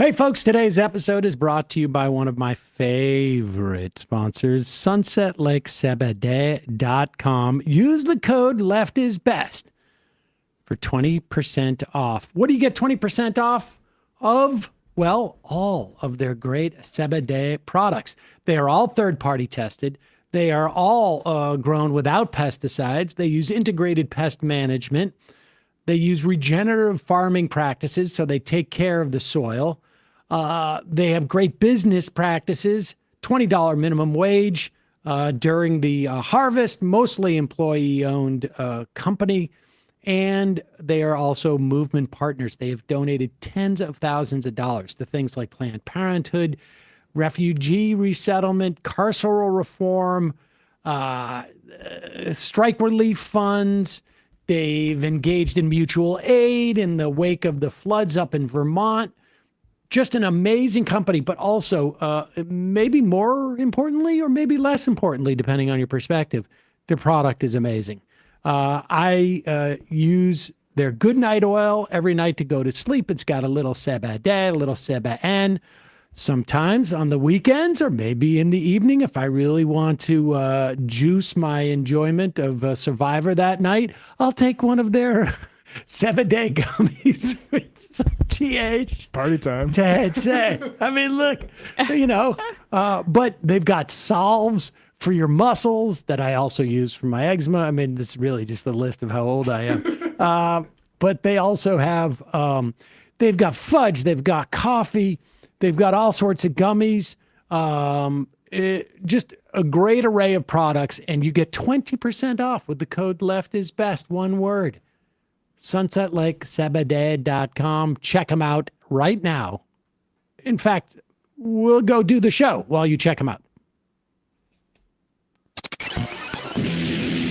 Hey, folks, today's episode is brought to you by one of my favorite sponsors, sunsetlakesebede.com. Use the code LEFTISBEST for 20% off. What do you get 20% off of? Well, all of their great Sebede products. They are all third-party tested. They are all grown without pesticides. They use integrated pest management. They use regenerative farming practices, so they take care of the soil. They have great business practices, $20 minimum wage during the harvest, mostly employee-owned company. And they are also movement partners. They have donated tens of thousands of dollars to things like Planned Parenthood, refugee resettlement, carceral reform, strike relief funds. They've engaged in mutual aid in the wake of the floods up in Vermont. Just an amazing company, but also maybe more importantly or maybe less importantly, depending on your perspective, their product is amazing. I use their good night oil every night to go to sleep. It's got a little Sebede, a little Seben. Sometimes on the weekends or maybe in the evening, if I really want to juice my enjoyment of Survivor that night, I'll take one of their Sebede gummies with some TH. Party time. THC. I mean, look, but they've got salves for your muscles that I also use for my eczema. I mean, this is really just the list of how old I am. But they also have, they've got fudge, they've got coffee, they've got all sorts of gummies, just a great array of products. And you get 20% off with the code LEFTISBEST, one word. sunsetlakesebede.com. Check them out right now. In fact, we'll go do the show while you check them out.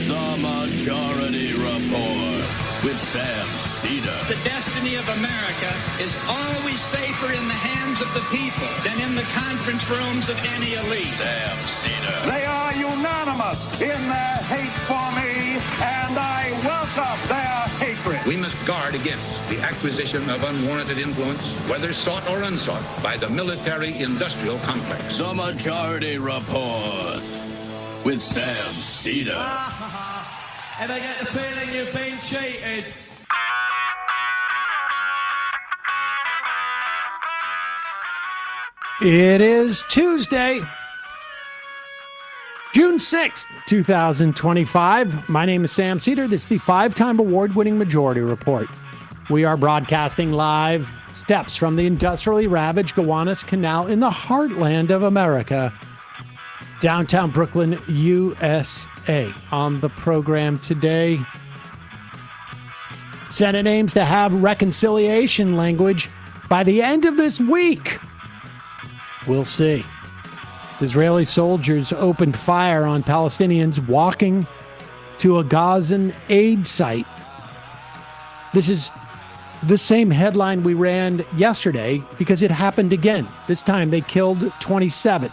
The Majority Report with Sam Seder. The destiny of America is always safer in the hands of the people than in the conference rooms of any elite. Sam Seder. They are unanimous in their hate for me, and I welcome their hatred. We must guard against the acquisition of unwarranted influence, whether sought or unsought, by the military-industrial complex. The Majority Report with Sam Seder. And I get the feeling you've been cheated. It is Tuesday, June 6th, 2025. My name is Sam Seder. This is the five-time award-winning Majority Report. We are broadcasting live steps from the industrially ravaged Gowanus Canal in the heartland of America, downtown Brooklyn, USA. On the program today, Senate aims to have reconciliation language by the end of this week. We'll see. Israeli soldiers opened fire on Palestinians walking to a Gazan aid site. This is the same headline we ran yesterday because it happened again. This time they killed 27.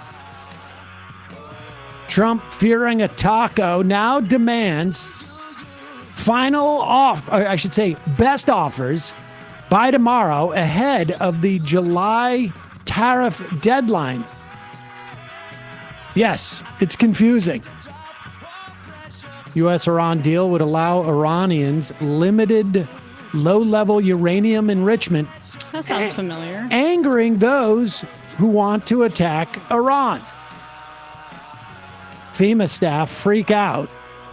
Trump, fearing a taco, now demands best offers by tomorrow ahead of the July tariff deadline. Yes, it's confusing. U.S.-Iran deal would allow Iranians limited low-level uranium enrichment. That sounds familiar. Angering those who want to attack Iran. FEMA staff freak out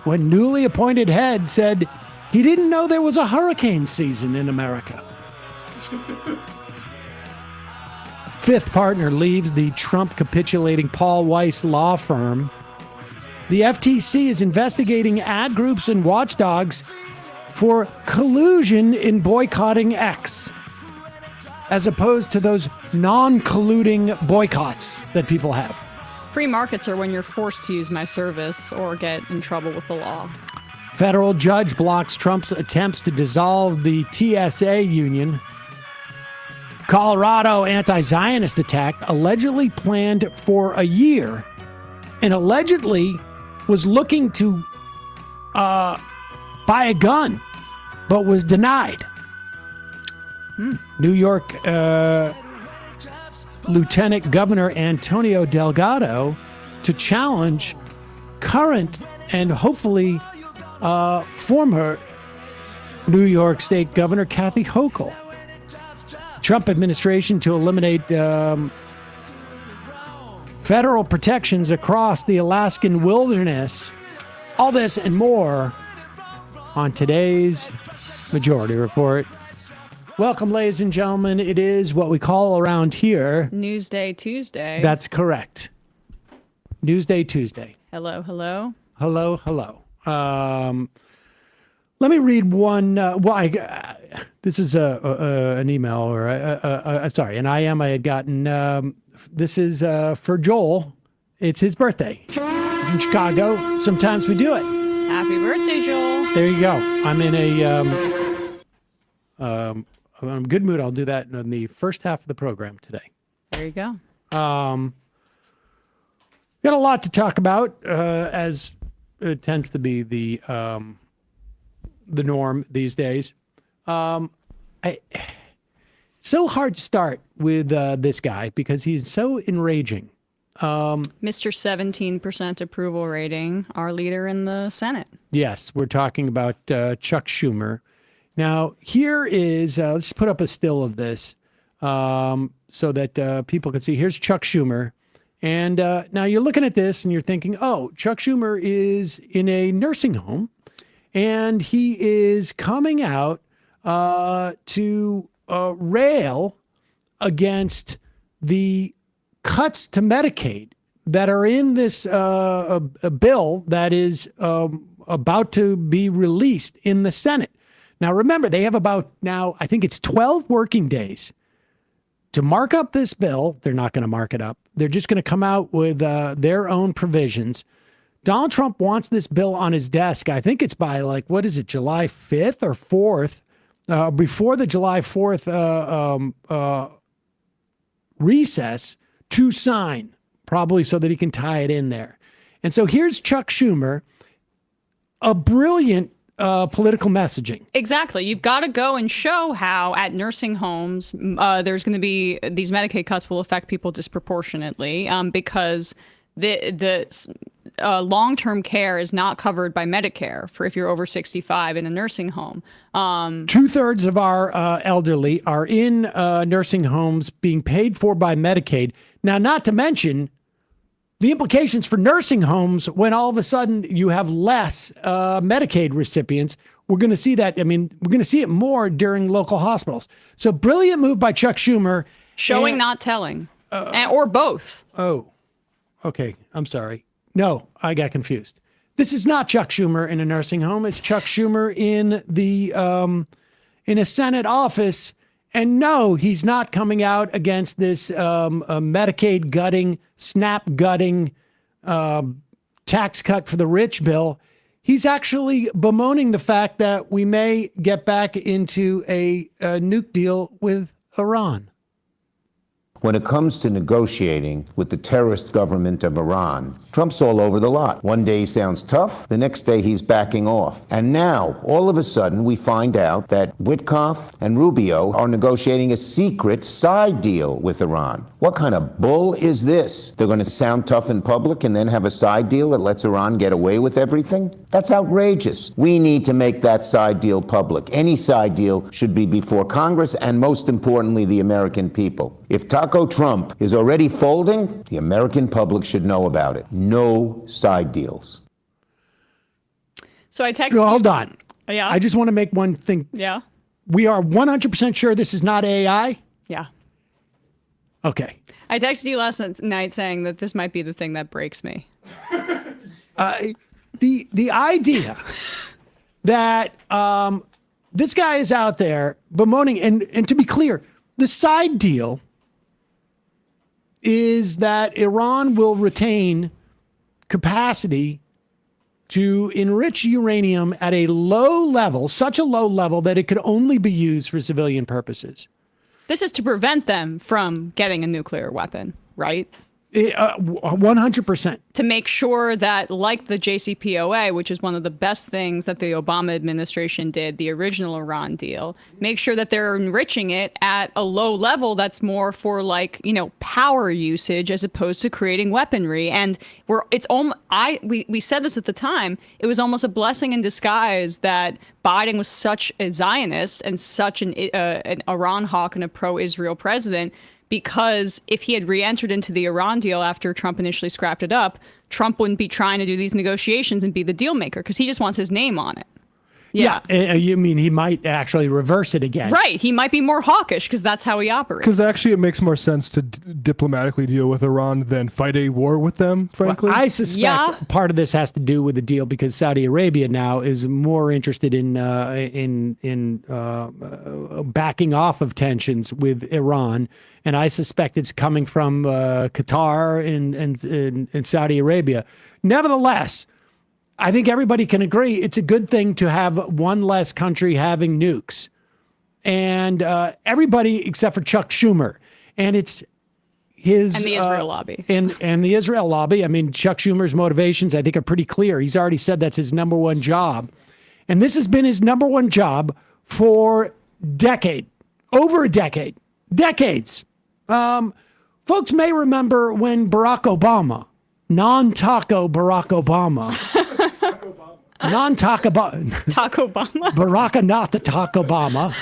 when newly appointed head said he didn't know there was a hurricane season in America. Fifth partner leaves the Trump capitulating Paul Weiss law firm. The FTC is investigating ad groups and watchdogs for collusion in boycotting X, as opposed to those non-colluding boycotts that people have. Free markets are when you're forced to use my service or get in trouble with the law. Federal judge blocks Trump's attempts to dissolve the TSA union. Colorado anti-Zionist attack allegedly planned for a year and allegedly was looking to buy a gun, but was denied. New York Lieutenant Governor Antonio Delgado to challenge current and hopefully former New York State Governor Kathy Hochul. Trump administration to eliminate federal protections across the Alaskan wilderness. All this and more on today's Majority Report. Welcome, ladies and gentlemen. It is what we call around here Newsday Tuesday. That's correct. Newsday Tuesday. Hello, hello. Hello, hello. Let me read one. This is an email, or sorry, an IM I had gotten. This is for Joel. It's his birthday. He's in Chicago. Sometimes we do it. Happy birthday, Joel. There you go. I'm in I'm in a good mood. I'll do that in the first half of the program today. There you go. Got a lot to talk about, as it tends to be the norm these days. So hard to start with this guy because he's so enraging. Mr. 17% approval rating, our leader in the Senate. Yes, we're talking about Chuck Schumer. Now, here is, let's put up a still of this so that people can see. Here's Chuck Schumer. And now you're looking at this and you're thinking, oh, Chuck Schumer is in a nursing home and he is coming out to rail against the cuts to Medicaid that are in this a bill that is about to be released in the Senate. Now, remember, they have about now, I think it's 12 working days to mark up this bill. They're not going to mark it up. They're just going to come out with their own provisions. Donald Trump wants this bill on his desk. I think it's by July 5th or 4th, before the July 4th recess to sign, probably so that he can tie it in there. And so here's Chuck Schumer, a brilliant political messaging. Exactly. You've got to go and show how at nursing homes there's going to be these Medicaid cuts will affect people disproportionately because the long-term care is not covered by Medicare for if you're over 65 in a nursing home. 2/3 of our elderly are in nursing homes being paid for by Medicaid. Now, not to mention the implications for nursing homes when all of a sudden you have less Medicaid recipients. We're going to see that. I mean, we're going to see it more during local hospitals. So brilliant move by Chuck Schumer. Showing, not telling, or both. Oh, okay. I'm sorry. No, I got confused. This is not Chuck Schumer in a nursing home. It's Chuck Schumer in the in a Senate office. And no, he's not coming out against this Medicaid gutting, SNAP gutting, tax cut for the rich bill. He's actually bemoaning the fact that we may get back into a nuke deal with Iran. When it comes to negotiating with the terrorist government of Iran, Trump's all over the lot. One day he sounds tough, the next day he's backing off. And now, all of a sudden, we find out that Witkoff and Rubio are negotiating a secret side deal with Iran. What kind of bull is this? They're going to sound tough in public and then have a side deal that lets Iran get away with everything? That's outrageous. We need to make that side deal public. Any side deal should be before Congress and, most importantly, the American people. If Taco Trump is already folding, the American public should know about it. No side deals. So I texted. No, hold on. Yeah. I just want to make one thing. Yeah. We are 100% sure this is not AI. Yeah. Okay. I texted you last night saying that this might be the thing that breaks me. The idea that this guy is out there bemoaning, and to be clear, the side deal is that Iran will retain capacity to enrich uranium at a low level, such a low level that it could only be used for civilian purposes. This is to prevent them from getting a nuclear weapon, right? 100%. To make sure that, like the JCPOA, which is one of the best things that the Obama administration did, the original Iran deal, make sure that they're enriching it at a low level that's more for power usage as opposed to creating weaponry. And we said this at the time, it was almost a blessing in disguise that Biden was such a Zionist and such an Iran hawk and a pro-Israel president, because if he had re-entered into the Iran deal after Trump initially scrapped it up, Trump wouldn't be trying to do these negotiations and be the deal maker, because he just wants his name on it. Yeah. You mean he might actually reverse it again? Right. He might be more hawkish because that's how he operates. Because actually it makes more sense to diplomatically deal with Iran than fight a war with them, frankly. Well, I suspect part of this has to do with the deal because Saudi Arabia now is more interested in backing off of tensions with Iran. And I suspect it's coming from Qatar and Saudi Arabia. Nevertheless, I think everybody can agree it's a good thing to have one less country having nukes. And everybody except for Chuck Schumer. And it's his... And the Israel lobby. And the Israel lobby. I mean, Chuck Schumer's motivations, I think, are pretty clear. He's already said that's his number one job. And this has been his number one job for over a decade. Decades. Folks may remember when Barack Obama, non-taco Barack Obama... Non-taco Taco Obama. Baraka, not the Taco Obama.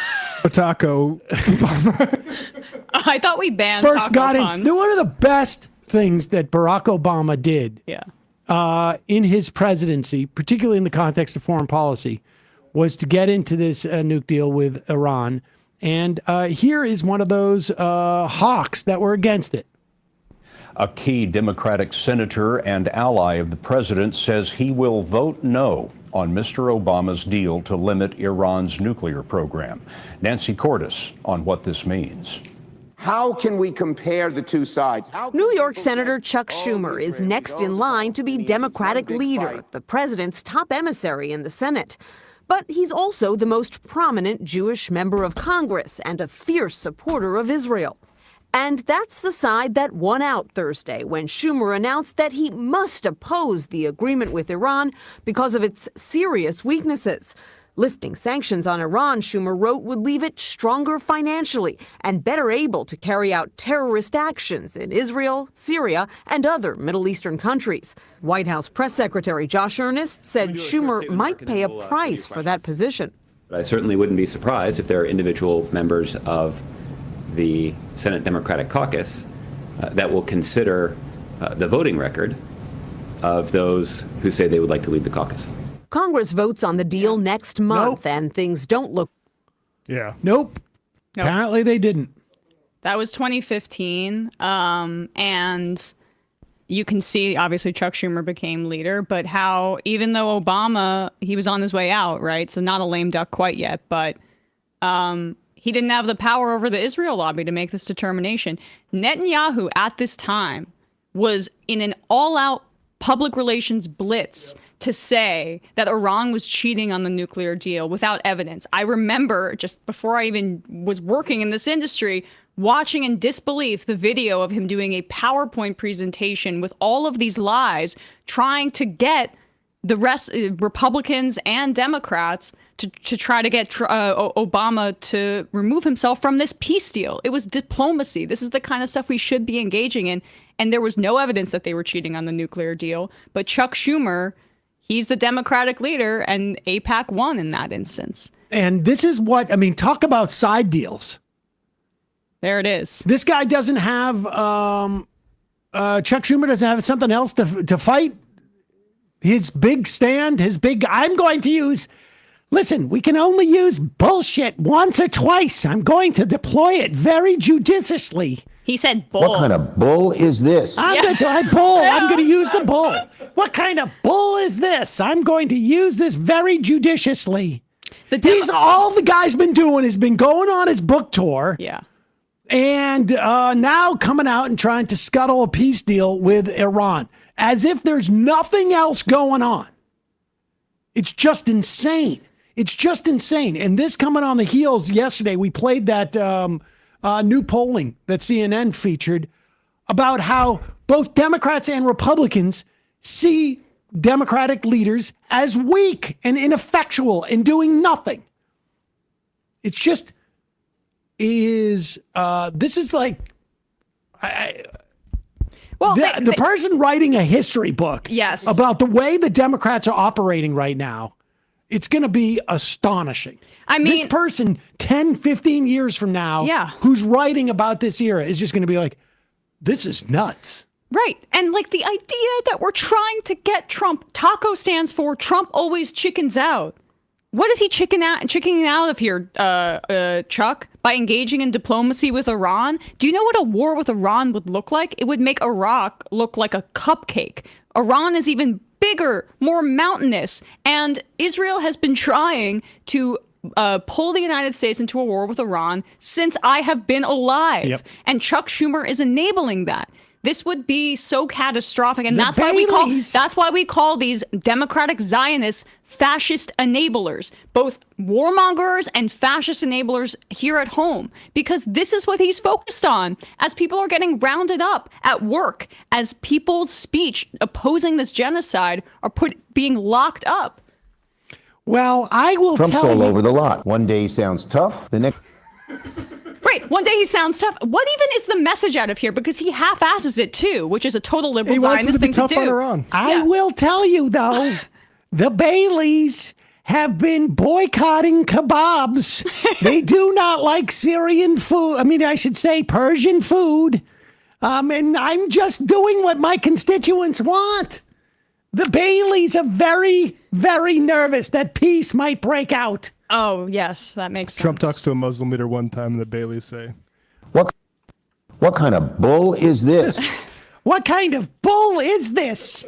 Taco Obama. I thought we banned First taco got puns. in. One of the best things that Barack Obama did in his presidency, particularly in the context of foreign policy, was to get into this nuke deal with Iran. And here is one of those hawks that were against it. A key Democratic senator and ally of the president says he will vote no on Mr. Obama's deal to limit Iran's nuclear program. Nancy Cordes on what this means. How can we compare the two sides? New York Senator Chuck Schumer is next in line to be Democratic leader, the president's top emissary in the Senate. But he's also the most prominent Jewish member of Congress and a fierce supporter of Israel. And that's the side that won out Thursday when Schumer announced that he must oppose the agreement with Iran because of its serious weaknesses. Lifting sanctions on Iran, Schumer wrote, would leave it stronger financially and better able to carry out terrorist actions in Israel, Syria, and other Middle Eastern countries. White House Press Secretary Josh Earnest said Schumer might pay a price for that position. I certainly wouldn't be surprised if there are individual members of the Senate Democratic Caucus that will consider the voting record of those who say they would like to lead the caucus. Congress votes on the deal next month, and things don't look... Nope. Apparently they didn't. That was 2015. And you can see, obviously, Chuck Schumer became leader, but how, even though Obama, he was on his way out, right? So not a lame duck quite yet, but... he didn't have the power over the Israel lobby to make this determination. Netanyahu at this time was in an all-out public relations blitz to say that Iran was cheating on the nuclear deal without evidence. I remember, just before I even was working in this industry, watching in disbelief the video of him doing a PowerPoint presentation with all of these lies, trying to get the rest, Republicans and Democrats, to try to get Obama to remove himself from this peace deal. It was diplomacy. This is the kind of stuff we should be engaging in. And there was no evidence that they were cheating on the nuclear deal. But Chuck Schumer, he's the Democratic leader, and AIPAC won in that instance. And this is what, I mean, talk about side deals. There it is. This guy doesn't have, Chuck Schumer doesn't have something else to fight. His big stand, I'm going to use, listen, we can only use bullshit once or twice. I'm going to deploy it very judiciously. He said bull. What kind of bull is this? I'm going to use the bull. What kind of bull is this? I'm going to use this very judiciously. All the guy's been doing is been going on his book tour. Yeah. And now coming out and trying to scuttle a peace deal with Iran, as if there's nothing else going on. It's just insane. It's just insane. And this coming on the heels yesterday, we played that new polling that CNN featured about how both Democrats and Republicans see Democratic leaders as weak and ineffectual and doing nothing. It's just, this is like, the person writing a history book about the way the Democrats are operating right now, it's going to be astonishing. I mean, this person 10, 15 years from now, who's writing about this era is just going to be like, this is nuts. Right. And like the idea that we're trying to get Trump, TACO stands for Trump always chickens out. What is he chickening out of here, Chuck? By engaging in diplomacy with Iran? Do you know what a war with Iran would look like? It would make Iraq look like a cupcake. Iran is even bigger, more mountainous. And Israel has been trying to pull the United States into a war with Iran since I have been alive. Yep. And Chuck Schumer is enabling that. This would be so catastrophic, and that's why we call these Democratic Zionists fascist enablers, both warmongers and fascist enablers here at home, because this is what he's focused on as people are getting rounded up at work, as people's speech opposing this genocide are being locked up. Well, I will Trump's tell all you. over the lot. One day he sounds tough, the next... Right. One day he sounds tough. What even is the message out of here? Because he half-asses it too, which is a total liberal Zionist thing to do. I will tell you, though, the Baileys have been boycotting kebabs. They do not like Syrian food. I mean, I should say Persian food. And I'm just doing what my constituents want. The Baileys are very, very nervous that peace might break out. Oh, yes, that makes sense. Trump talks to a Muslim leader one time, and the Baileys say, What kind of bull is this? What kind of bull is this?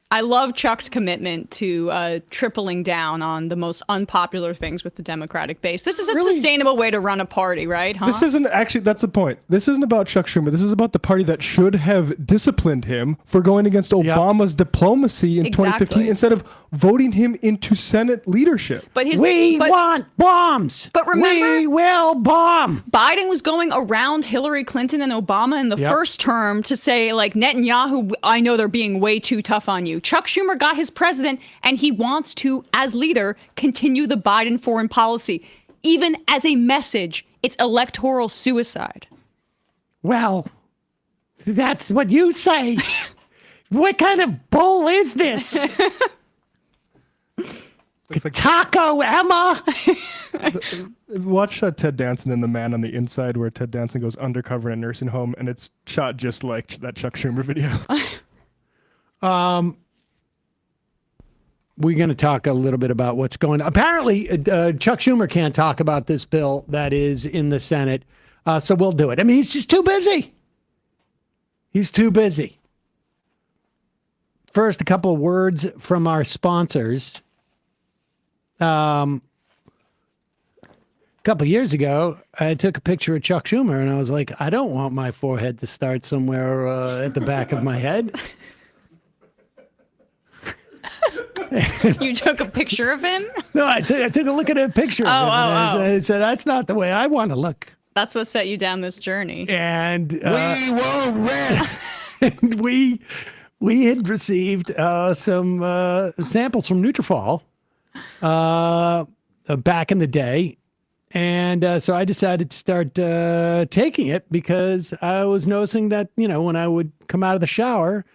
I love Chuck's commitment to tripling down on the most unpopular things with the Democratic base. This is a sustainable way to run a party, right? Huh? This isn't actually, that's the point. This isn't about Chuck Schumer. This is about the party that should have disciplined him for going against Obama's diplomacy in 2015 instead of voting him into Senate leadership. But we want bombs. But remember, we will bomb. Biden was going around Hillary Clinton and Obama in the first term to say, like, Netanyahu, I know they're being way too tough on you. Chuck Schumer got his president, and he wants to, as leader, continue the Biden foreign policy. Even as a message, it's electoral suicide. Well, that's what you say. What kind of bull is this? Like, Taco Emma. Watch Ted Danson in The Man on the Inside, where Ted Danson goes undercover in a nursing home, and it's shot just like that Chuck Schumer video. We're going to talk a little bit about what's going on. Apparently, Chuck Schumer can't talk about this bill that is in the Senate, so we'll do it. I mean, he's just too busy. He's too busy. First, a couple of words from our sponsors. A couple of years ago, I took a picture of Chuck Schumer, and I was like, I don't want my forehead to start somewhere at the back of my head. You took a picture of him? No, I took a look at a picture of him, and I said, that's not the way I want to look. That's what set you down this journey. And we won't rest. And we had received some samples from Nutrafol back in the day. And so I decided to start taking it because I was noticing that, when I would come out of the shower,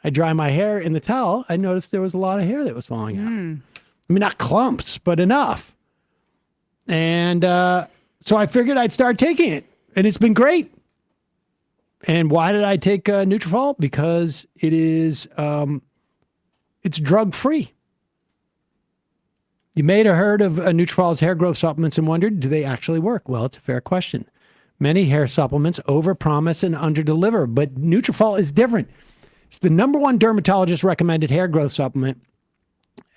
I dry my hair in the towel, I noticed there was a lot of hair that was falling out. I mean, not clumps, but enough. And so I figured I'd start taking it, and it's been great. And why did I take Nutrafol? Because it is, it's drug-free. You may have heard of Nutrafol's hair growth supplements and wondered, do they actually work? Well, it's a fair question. Many hair supplements overpromise and underdeliver, but Nutrafol is different. It's the #1 dermatologist-recommended hair growth supplement.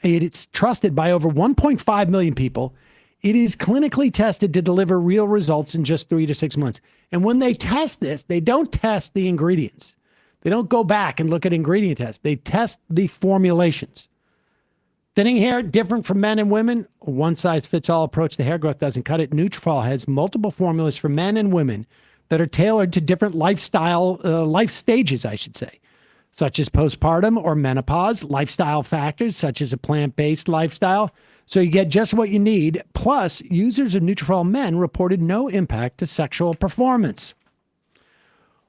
It's trusted by over 1.5 million people. It is clinically tested to deliver real results in just 3 to 6 months. And when they test this, they don't test the ingredients. They don't go back and look at ingredient tests. They test the formulations. Thinning hair, different from men and women. A one-size-fits-all approach to hair growth doesn't cut it. Nutrafol has multiple formulas for men and women that are tailored to different life stages, I should say, such as postpartum or menopause, lifestyle factors such as a plant-based lifestyle. So you get just what you need. Plus, users of Nutrafol Men reported no impact to sexual performance.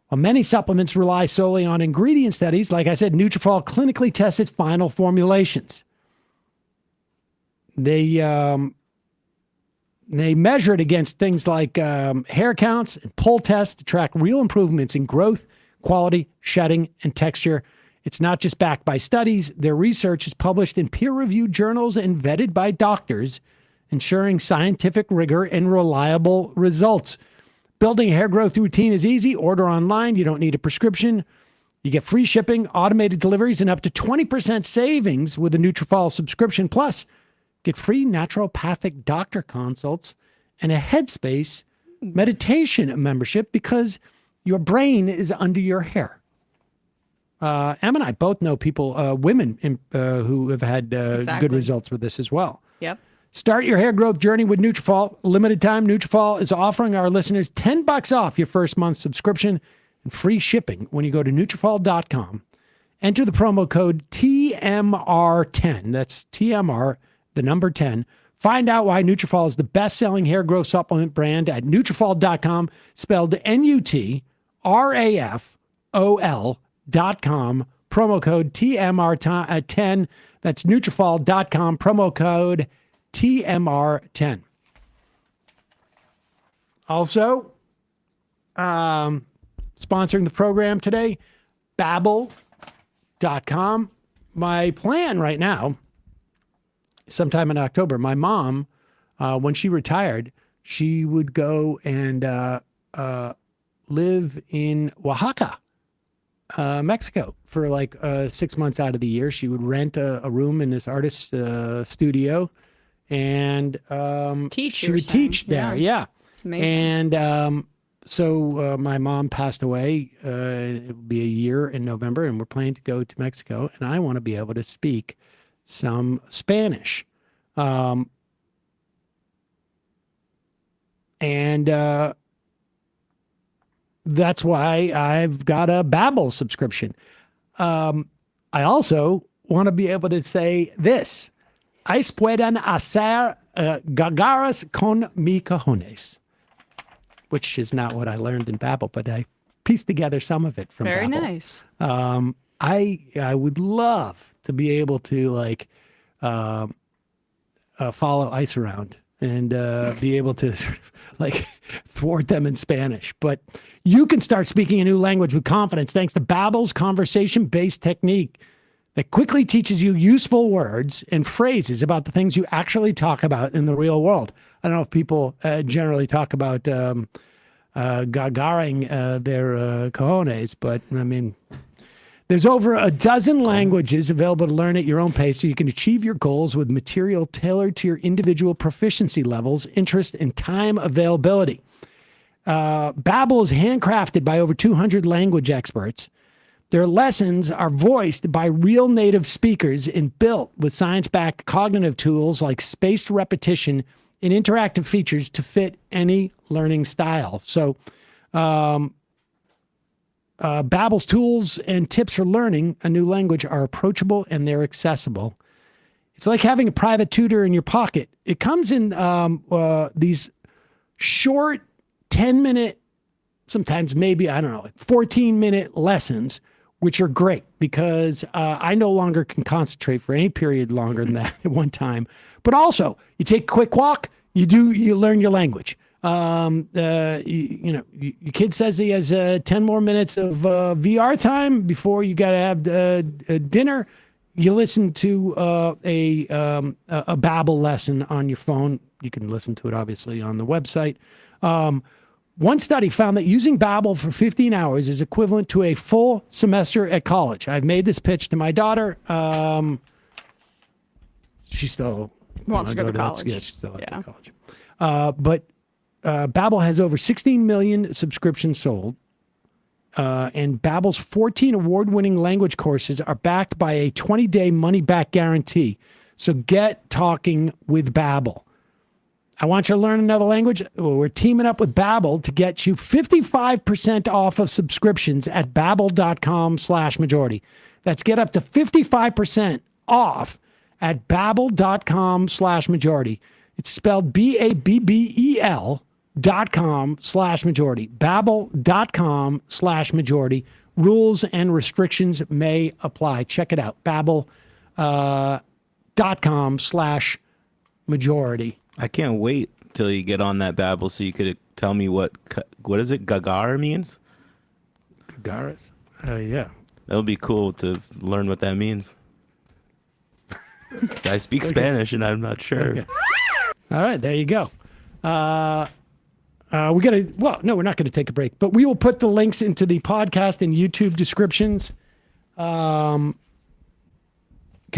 While many supplements rely solely on ingredient studies, like I said, Nutrafol clinically tests its final formulations. They measure it against things like hair counts and pull tests to track real improvements in growth, quality, shedding, and texture. It's not just backed by studies. Their research is published in peer-reviewed journals and vetted by doctors, ensuring scientific rigor and reliable results. Building a hair growth routine is easy. Order online. You don't need a prescription. You get free shipping, automated deliveries, and up to 20% savings with a Nutrafol subscription. Plus, get free naturopathic doctor consults and a Headspace meditation membership because your brain is under your hair. Em and I both know people, women who have had good results with this as well. Yep. Start your hair growth journey with Nutrafol. Limited time, Nutrafol is offering our listeners $10 off your first month subscription and free shipping when you go to Nutrafol.com. Enter the promo code TMR10. That's TMR, the number 10. Find out why Nutrafol is the best-selling hair growth supplement brand at Nutrafol.com, spelled Nutrafol.com. Promo code TMR10. That's Nutrafol.com. Promo code TMR10. Also, sponsoring the program today, Babbel.com. My plan right now, sometime in October, my mom, when she retired, she would go and live in Oaxaca, Mexico, for like 6 months out of the year. She would rent a room in this artist's studio, and she would teach there. Yeah. It's amazing. And so my mom passed away. It will be a year in November, and we're planning to go to Mexico, and I want to be able to speak some Spanish. That's why I've got a Babbel subscription. I also want to be able to say this. "Ahí pueden hacer gagaras con mi cojones," which is not what I learned in Babbel, but I pieced together some of it from Very Babbel. nice. I would love to be able to follow ICE around and be able to sort of thwart them in Spanish. But you can start speaking a new language with confidence thanks to Babbel's conversation-based technique that quickly teaches you useful words and phrases about the things you actually talk about in the real world. I don't know if people generally talk about gagaring their cojones, but I mean, there's over a dozen languages available to learn at your own pace so you can achieve your goals with material tailored to your individual proficiency levels, interest, and time availability. Babbel is handcrafted by over 200 language experts. Their lessons are voiced by real native speakers and built with science-backed cognitive tools like spaced repetition and interactive features to fit any learning style. So, Babbel's tools and tips for learning a new language are approachable and they're accessible. It's like having a private tutor in your pocket. It comes in these short 10-minute, sometimes maybe, 14-minute lessons, which are great because I no longer can concentrate for any period longer than that at one time. But also, you take a quick walk, you learn your language. Your kid says he has 10 more minutes of VR time before you got to have dinner. You listen to a Babbel lesson on your phone. You can listen to it, obviously, on the website. One study found that using Babbel for 15 hours is equivalent to a full semester at college. I've made this pitch to my daughter. She still wants to go to college. Yeah, she's still at college. But Babbel has over 16 million subscriptions sold. And Babbel's 14 award-winning language courses are backed by a 20-day money-back guarantee. So get talking with Babbel. I want you to learn another language. We're teaming up with Babbel to get you 55% off of subscriptions at babbel.com/majority. That's get up to 55% off at babbel.com/majority. It's spelled BABBEL.com/majority. Babbel.com/majority. Rules and restrictions may apply. Check it out. Babbel.com/majority. I can't wait till you get on that Babbel so you could tell me what is it, Gagar means? Gagaris? Yeah. That'll be cool to learn what that means. I speak Spanish and I'm not sure. Okay. All right, there you go. We're not going to take a break, but we will put the links into the podcast and YouTube descriptions. You can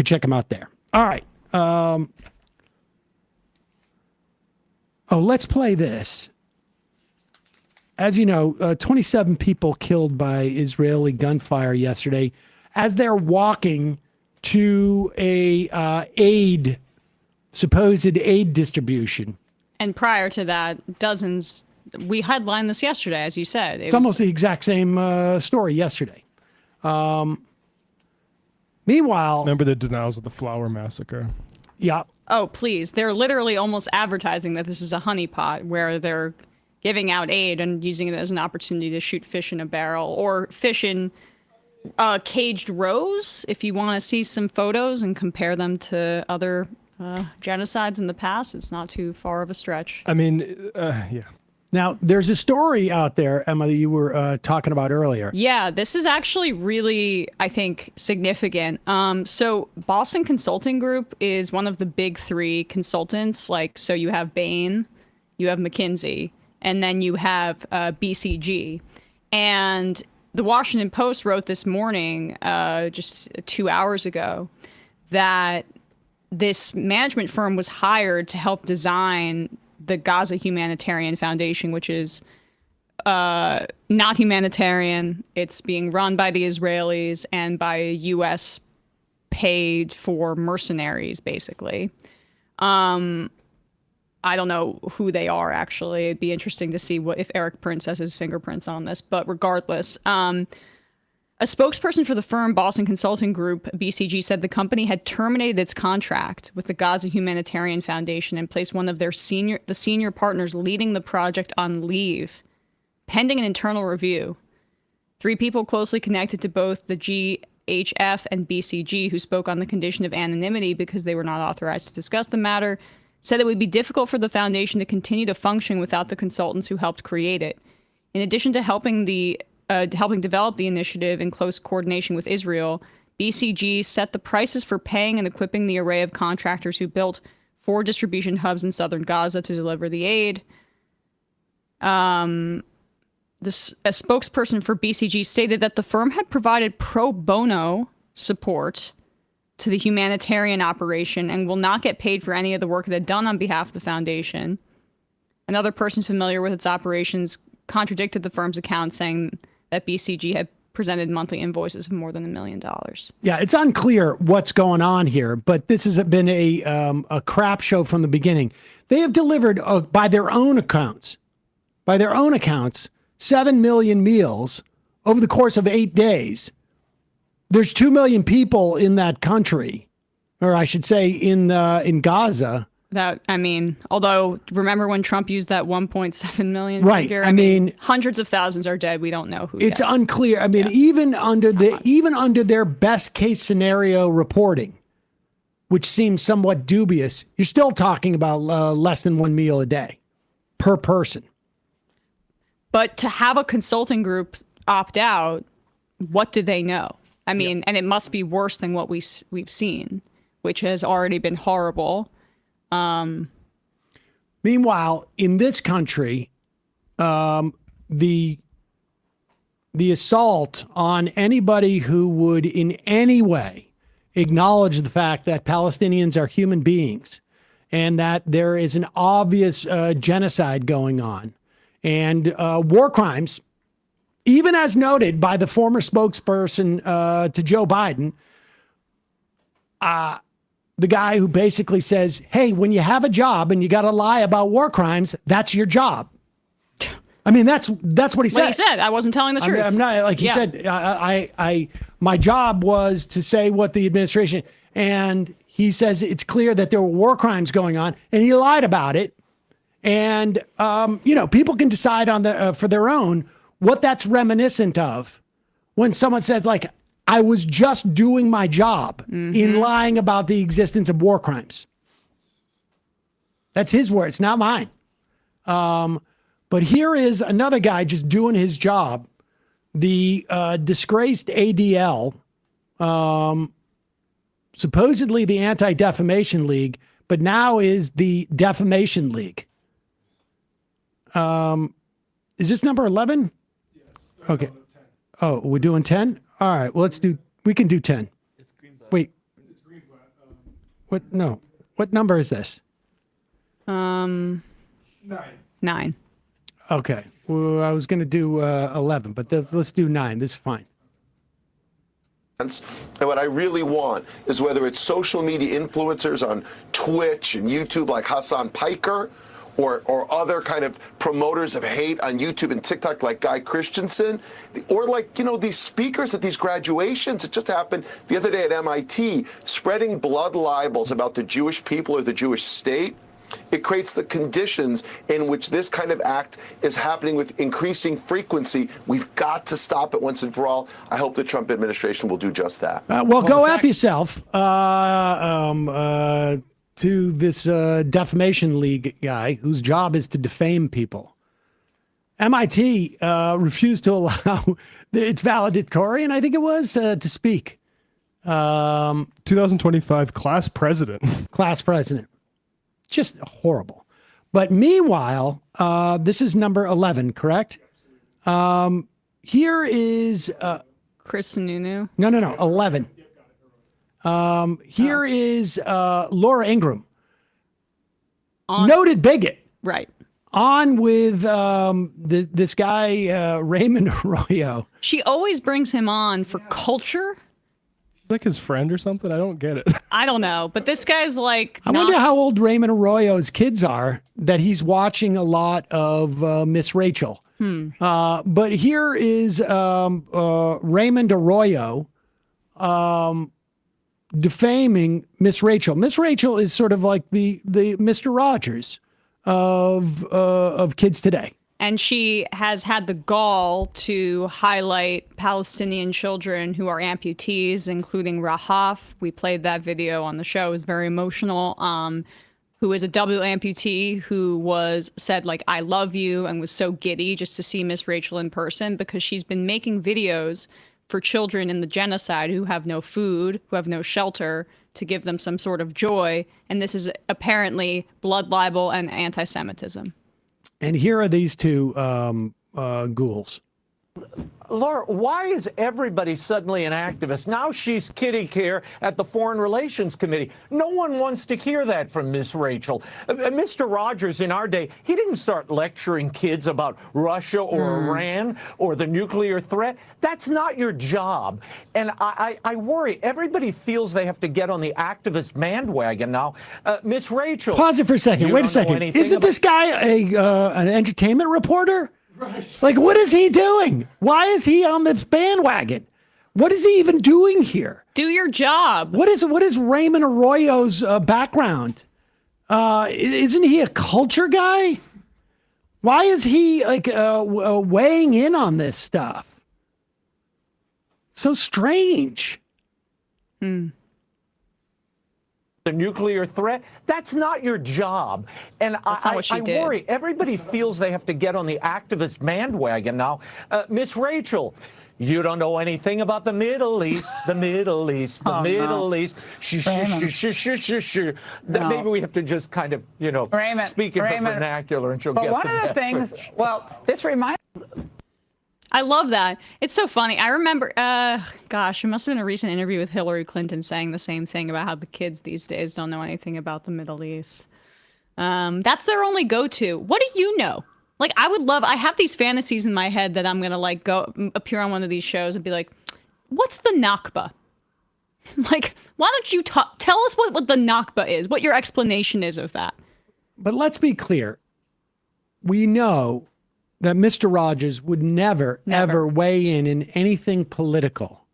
check them out there. All right. Let's play this. As you know, 27 people killed by Israeli gunfire yesterday as they're walking to a supposed aid distribution. And prior to that, dozens. We headlined this yesterday, as you said. It's almost the exact same story yesterday. Meanwhile, remember the denials of the flower massacre? Yeah. Oh, please. They're literally almost advertising that this is a honeypot where they're giving out aid and using it as an opportunity to shoot fish in a barrel or fish in caged rows. If you want to see some photos and compare them to other genocides in the past, it's not too far of a stretch. I mean, yeah. Now, there's a story out there, Emma, that you were talking about earlier. Yeah, this is actually really, I think, significant. So Boston Consulting Group is one of the big three consultants. So you have Bain, you have McKinsey, and then you have BCG. And the Washington Post wrote this morning, just 2 hours ago, that this management firm was hired to help design the Gaza Humanitarian Foundation, which is not humanitarian. It's being run by the Israelis and by U.S. paid for mercenaries, basically. I don't know who they are, actually. It'd be interesting to see if Eric Prince has his fingerprints on this. But regardless, a spokesperson for the firm Boston Consulting Group, BCG, said the company had terminated its contract with the Gaza Humanitarian Foundation and placed one of their senior partners leading the project on leave, pending an internal review. 3 people closely connected to both the GHF and BCG, who spoke on the condition of anonymity because they were not authorized to discuss the matter, said it would be difficult for the foundation to continue to function without the consultants who helped create it. In addition to helping develop the initiative in close coordination with Israel, BCG set the prices for paying and equipping the array of contractors who built 4 distribution hubs in southern Gaza to deliver the aid. A spokesperson for BCG stated that the firm had provided pro bono support to the humanitarian operation and will not get paid for any of the work it had done on behalf of the foundation. Another person familiar with its operations contradicted the firm's account, saying that BCG had presented monthly invoices of more than $1 million. Yeah, it's unclear what's going on here, but this has been a crap show from the beginning. They have delivered, by their own accounts, 7 million meals over the course of 8 days. There's 2 million people in that country, or I should say in Gaza. Although remember when Trump used that 1.7 million right. figure? I mean, hundreds of thousands are dead. We don't know who. It's unclear. I mean, even under their best case scenario reporting, which seems somewhat dubious, you're still talking about less than 1 meal a day per person. But to have a consulting group opt out, what do they know? I mean, and it must be worse than what we've seen, which has already been horrible. Meanwhile, in this country, the assault on anybody who would in any way acknowledge the fact that Palestinians are human beings and that there is an obvious genocide going on and war crimes, even as noted by the former spokesperson to Joe Biden, the guy who basically says, hey, when you have a job and you got to lie about war crimes, that's your job. I mean, that's what he said. What he said. I wasn't telling the truth. I'm not, like he said, my job was to say what the administration, and he says it's clear that there were war crimes going on, and he lied about it. And, people can decide on for their own what that's reminiscent of when someone says, like, I was just doing my job in lying about the existence of war crimes. That's his words, not mine. But here is another guy just doing his job. The disgraced ADL, supposedly the Anti-Defamation League, but now is the Defamation League. Is this number 11? Okay. Oh, we're doing 10? All right. Well, we can do 10. Wait. What? No. What number is this? 9. Okay. Well, I was going to do 11, but let's do 9. This is fine. And what I really want is whether it's social media influencers on Twitch and YouTube like Hassan Piker or other kind of promoters of hate on YouTube and TikTok like Guy Christensen, or like, these speakers at these graduations. It just happened the other day at MIT, spreading blood libels about the Jewish people or the Jewish state. It creates the conditions in which this kind of act is happening with increasing frequency. We've got to stop it once and for all. I hope the Trump administration will do just that. Well, go F yourself to this Defamation League guy whose job is to defame people. MIT refused to allow its valedictorian, I think it was, to speak. 2025 class president. Class president. Just horrible. But meanwhile, this is number 11, correct? Here is... Chris Sununu? No, 11. Here is Laura Ingraham. Noted bigot. Right. On with this guy, Raymond Arroyo. She always brings him on for culture. Like his friend or something? I don't get it. I don't know, but this guy's like... I wonder how old Raymond Arroyo's kids are, that he's watching a lot of Miss Rachel. But here is Raymond Arroyo defaming Miss Rachel. Miss Rachel is sort of like the Mr. Rogers of kids today. And she has had the gall to highlight Palestinian children who are amputees, including Rahaf. We played that video on the show. It was very emotional. Who is a double amputee who said, like, I love you, and was so giddy just to see Miss Rachel in person, because she's been making videos for children in the genocide who have no food, who have no shelter, to give them some sort of joy. And this is apparently blood libel and anti-Semitism. And here are these two ghouls. Laura, why is everybody suddenly an activist? Now she's kitty care at the Foreign Relations Committee. No one wants to hear that from Miss Rachel. Mr. Rogers in our day, he didn't start lecturing kids about Russia or Iran or the nuclear threat. That's not your job. And I worry. Everybody feels they have to get on the activist bandwagon now. Miss Rachel. Pause it for a second. Wait a second. Isn't this guy an entertainment reporter? Right. Like, what is he doing? Why is he on this bandwagon? What is he even doing here? Do your job. What is Raymond Arroyo's background? Isn't he a culture guy? Why is he weighing in on this stuff? So strange. The nuclear threat, that's not your job. And I worry. Everybody feels they have to get on the activist bandwagon now. Miss Rachel, you don't know anything about the Middle East, the Middle East, the Middle East. Maybe we have to just kind of, speak in her vernacular and she'll get one of the things, this reminds... I love that. It's so funny. I remember, it must have been a recent interview with Hillary Clinton saying the same thing about how the kids these days don't know anything about the Middle East. That's their only go-to. What do you know? Like, I have these fantasies in my head that I'm going to go appear on one of these shows and be like, what's the Nakba? Like, why don't you tell us what the Nakba is, what your explanation is of that? But let's be clear. We know that Mr. Rogers would never, ever weigh in anything political.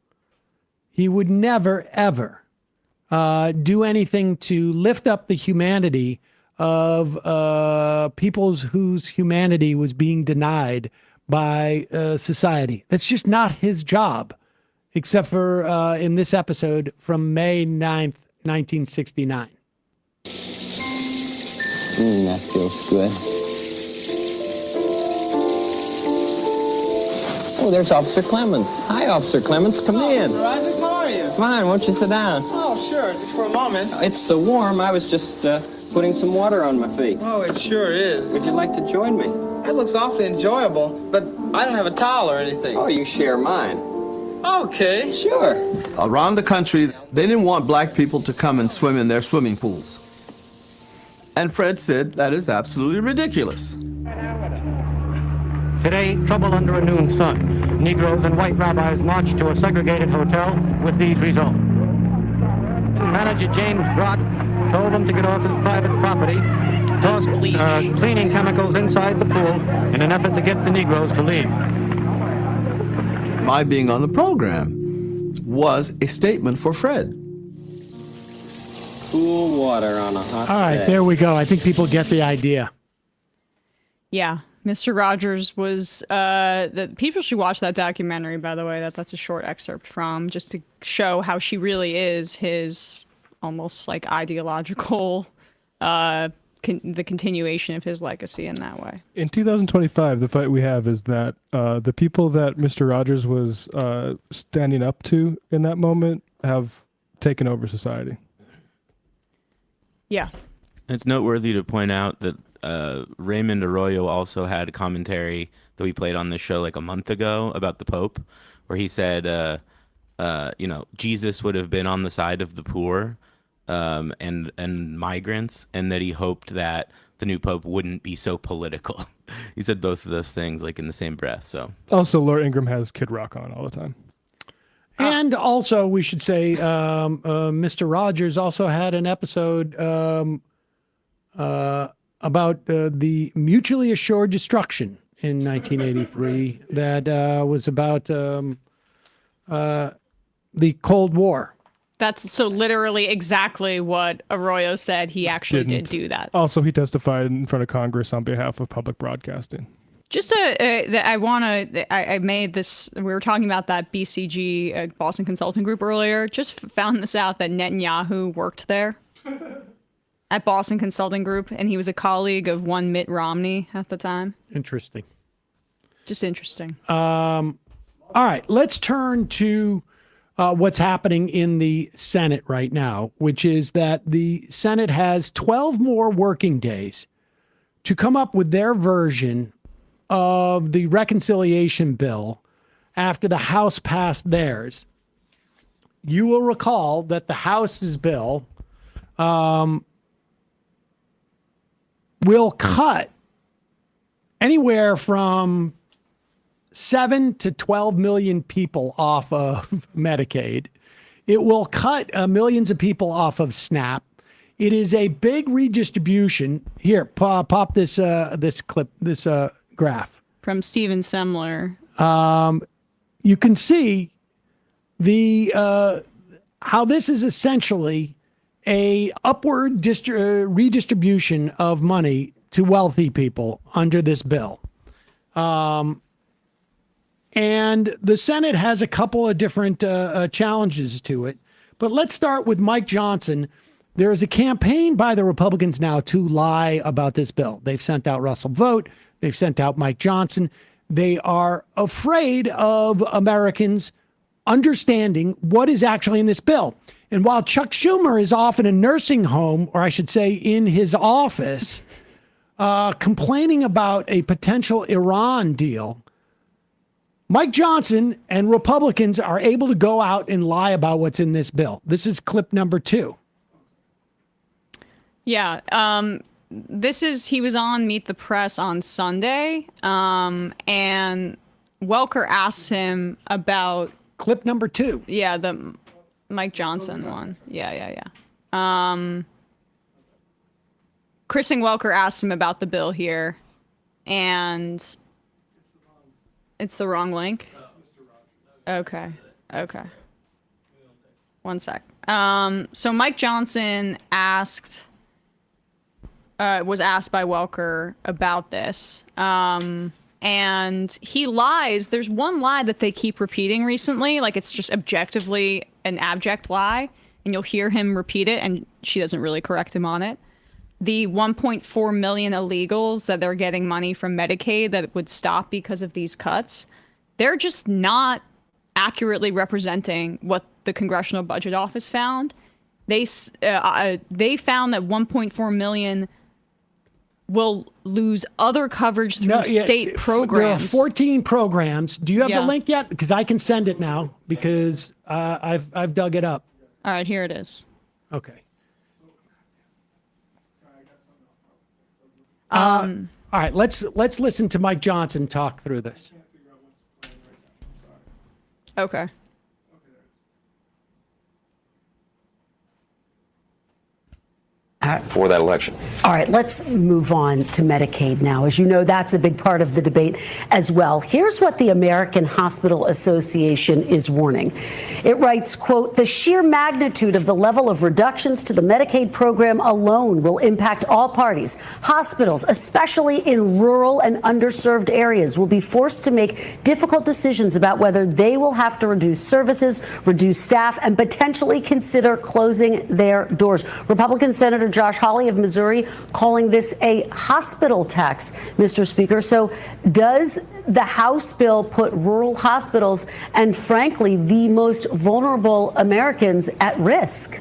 He would never, ever do anything to lift up the humanity of peoples whose humanity was being denied by society. That's just not his job, except for in this episode from May 9th, 1969. That feels good. Oh, there's Officer Clemens. Hi, Officer Clemens. Come in. Rogers, how are you? Fine. Won't you sit down? Oh, sure. Just for a moment. It's so warm. I was just putting some water on my feet. Oh, it sure is. Would you like to join me? It looks awfully enjoyable, but I don't have a towel or anything. Oh, you share mine. Okay. Sure. Around the country, they didn't want black people to come and swim in their swimming pools. And Fred said that is absolutely ridiculous. Today, trouble under a noon sun. Negroes and white rabbis marched to a segregated hotel with these results. Manager James Brott told them to get off his private property, tossed cleaning chemicals inside the pool in an effort to get the Negroes to leave. My being on the program was a statement for Fred. Cool water on a hot All right, day. there we go. I think people get the idea. Yeah, Mr. Rogers was. The people should watch that documentary. By the way, that's a short excerpt from, just to show how she really is his almost like ideological, the continuation of his legacy in that way. In 2025, the fight we have is that the people that Mr. Rogers was standing up to in that moment have taken over society. Yeah. It's noteworthy to point out that Raymond Arroyo also had a commentary that we played on this show like a month ago about the Pope, where he said, Jesus would have been on the side of the poor and migrants, and that he hoped that the new Pope wouldn't be so political. He said both of those things like in the same breath. So also, Laura Ingraham has Kid Rock on all the time. And also, we should say, Mr. Rogers also had an episode about the mutually assured destruction in 1983 that was about the Cold War. That's so literally exactly what Arroyo said. He actually did do that. Also, he testified in front of Congress on behalf of public broadcasting. Just I made this, we were talking about that BCG, Boston Consulting Group earlier, just found this out that Netanyahu worked there at Boston Consulting Group, and he was a colleague of one Mitt Romney at the time. Interesting. Just interesting. All right, let's turn to what's happening in the Senate right now, which is that the Senate has 12 more working days to come up with their version of the reconciliation bill after the House passed theirs. You will recall that the House's bill will cut anywhere from 7 to 12 million people off of Medicaid. It will cut millions of people off of SNAP. It is a big redistribution. Here, pop this clip, this graph from Stephen Semler. You can see the how this is essentially a upward redistribution of money to wealthy people under this bill. And the Senate has a couple of different challenges to it. But let's start with Mike Johnson. There is a campaign by the Republicans now to lie about this bill. They've sent out Russell Vogt. They've sent out Mike Johnson. They are afraid of Americans understanding what is actually in this bill. And while Chuck Schumer is off in a nursing home, or I should say in his office, complaining about a potential Iran deal, Mike Johnson and Republicans are able to go out and lie about what's in this bill. This is clip number 2. Yeah. He was on Meet the Press on Sunday, and Welker asked him about clip number 2. Yeah, Mike Johnson one. Yeah. Chris and Welker asked him about the bill here, and it's the wrong link. Okay. One sec. So Mike Johnson was asked by Welker about this. And he lies. There's one lie that they keep repeating recently. Like, it's just objectively an abject lie. And you'll hear him repeat it, and she doesn't really correct him on it. The 1.4 million illegals that they're getting money from Medicaid that would stop because of these cuts, they're just not accurately representing what the Congressional Budget Office found. They found that 1.4 million will lose other coverage through state programs. There are 14 programs. Do you have Yeah. the link yet? Because I can send it now because I've dug it up. All right, here it is. Okay. All right, let's listen to Mike Johnson talk through this. Okay. For that election. All right, let's move on to Medicaid now. As you know, that's a big part of the debate as well. Here's what the American Hospital Association is warning. It writes, quote, the sheer magnitude of the level of reductions to the Medicaid program alone will impact all parties. Hospitals, especially in rural and underserved areas, will be forced to make difficult decisions about whether they will have to reduce services, reduce staff, and potentially consider closing their doors. Republican Senator Josh Hawley of Missouri calling this a hospital tax, Mr. Speaker. So does the House bill put rural hospitals and, frankly, the most vulnerable Americans at risk?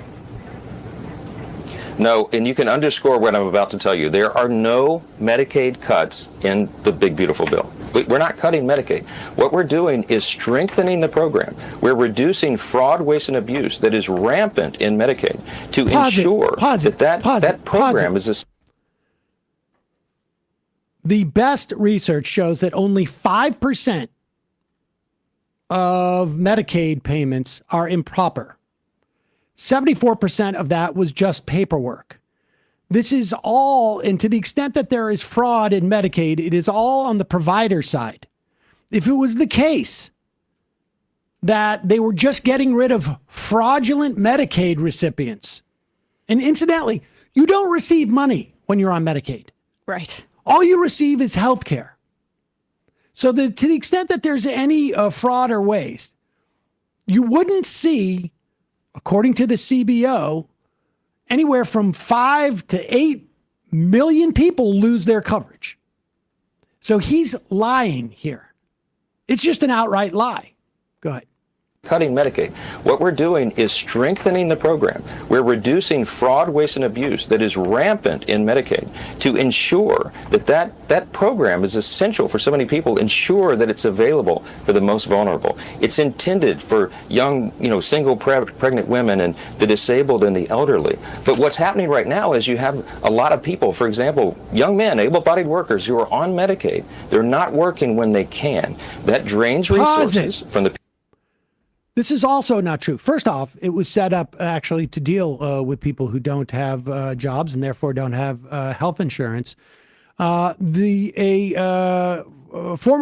No, and you can underscore what I'm about to tell you. There are no Medicaid cuts in the big, beautiful bill. We're not cutting Medicaid. What we're doing is strengthening the program. We're reducing fraud, waste, and abuse that is rampant in Medicaid to ensure that program is a... The best research shows that only 5% of Medicaid payments are improper. 74% of that was just paperwork. This is all, and to the extent that there is fraud in Medicaid, it is all on the provider side. If it was the case that they were just getting rid of fraudulent Medicaid recipients, and incidentally, you don't receive money when you're on Medicaid. Right. All you receive is health care. So to the extent that there's any fraud or waste, you wouldn't see, according to the CBO, anywhere from 5 to 8 million people lose their coverage. So he's lying here. It's just an outright lie. Go ahead. Cutting Medicaid. What we're doing is strengthening the program. We're reducing fraud, waste, and abuse that is rampant in Medicaid to ensure that program is essential for so many people, ensure that it's available for the most vulnerable. It's intended for young, single pregnant women and the disabled and the elderly. But what's happening right now is you have a lot of people, for example, young men, able-bodied workers who are on Medicaid. They're not working when they can. That drains resources from the... This is also not true. First off, it was set up actually to deal with people who don't have jobs and therefore don't have health insurance. Former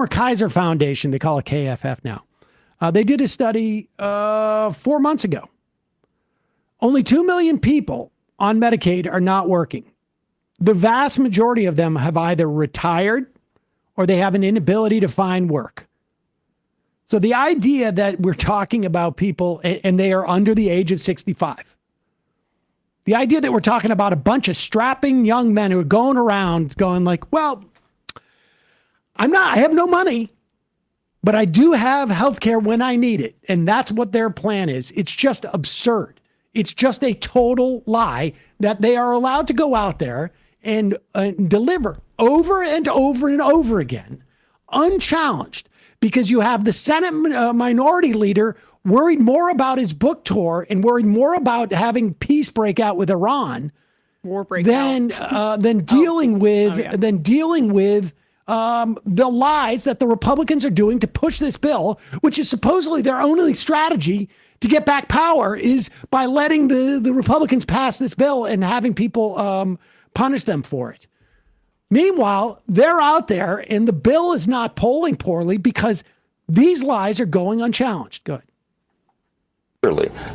Kaiser Foundation, they call it KFF now, they did a study 4 months ago. Only 2 million people on Medicaid are not working. The vast majority of them have either retired or they have an inability to find work. So the idea that we're talking about people and they are under the age of 65, the idea that we're talking about a bunch of strapping young men who are going around going like, well, I have no money, but I do have health care when I need it. And that's what their plan is. It's just absurd. It's just a total lie that they are allowed to go out there and deliver over and over and over again, unchallenged. Because you have the Senate minority leader worried more about his book tour and worried more about having peace break out with Iran than dealing with the lies that the Republicans are doing to push this bill, which is supposedly their only strategy to get back power is by letting the Republicans pass this bill and having people punish them for it. Meanwhile, they're out there and the bill is not polling poorly because these lies are going unchallenged. Go ahead.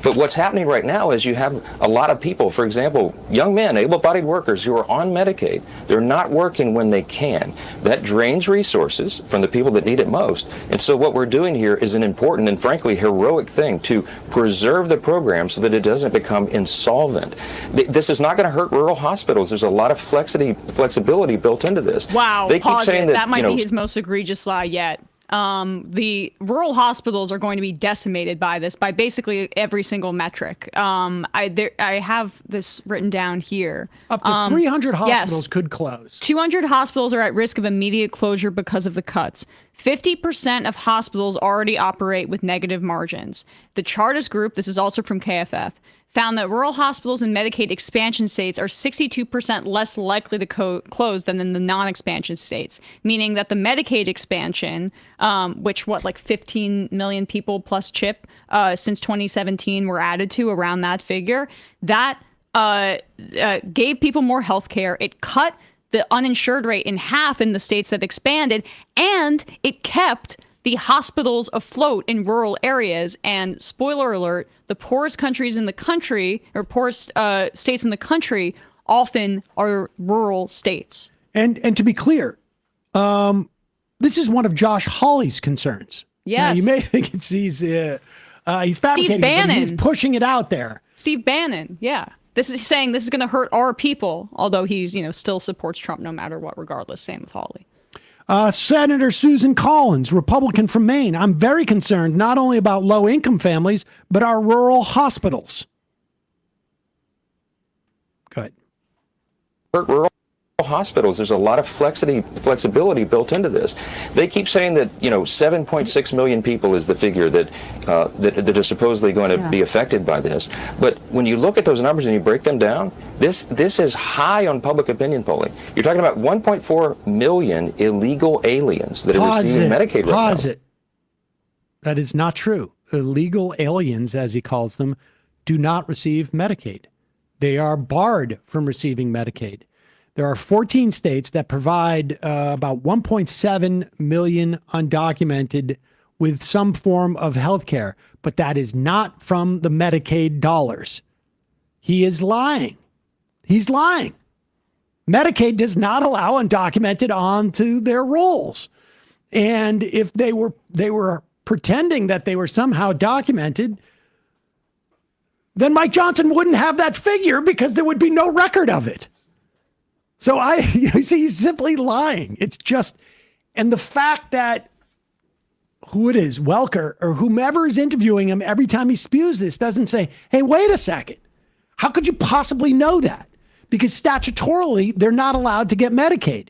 But what's happening right now is you have a lot of people, for example, young men, able-bodied workers who are on Medicaid. They're not working when they can. That drains resources from the people that need it most. And so what we're doing here is an important and frankly heroic thing to preserve the program so that it doesn't become insolvent. This is not going to hurt rural hospitals. There's a lot of flexibility built into this. Wow, they keep saying that might be his most egregious lie yet. The rural hospitals are going to be decimated by this, by basically every single metric. I have this written down here. Up to 300 hospitals could close. 200 hospitals are at risk of immediate closure because of the cuts. 50% of hospitals already operate with negative margins. The Chartist Group, this is also from KFF, found that rural hospitals in Medicaid expansion states are 62% less likely to close than in the non-expansion states, meaning that the Medicaid expansion, which like 15 million people plus CHIP since 2017 were added to around that figure, that gave people more health care. It cut the uninsured rate in half in the states that expanded, and it kept the hospitals afloat in rural areas. And spoiler alert, the poorest countries in the country, or poorest states in the country, often are rural states. And to be clear, this is one of Josh Hawley's concerns. Yes. Now, you may think he's fabricating, but he's pushing it out there. Steve Bannon, yeah. This is saying this is going to hurt our people, although he's, still supports Trump no matter what, regardless. Same with Hawley. Senator Susan Collins, Republican from Maine. I'm very concerned not only about low-income families, but our rural hospitals. Go ahead. Rural hospitals, there's a lot of flexibility built into this. They keep saying that 7.6 million people is the figure that is supposedly going to be affected by this. But when you look at those numbers and you break them down, this is high on public opinion polling. You're talking about 1.4 million illegal aliens that are receiving Medicaid right Pause now. it. That is not true. Illegal aliens, as he calls them, do not receive Medicaid. They are barred from receiving Medicaid. There are 14 states that provide about 1.7 million undocumented with some form of health care, but that is not from the Medicaid dollars. He is lying. He's lying. Medicaid does not allow undocumented onto their rolls. And if they were pretending that they were somehow documented, then Mike Johnson wouldn't have that figure because there would be no record of it. So he's simply lying. It's just, and the fact that who it is, Welker or whomever is interviewing him every time he spews this doesn't say, hey, wait a second. How could you possibly know that? Because statutorily, they're not allowed to get Medicaid.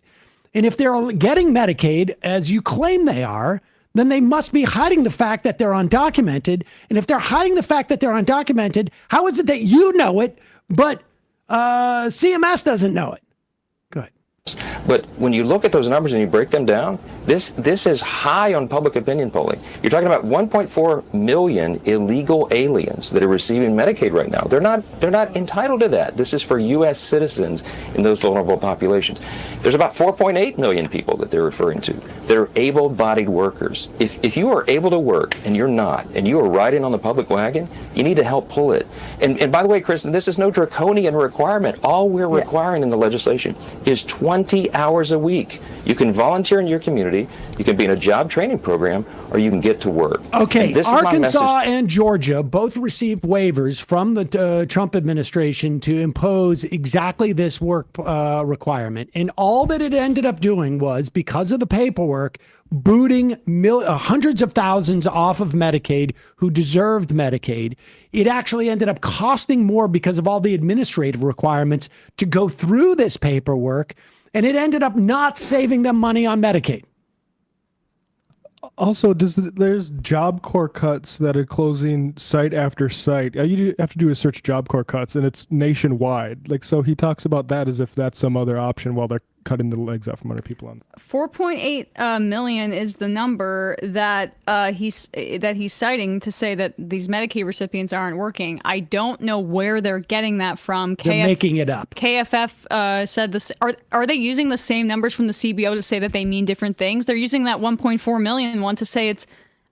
And if they're getting Medicaid, as you claim they are, then they must be hiding the fact that they're undocumented. And if they're hiding the fact that they're undocumented, how is it that you know it, but CMS doesn't know it? But when you look at those numbers and you break them down, this is high on public opinion polling. You're talking about 1.4 million illegal aliens that are receiving Medicaid right now. They're not entitled to that. This is for U.S. citizens in those vulnerable populations. There's about 4.8 million people that they're referring to. They're able-bodied workers. If you are able to work and you're not, and you are riding on the public wagon, you need to help pull it. And by the way, Kristen, this is no draconian requirement. All we're requiring in the legislation is 20 hours a week. You can volunteer in your community, you can be in a job training program, or you can get to work. Okay, Arkansas and Georgia both received waivers from the Trump administration to impose exactly this work requirement. And all that it ended up doing was, because of the paperwork, booting hundreds of thousands off of Medicaid who deserved Medicaid. It actually ended up costing more because of all the administrative requirements to go through this paperwork. And it ended up not saving them money on Medicaid. Also, there's Job Corps cuts that are closing site after site. You have to do a search Job Corps cuts, and it's nationwide. So he talks about that as if that's some other option while they're cutting the legs out from under people on. 4.8 million is the number that he's citing to say that these Medicaid recipients aren't working. I don't know where they're getting that from. They're making it up. KFF said this. Are they using the same numbers from the CBO to say that they mean different things? They're using that 1.4 million one to say it's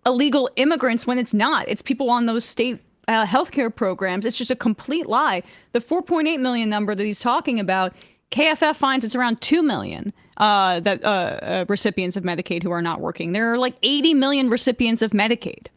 illegal immigrants when it's not. It's people on those state healthcare programs. It's just a complete lie. The 4.8 million number that he's talking about, KFF finds it's around 2 million recipients of Medicaid who are not working. There are like 80 million recipients of Medicaid.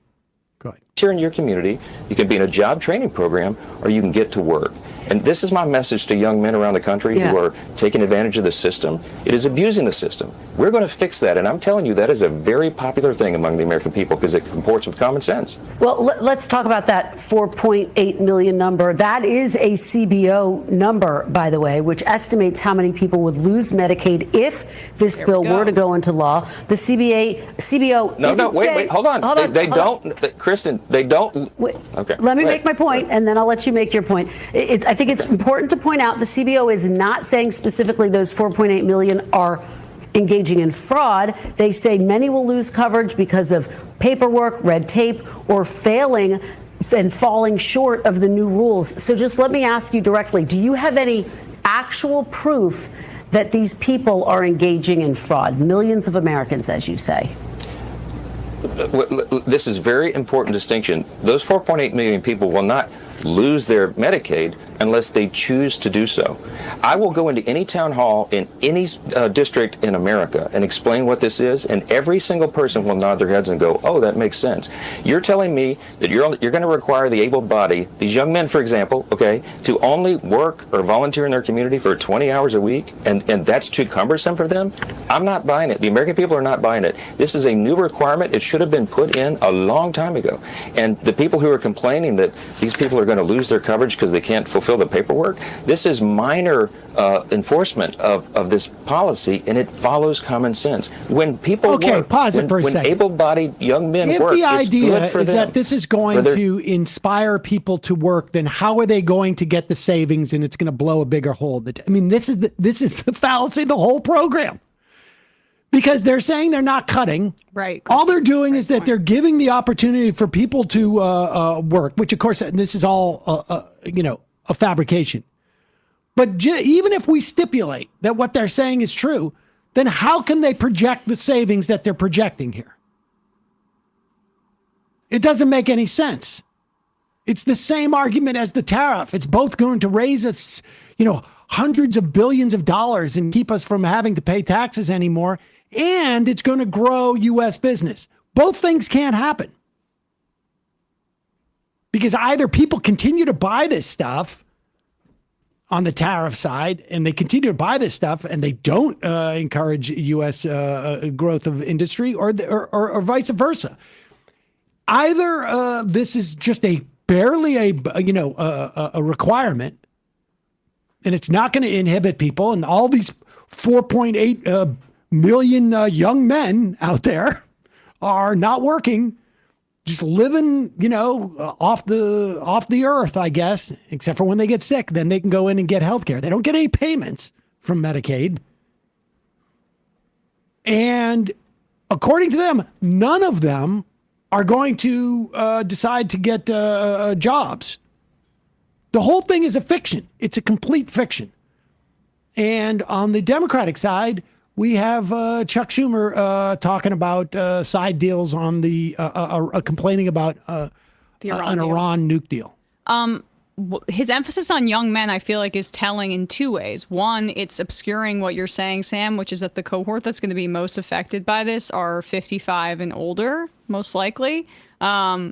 Here in your community, you can be in a job training program or you can get to work. And this is my message to young men around the country who are taking advantage of the system. It is abusing the system. We're going to fix that. And I'm telling you, that is a very popular thing among the American people because it comports with common sense. Well, let's talk about that 4.8 million number. That is a CBO number, by the way, which estimates how many people would lose Medicaid if this bill were to go into law. The CBO. Wait, hold on. They don't, Kristen, they don't. Wait, okay. Let me make my point, and then I'll let you make your point. I think it's important to point out the CBO is not saying specifically those 4.8 million are engaging in fraud. They say many will lose coverage because of paperwork, red tape, or failing and falling short of the new rules. So just let me ask you directly, do you have any actual proof that these people are engaging in fraud? Millions of Americans, as you say. This is very important distinction. Those 4.8 million people will not lose their Medicaid unless they choose to do so. I will go into any town hall in any district in America and explain what this is, and every single person will nod their heads and go, oh, that makes sense. You're telling me that you're going to require the able-bodied, these young men, for example, okay, to only work or volunteer in their community for 20 hours a week, and that's too cumbersome for them? I'm not buying it. The American people are not buying it. This is a new requirement. It should have been put in a long time ago. And the people who are complaining that these people are going to lose their coverage because they can't fulfill the paperwork, this is minor enforcement of this policy, and it follows common sense. When people work, pause it for a second. When able-bodied young men work, if the idea it's good for is them. that this is going to inspire people to work, then how are they going to get the savings and it's going to blow a bigger hole? I mean, this is the fallacy of the whole program. Because they're saying they're not cutting. Right. All they're doing is that they're giving the opportunity for people to work, which, of course, this is all, a fabrication. But even if we stipulate that what they're saying is true, then how can they project the savings that they're projecting here? It doesn't make any sense. It's the same argument as the tariff. It's both going to raise us, hundreds of billions of dollars and keep us from having to pay taxes anymore. And it's going to grow U.S. business. Both things can't happen. Because either people continue to buy this stuff on the tariff side, and they continue to buy this stuff, and they don't encourage U.S. Growth of industry, or vice versa. Either this is just barely a requirement, and it's not going to inhibit people, and all these 4.8 million young men out there are not working, just living, off the earth, I guess, except for when they get sick. Then they can go in and get health care. They don't get any payments from Medicaid. And according to them, none of them are going to decide to get jobs. The whole thing is a fiction. It's a complete fiction. And on the Democratic side, we have Chuck Schumer talking about side deals on the complaining about an Iran nuke deal. His emphasis on young men, I feel like, is telling in two ways. One, it's obscuring what you're saying, Sam, which is that the cohort that's going to be most affected by this are 55 and older, most likely.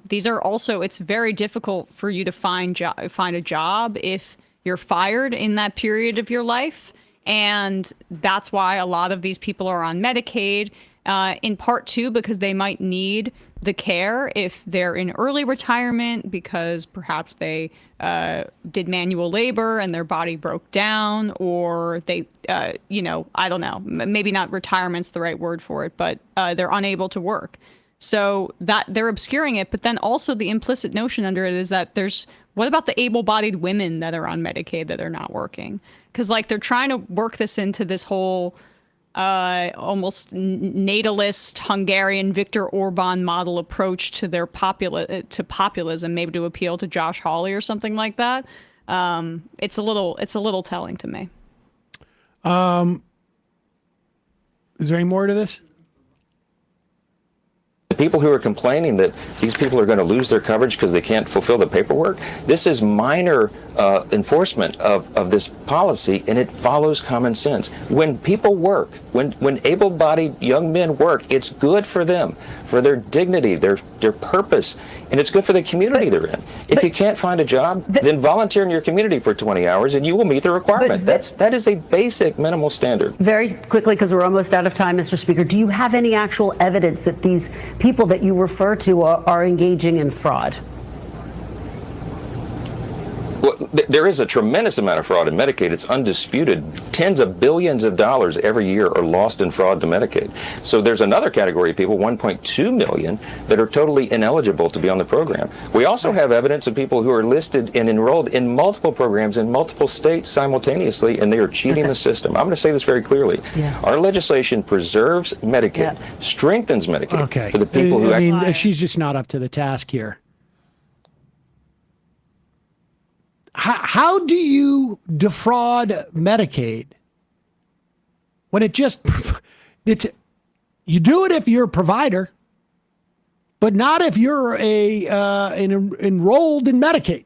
These are also, it's very difficult for you to find a job if you're fired in that period of your life. And that's why a lot of these people are on Medicaid, in part too, because they might need the care if they're in early retirement, because perhaps they did manual labor and their body broke down, or they, I don't know, maybe not retirement's the right word for it, but they're unable to work. So that they're obscuring it. But then also the implicit notion under it is that there's What about the able-bodied women that are on Medicaid that are not working? Because like they're trying to work this into this whole almost natalist Hungarian Viktor Orban model approach to their populism, maybe to appeal to Josh Hawley or something like that. It's a little telling to me. Is there any more to this? The people who are complaining that these people are going to lose their coverage because they can't fulfill the paperwork, this is minor enforcement of this policy, and it follows common sense. When people work, when able-bodied young men work, it's good for them, for their dignity, their purpose, and it's good for the community they're in. If you can't find a job, then volunteer in your community for 20 hours and you will meet the requirement. That is a basic minimal standard. Very quickly, because we're almost out of time, Mr. Speaker, do you have any actual evidence that these people that you refer to are engaging in fraud? Well, there is a tremendous amount of fraud in Medicaid. It's undisputed. Tens of billions of dollars every year are lost in fraud to Medicaid. So there's another category of people, 1.2 million, that are totally ineligible to be on the program. We also have evidence of people who are listed and enrolled in multiple programs in multiple states simultaneously, and they are cheating the system. I'm going to say this very clearly. Our legislation preserves Medicaid, strengthens Medicaid for the people who... I mean, she's just not up to the task here. How do you defraud Medicaid when you do it if you're a provider, but not if you're enrolled in Medicaid?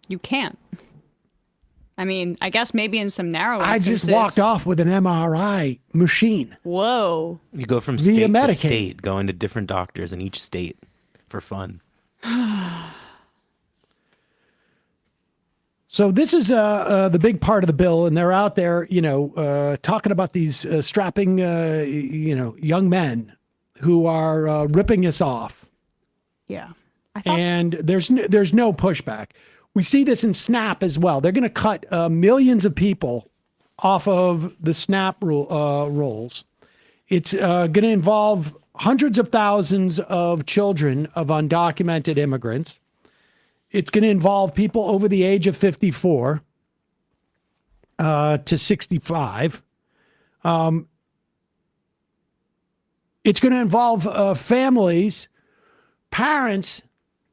You can't. I mean, I guess maybe in some narrow instances. I just walked off with an MRI machine. Whoa. You go from Via state Medicaid. to state, going to different doctors in each state for fun. So this is the big part of the bill, and they're out there, talking about these strapping, young men who are ripping us off. Yeah. And there's no pushback. We see this in SNAP as well. They're going to cut millions of people off of the SNAP rolls. It's going to involve hundreds of thousands of children of undocumented immigrants. It's going to involve people over the age of 54 to 65. It's going to involve families, parents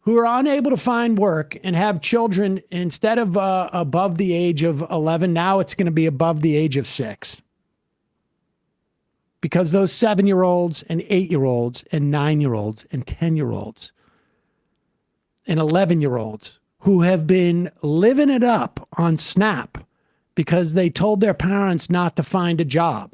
who are unable to find work and have children instead of above the age of 11. Now it's going to be above the age of 6. Because those 7-year-olds and 8-year-olds and 9-year-olds and 10-year-olds and 11-year-olds who have been living it up on SNAP because they told their parents not to find a job.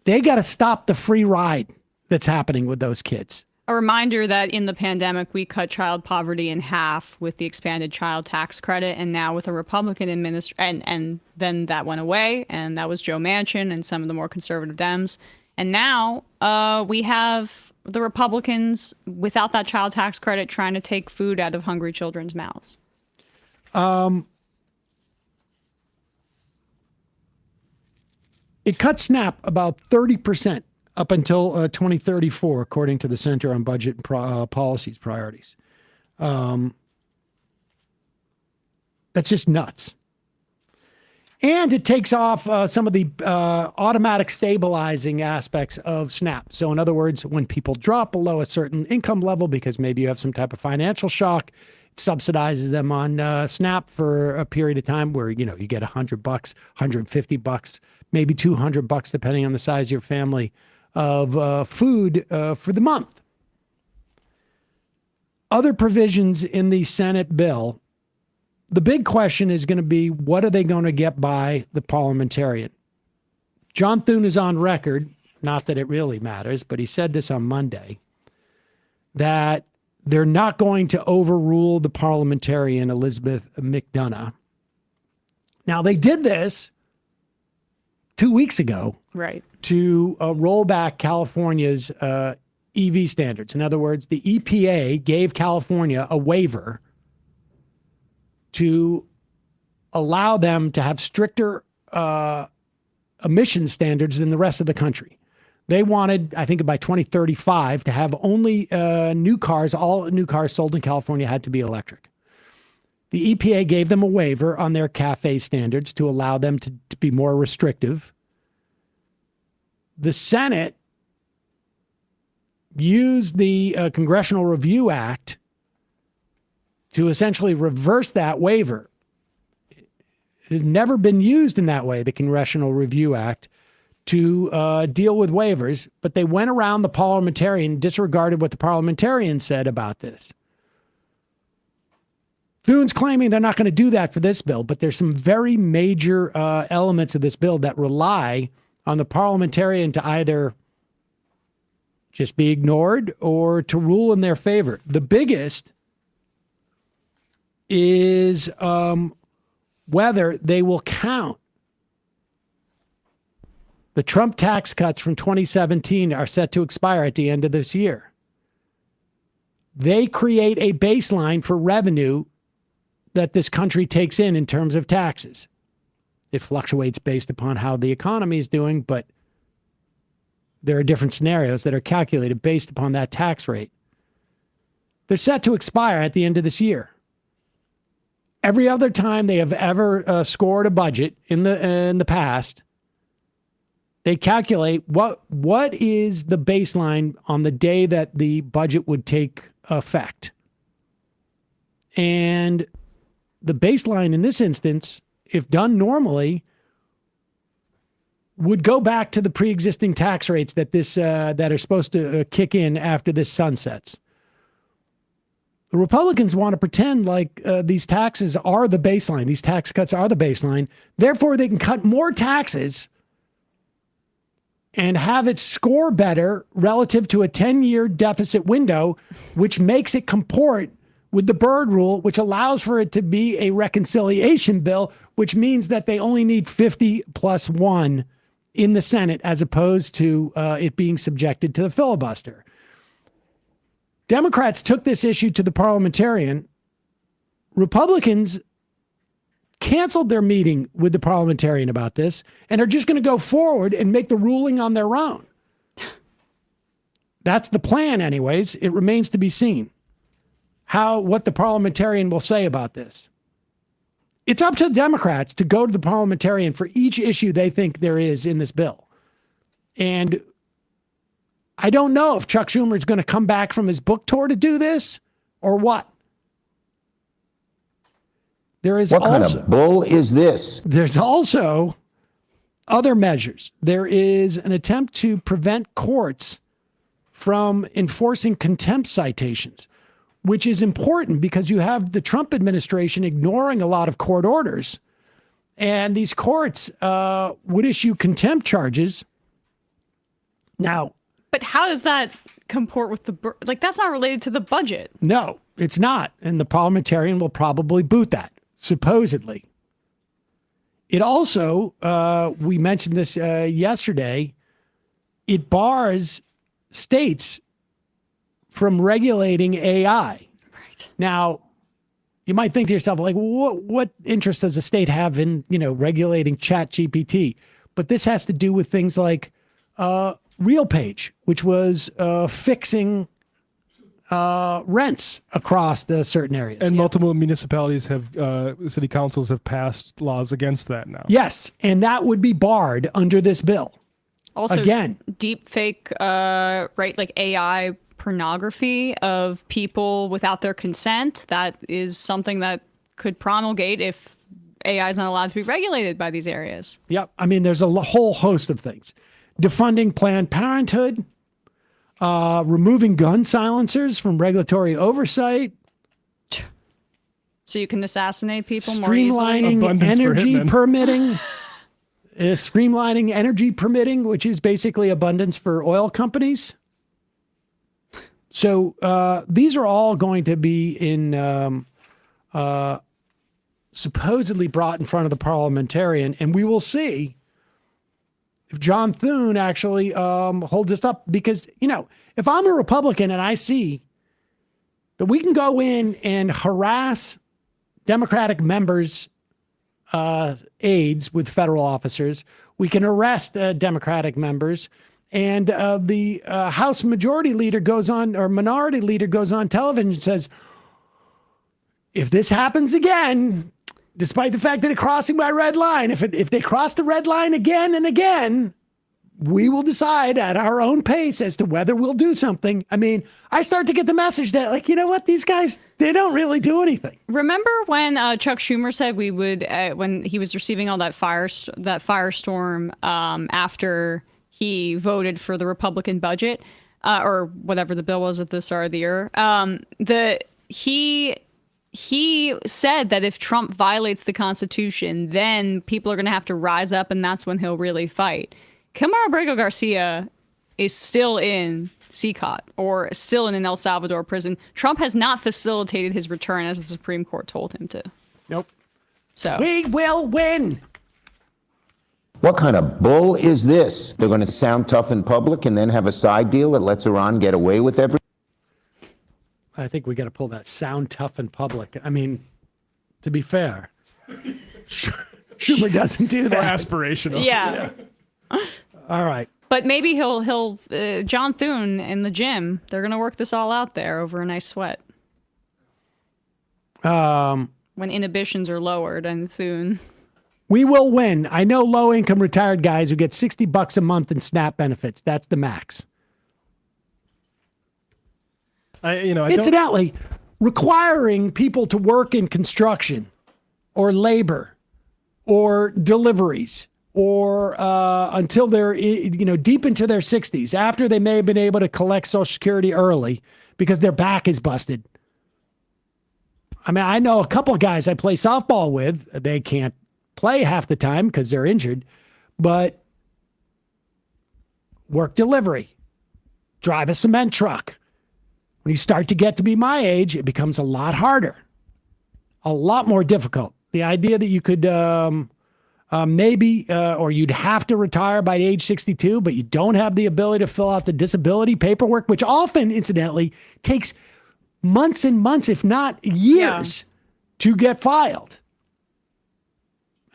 They got to stop the free ride that's happening with those kids. A reminder that in the pandemic, we cut child poverty in half with the expanded child tax credit. And now with a Republican administration, and then that went away. And that was Joe Manchin and some of the more conservative Dems. And now we have the Republicans without that child tax credit trying to take food out of hungry children's mouths. It cut SNAP about 30% up until 2034, according to the Center on Budget and Policies Priorities. That's just nuts. And it takes off some of the automatic stabilizing aspects of SNAP. So in other words, when people drop below a certain income level because maybe you have some type of financial shock, it subsidizes them on SNAP for a period of time where, you get $100, $150, maybe $200, depending on the size of your family, of food for the month. Other provisions in the Senate bill. The big question is going to be, what are they going to get by the parliamentarian? John Thune is on record, not that it really matters, but he said this on Monday, that they're not going to overrule the parliamentarian Elizabeth McDonough. Now, they did this 2 weeks ago, right, to roll back California's EV standards. In other words, the EPA gave California a waiver to allow them to have stricter emission standards than the rest of the country. They wanted, I think by 2035, to have only all new cars sold in California had to be electric. The EPA gave them a waiver on their CAFE standards to allow them to be more restrictive. The Senate used the Congressional Review Act to essentially reverse that waiver. It had never been used in that way, the Congressional Review Act, to deal with waivers, but they went around the parliamentarian, disregarded what the parliamentarian said about this. Thune's claiming they're not going to do that for this bill, but there's some very major elements of this bill that rely on the parliamentarian to either just be ignored or to rule in their favor. The biggest is whether they will count. The Trump tax cuts from 2017 are set to expire at the end of this year. They create a baseline for revenue that this country takes in terms of taxes. It fluctuates based upon how the economy is doing, but there are different scenarios that are calculated based upon that tax rate. They're set to expire at the end of this year. Every other time they have ever scored a budget in the past, they calculate what is the baseline on the day that the budget would take effect. And the baseline in this instance, if done normally, would go back to the pre-existing tax rates that that are supposed to kick in after this sunsets. The Republicans want to pretend like these taxes are the baseline. These tax cuts are the baseline. Therefore, they can cut more taxes and have it score better relative to a 10-year deficit window, which makes it comport with the Byrd rule, which allows for it to be a reconciliation bill, which means that they only need 50+1 in the Senate as opposed to it being subjected to the filibuster. Democrats took this issue to the parliamentarian. Republicans canceled their meeting with the parliamentarian about this and are just going to go forward and make the ruling on their own. That's the plan anyways. It remains to be seen what the parliamentarian will say about this. It's up to the Democrats to go to the parliamentarian for each issue they think there is in this bill. And I don't know if Chuck Schumer is going to come back from his book tour to do this or what. What kind of bull is this? There's also other measures. There is an attempt to prevent courts from enforcing contempt citations, which is important because you have the Trump administration ignoring a lot of court orders. And these courts would issue contempt charges. Now, but how does that comport with that's not related to the budget? No, it's not. And the parliamentarian will probably boot that, supposedly. It also, we mentioned this yesterday, it bars states from regulating AI. Right. Now, you might think to yourself, like, what interest does a state have in, regulating ChatGPT? But this has to do with things like RealPage, which was fixing rents across the certain areas. And multiple municipalities city councils have passed laws against that now. Yes, and that would be barred under this bill. Also, again, deep fake, right? Like AI pornography of people without their consent. That is something that could promulgate if AI is not allowed to be regulated by these areas. Yep. I mean, there's a whole host of things. Defunding Planned Parenthood, removing gun silencers from regulatory oversight. So you can assassinate people more easily. Streamlining energy permitting. Streamlining energy permitting, which is basically abundance for oil companies. So these are all going to be supposedly brought in front of the parliamentarian, and we will see if John Thune actually holds this up. Because, if I'm a Republican and I see that we can go in and harass Democratic members' aides with federal officers, we can arrest Democratic members And the House Majority Leader goes on, or Minority Leader goes on television and says, if this happens again, despite the fact that it's crossing my red line, if they cross the red line again and again, we will decide at our own pace as to whether we'll do something. I mean, I start to get the message that, like, you know what, these guys, they don't really do anything. Remember when Chuck Schumer said we would, when he was receiving all that firestorm after he voted for the Republican budget, or whatever the bill was at the start of the year, he said that if Trump violates the Constitution, then people are going to have to rise up, and that's when he'll really fight. Kilmar Abrego Garcia is still in CCOT or still in an El Salvador prison. Trump has not facilitated his return as the Supreme Court told him to. Nope. So we will win. What kind of bull is this? They're going to sound tough in public and then have a side deal that lets Iran get away with everything? I think we got to pull that sound tough in public. I mean, to be fair, Schumer doesn't do that. More aspirational. Yeah. All right. But maybe he'll John Thune in the gym. They're going to work this all out there over a nice sweat. When inhibitions are lowered and Thune. We will win. I know low-income retired guys who get $60 a month in SNAP benefits. That's the max. Incidentally, requiring people to work in construction or labor or deliveries or until they're deep into their 60s, after they may have been able to collect Social Security early because their back is busted. I mean, I know a couple of guys I play softball with. They can't play half the time because they're injured, but work delivery, drive a cement truck. When you start to get to be my age, it becomes a lot harder, a lot more difficult. The idea that you could or you'd have to retire by age 62, but you don't have the ability to fill out the disability paperwork, which often, incidentally, takes months and months, if not years, to get filed.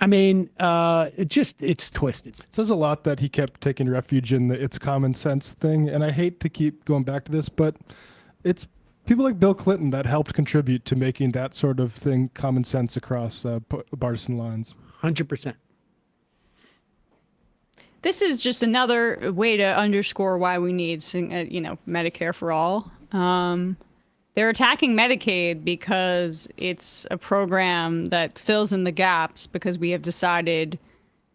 I mean, it's twisted. It says a lot that he kept taking refuge in the it's common sense thing. And I hate to keep going back to this, but it's people like Bill Clinton that helped contribute to making that sort of thing common sense across partisan lines. 100%. This is just another way to underscore why we need, Medicare for all. They're attacking Medicaid because it's a program that fills in the gaps because we have decided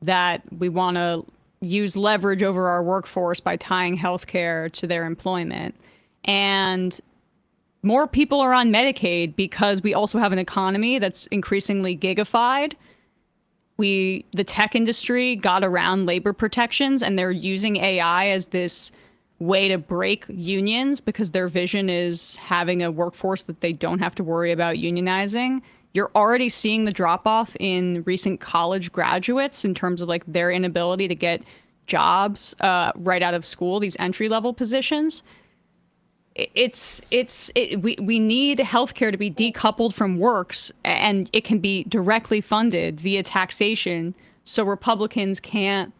that we want to use leverage over our workforce by tying healthcare to their employment. And more people are on Medicaid because we also have an economy that's increasingly gigafied. The tech industry got around labor protections, and they're using AI as this way to break unions because their vision is having a workforce that they don't have to worry about unionizing. You're already seeing the drop off in recent college graduates in terms of like their inability to get jobs right out of school, these entry level positions. We need healthcare to be decoupled from works, and it can be directly funded via taxation so Republicans can't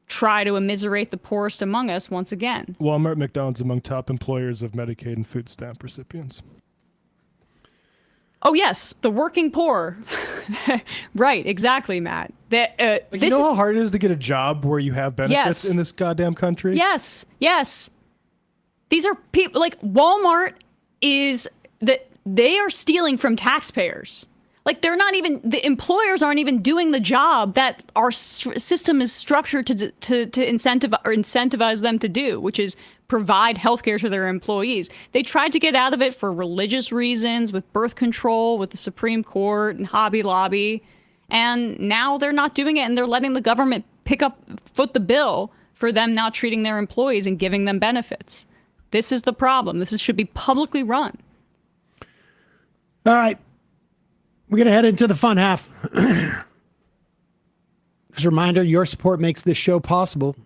try to immiserate the poorest among us once again. Walmart, McDonald's among top employers of Medicaid and food stamp recipients. Oh, yes, the working poor. Right, exactly, Matt. You know how hard it is to get a job where you have benefits in this goddamn country? Yes. These are people like Walmart they are stealing from taxpayers. Like the employers aren't even doing the job that our system is structured to incentivize them to do, which is provide healthcare to their employees. They tried to get out of it for religious reasons with birth control, with the Supreme Court and Hobby Lobby. And now they're not doing it, and they're letting the government foot the bill for them not treating their employees and giving them benefits. This is the problem. This should be publicly run. All right. We're going to head into the fun half. Just a reminder, your support makes this show possible.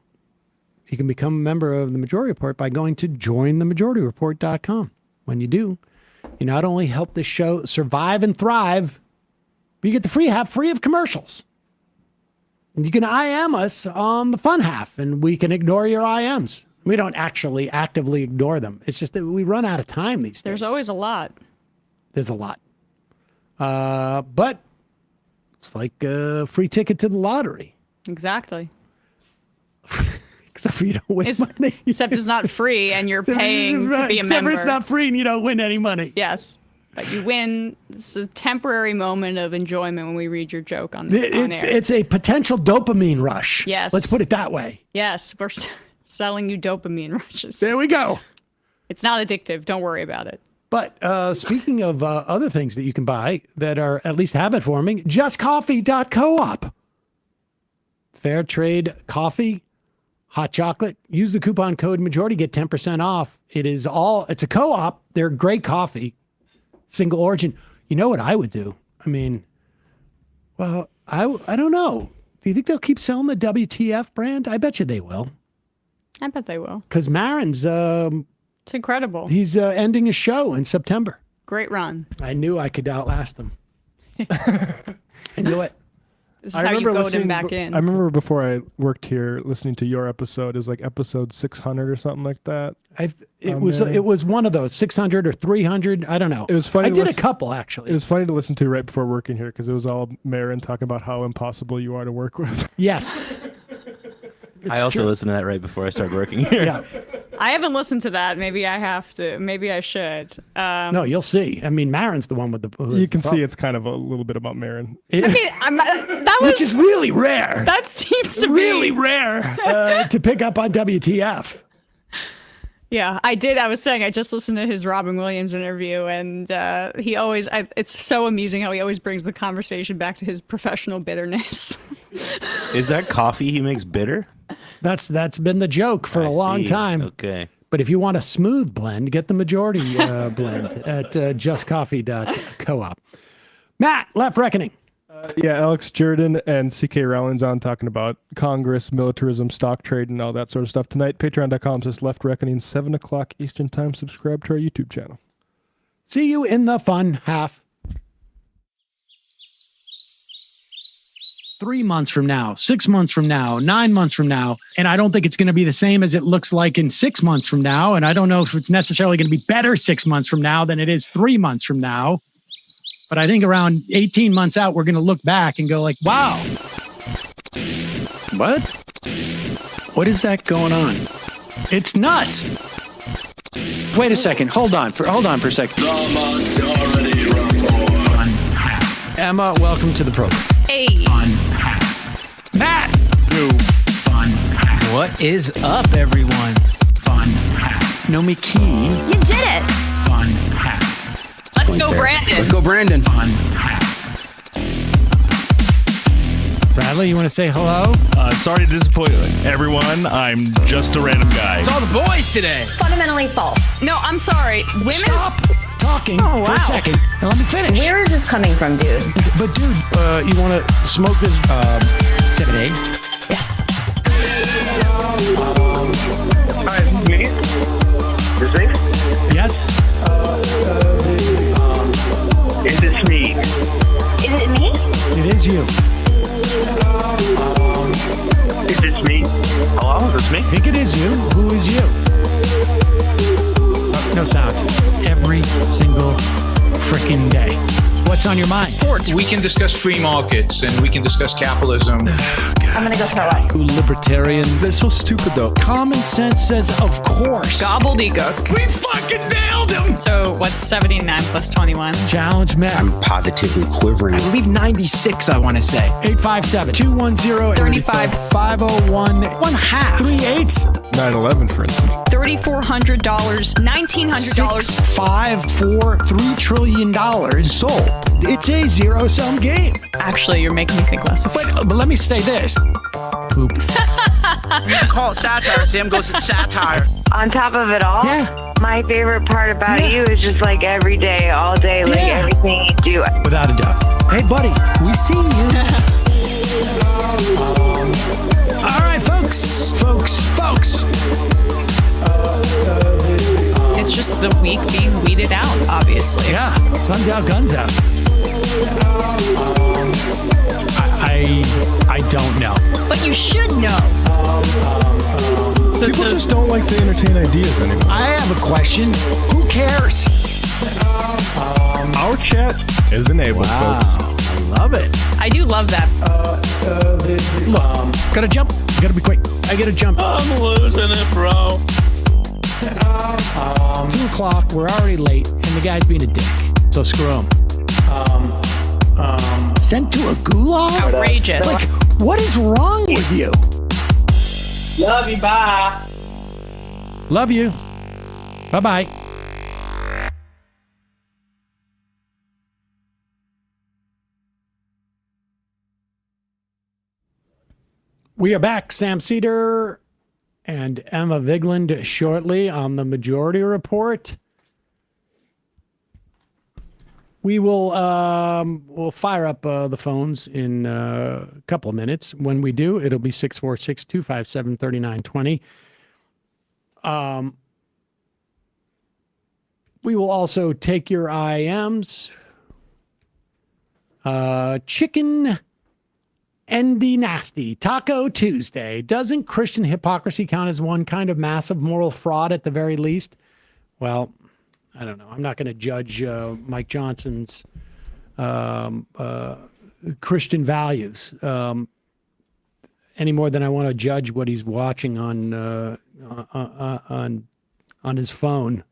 You can become a member of the Majority Report by going to jointhemajorityreport.com. When you do, you not only help this show survive and thrive, but you get the free half free of commercials. You can IM us on the fun half, and we can ignore your IMs. We don't actually actively ignore them. It's just that we run out of time these days. There's always a lot. There's a lot. But it's like a free ticket to the lottery. Exactly. Except for you don't win money. Except it's not free and you're paying to be a Except member. for it's not free and you don't win any money. Yes. But you win. It's a temporary moment of enjoyment when we read your joke on air. It's a potential dopamine rush. Yes. Let's put it that way. Yes, we're selling you dopamine rushes. There we go. It's not addictive. Don't worry about it. But speaking of other things that you can buy that are at least habit forming, justcoffee.coop. Fair trade coffee, hot chocolate. Use the coupon code majority, get 10% off. It's a co-op. They're great coffee. Single origin. You know what I would do? I mean, well, I don't know. Do you think they'll keep selling the WTF brand? I bet you they will. I bet they will. Because Marin's, it's incredible. He's ending his show in September. Great run. I knew I could outlast him. I knew it. This is how you goad him back in. I remember before I worked here listening to your episode. It was like episode 600 or something like that. It was one of those 600 or 300. I don't know. It was funny. I did a couple actually. It was funny to listen to right before working here because it was all Marin talking about how impossible you are to work with. Yes. I also listened to that right before I started working here. Yeah. I haven't listened to that. Maybe I have to. Maybe I should. No, you'll see. I mean, Marin's the one with the. You can see it's kind of a little bit about Marin. I mean, Which is really rare. That seems to really be rare to pick up on WTF. Yeah, I did. I was saying I just listened to his Robin Williams interview, and he always. It's so amusing how he always brings the conversation back to his professional bitterness. Is that coffee he makes bitter? That's been the joke for a long time. Okay. But if you want a smooth blend, get the majority blend at justcoffee.coop. Matt, Left Reckoning. Yeah, Alex Jordan and C.K. Rowling's on talking about Congress, militarism, stock trade, and all that sort of stuff tonight. Patreon.com/Left Reckoning, 7 o'clock Eastern Time. Subscribe to our YouTube channel. See you in the fun half. 3 months from now, 6 months from now, 9 months from now. And I don't think it's going to be the same as it looks like in 6 months from now. And I don't know if it's necessarily going to be better 6 months from now than it is 3 months from now. But I think around 18 months out, we're going to look back and go like, wow. What? What is that going on? It's nuts. Wait a second. Hold on for a second. The Majority Report. Emma, welcome to the program. Hey. Matt. What is up, everyone? Nomi Key. You did it. Let's go, Brandon. Let's go, Brandon. Bradley, you want to say hello? Sorry to disappoint everyone. I'm just a random guy. It's all the boys today. Fundamentally false. No, I'm sorry. Women's. Stop talking for a second and let me finish. Where is this coming from, dude? But dude, you want to smoke this 7A? Yes. Hi, me? Is it? Yes. Is this me? Is it me? It is you. Is this me? Hello, is this me? I think it is you. Who is you? No sound. Every single freaking day. What's on your mind? Sports. We can discuss free markets and we can discuss capitalism. I'm gonna go start watching. Libertarians. They're so stupid though. Common sense says, of course. Gobbledygook. We fucking nailed him. So what's 79 plus 21? Challenge Matt. I'm positively quivering. I believe 96, I want to say. 857-210-501. 1/2. 3 8s. 9/11, for instance. $3,400, $1,900. 6, 5, 4, $3 trillion sold. It's a zero-sum game. Actually, you're making me think less of it. But let me say this. Poop. You can call it satire. Sam goes, it's satire. On top of it all, my favorite part about you is just like every day, all day, like everything you do. Without a doubt. Hey, buddy, we see you. All right, folks. It's just the weak being weeded out, obviously. Yeah, sun's out, guns out. I don't know. People just don't like to entertain ideas anymore. I have a question. Who cares? Our chat is enabled, folks. I love it. I do love that. Look, gotta jump. Gotta be quick. I gotta jump. I'm losing it, bro. 2 o'clock. We're already late, and the guy's being a dick. So screw him. Sent to a gulag? Outrageous. Like, what is wrong with you? Love you. Bye. Love you. Bye-bye. We are back. Sam Seder and Emma Vigeland shortly on the Majority Report. We will we'll fire up the phones in a couple of minutes. When we do, it'll be 646-257-3920. We will also take your IMs. Chicken Endy Nasty, Taco Tuesday. Doesn't Christian hypocrisy count as one kind of massive moral fraud at the very least? Well, I don't know. I'm not going to judge Mike Johnson's Christian values any more than I want to judge what he's watching on his phone.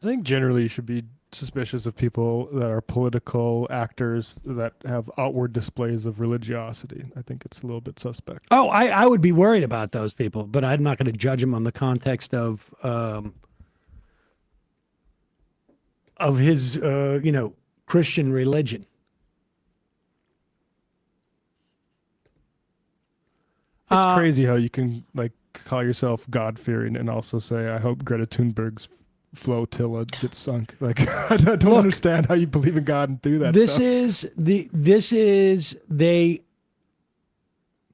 I think generally you should be suspicious of people that are political actors that have outward displays of religiosity. I think it's a little bit suspect. Oh, I would be worried about those people, but I'm not going to judge them on the context of his, Christian religion. It's crazy how you can call yourself God-fearing and also say, I hope Greta Thunberg's flotilla gets sunk. I don't understand how you believe in God and do that.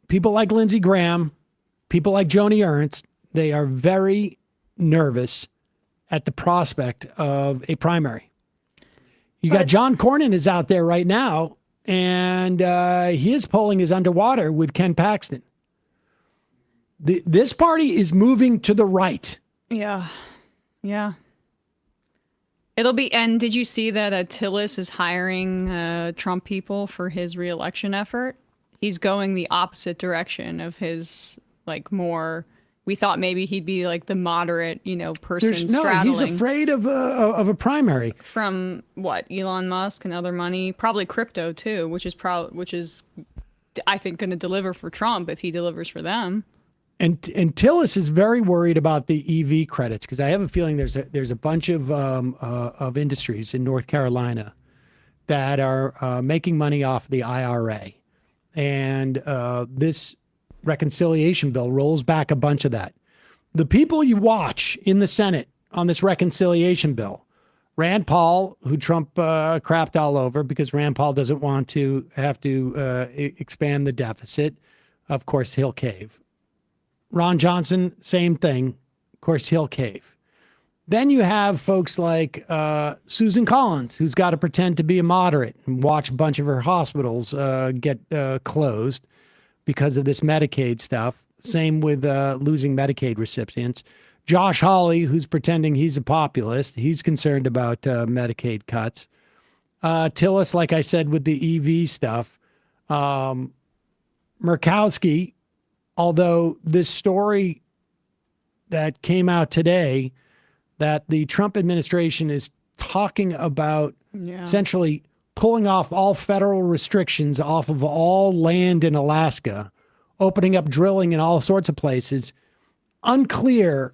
People like Lindsey Graham, people like Joni Ernst, they are very nervous at the prospect of a primary. You got John Cornyn is out there right now, and his polling is underwater with Ken Paxton. This party is moving to the right. Yeah. Yeah. It'll be, and did you see that Tillis is hiring Trump people for his reelection effort? He's going the opposite direction of his, more, we thought maybe he'd be the moderate, person straddling. He's afraid of a primary. From what, Elon Musk and other money, probably crypto too, which is I think going to deliver for Trump if he delivers for them. And Tillis is very worried about the EV credits because I have a feeling there's a bunch of industries in North Carolina that are making money off the IRA, and this reconciliation bill rolls back a bunch of that. The people you watch in the Senate on this reconciliation bill, Rand Paul, who Trump crapped all over because Rand Paul doesn't want to have to expand the deficit. Of course, he'll cave. Ron Johnson, same thing. Of course, he'll cave. Then you have folks like Susan Collins, who's got to pretend to be a moderate and watch a bunch of her hospitals get closed because of this Medicaid stuff. Same with losing Medicaid recipients. Josh Hawley, who's pretending he's a populist. He's concerned about Medicaid cuts. Tillis, like I said, with the EV stuff. Murkowski, although this story that came out today that the Trump administration is talking about essentially pulling off all federal restrictions off of all land in Alaska, opening up drilling in all sorts of places, unclear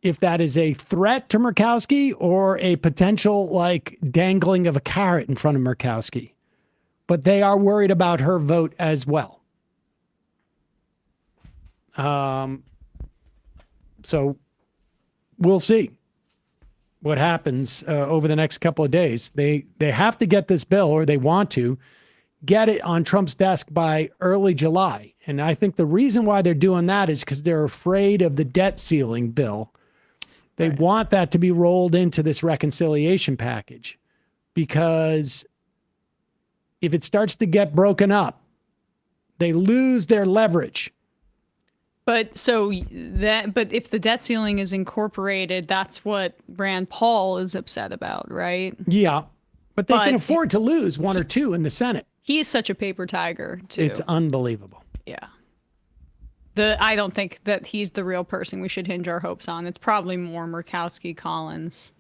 if that is a threat to Murkowski or a potential dangling of a carrot in front of Murkowski. But they are worried about her vote as well. So we'll see what happens over the next couple of days. They have to get this bill, or they want to get it on Trump's desk by early July. And I think the reason why they're doing that is because they're afraid of the debt ceiling bill. They want that to be rolled into this reconciliation package, because if it starts to get broken up, they lose their leverage. But if the debt ceiling is incorporated, that's what Rand Paul is upset about, right? Yeah, but they can afford to lose one or two in the Senate. He is such a paper tiger, too. It's unbelievable. Yeah. I don't think that he's the real person we should hinge our hopes on. It's probably more Murkowski Collins.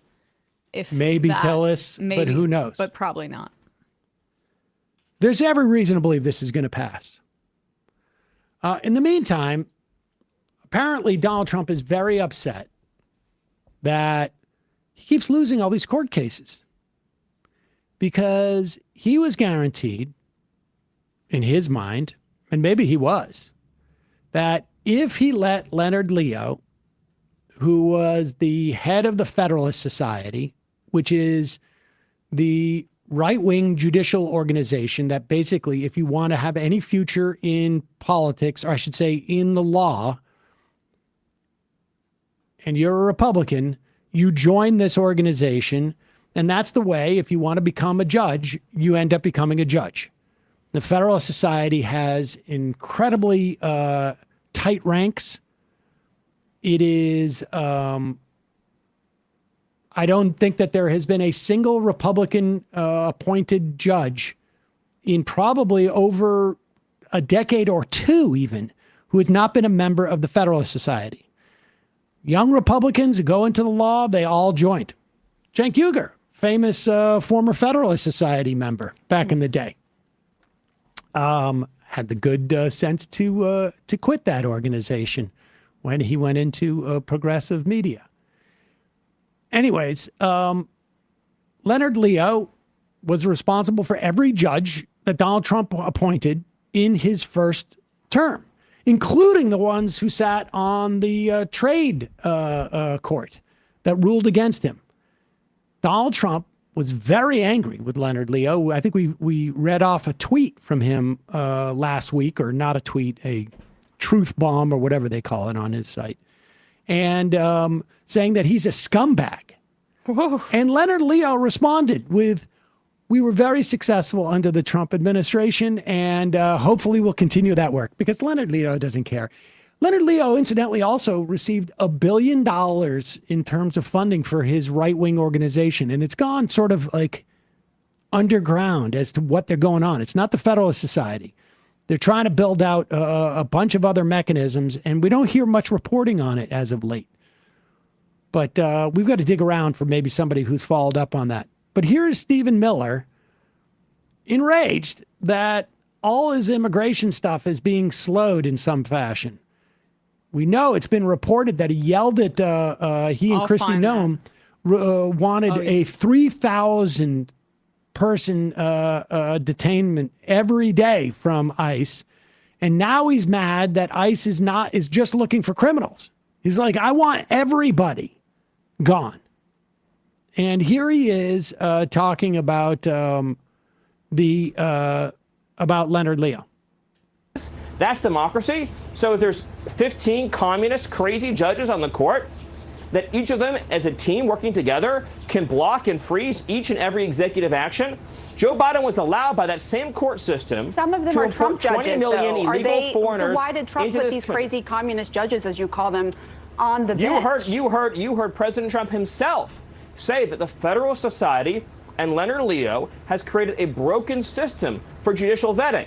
Maybe Tillis, but who knows? But probably not. There's every reason to believe this is going to pass. In the meantime, apparently Donald Trump is very upset that he keeps losing all these court cases because he was guaranteed, in his mind, and maybe he was, that if he let Leonard Leo, who was the head of the Federalist Society, which is the right-wing judicial organization that basically, if you want to have any future in politics, or I should say in the law, and you're a Republican, you join this organization, and that's the way, if you want to become a judge, you end up becoming a judge. The Federalist Society has incredibly tight ranks. It is... I don't think that there has been a single Republican appointed judge in probably over a decade or two even who had not been a member of the Federalist Society. Young Republicans who go into the law, they all joined. Cenk Uygur, famous former Federalist Society member back in the day, had the good sense to quit that organization when he went into progressive media. Anyways, Leonard Leo was responsible for every judge that Donald Trump appointed in his first term, including the ones who sat on the trade court that ruled against him. Donald Trump was very angry with Leonard Leo. I think we read off a tweet from him last week, or not a tweet, a truth bomb or whatever they call it on his site. And saying that he's a scumbag. Whoa. And Leonard Leo responded with, "We were very successful under the Trump administration, and hopefully we'll continue that work," because Leonard Leo doesn't care. Leonard Leo, incidentally, also received $1 billion in terms of funding for his right-wing organization, and it's gone sort of like underground as to what they're going on. It's not the Federalist Society. They're trying to build out a bunch of other mechanisms, and we don't hear much reporting on it as of late. But we've got to dig around for maybe somebody who's followed up on that. But here is Stephen Miller, enraged that all his immigration stuff is being slowed in some fashion. We know it's been reported that he yelled at, he and Kristi Noem wanted a 3,000 person detainment every day from ICE. And now he's mad that ICE is just looking for criminals. He's like, I want everybody gone. And here he is talking about about Leonard Leo. That's democracy. So if there's 15 communist crazy judges on the court, that each of them as a team working together can block and freeze each and every executive action. Joe Biden was allowed by that same court system. Some of them to are Trump import 20 judges, million though. illegal foreigners. Why did Trump into put this these country. crazy communist judges, as you call them, on the bench? You heard President Trump himself say that the Federal Society and Leonard Leo has created a broken system for judicial vetting.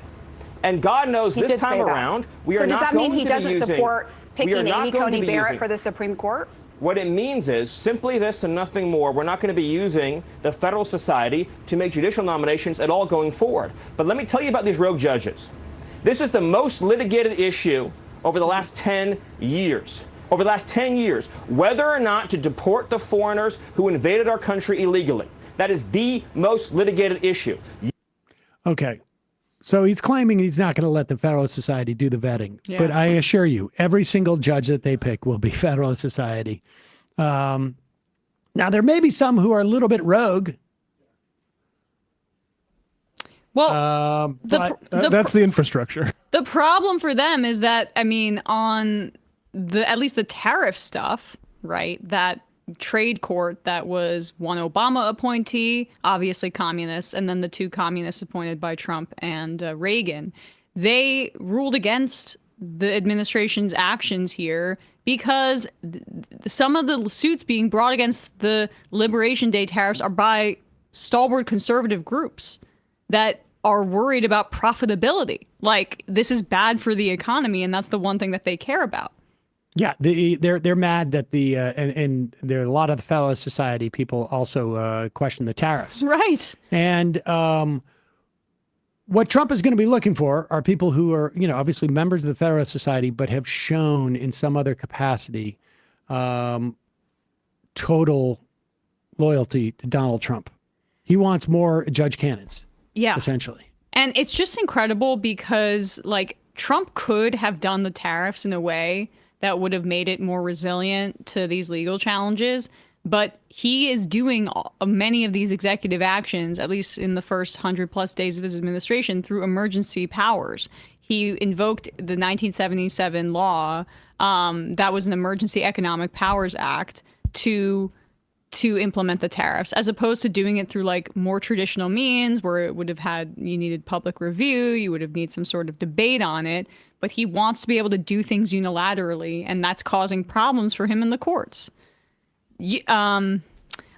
And God knows He this did time say that. around, we so are does not that mean going he to be doesn't using. support picking we are not Amy going to Coney be Barrett using, for the Supreme Court? What it means is simply this and nothing more. We're not going to be using the Federal Society to make judicial nominations at all going forward. But let me tell you about these rogue judges. This is the most litigated issue over the last 10 years. Over the last 10 years, whether or not to deport the foreigners who invaded our country illegally. That is the most litigated issue. Okay. So he's claiming he's not going to let the Federalist Society do the vetting. Yeah. But I assure you, every single judge that they pick will be Federalist Society. Now, there may be some who are a little bit rogue. Well, that's the infrastructure. The problem for them is that, I mean, on at least the tariff stuff, right, that trade court that was one Obama appointee, obviously communists, and then the two communists appointed by Trump and Reagan, they ruled against the administration's actions here, because some of the suits being brought against the Liberation Day tariffs are by stalwart conservative groups that are worried about profitability. Like, this is bad for the economy, and that's the one thing that they care about. Yeah, they're mad that and there are a lot of the Federalist Society people also question the tariffs. Right. And what Trump is going to be looking for are people who are, obviously members of the Federalist Society, but have shown in some other capacity total loyalty to Donald Trump. He wants more judge canons. Yeah. Essentially. And it's just incredible because, like, Trump could have done the tariffs in a way that would have made it more resilient to these legal challenges. But he is doing many of these executive actions, at least in the first 100+ days of his administration, through emergency powers. He invoked the 1977 law that was an Emergency Economic Powers Act to implement the tariffs, as opposed to doing it through like more traditional means where it would have you needed public review, you would have needed some sort of debate on it. But he wants to be able to do things unilaterally, and that's causing problems for him in the courts. I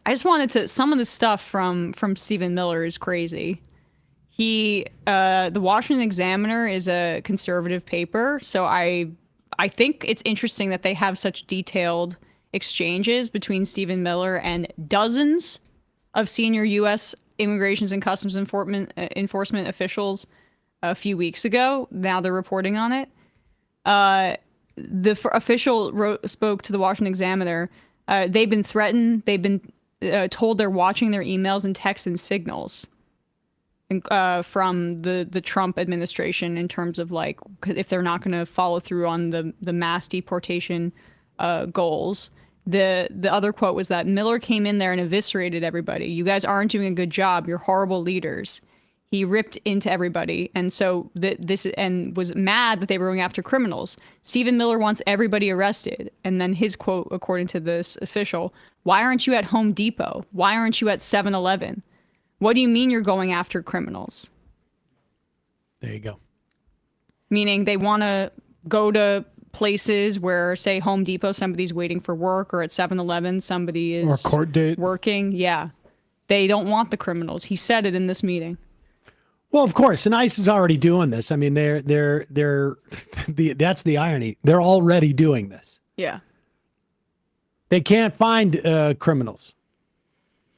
just wanted to, some of the stuff from Stephen Miller is crazy. The Washington Examiner is a conservative paper, so I think it's interesting that they have such detailed exchanges between Stephen Miller and dozens of senior U.S. Immigrations and Customs Enforcement officials a few weeks ago. Now they're reporting on it. The official spoke to the Washington Examiner. They've been threatened. They've been told they're watching their emails and texts and signals from the Trump administration in terms of, like, if they're not going to follow through on the mass deportation goals. The other quote was that Miller came in there and eviscerated everybody. You guys aren't doing a good job. You're horrible leaders. He ripped into everybody, and so and was mad that they were going after criminals. Stephen Miller wants everybody arrested. And then his quote, according to this official, "Why aren't you at Home Depot? Why aren't you at 7-Eleven? What do you mean you're going after criminals?" There you go. Meaning they want to go to places where, say, Home Depot, somebody's waiting for work, or at 7-Eleven, somebody is or court date working. Yeah. They don't want the criminals. He said it in this meeting. Well, of course, and ICE is already doing this. I mean, they're that's the irony. They're already doing this. Yeah. They can't find criminals.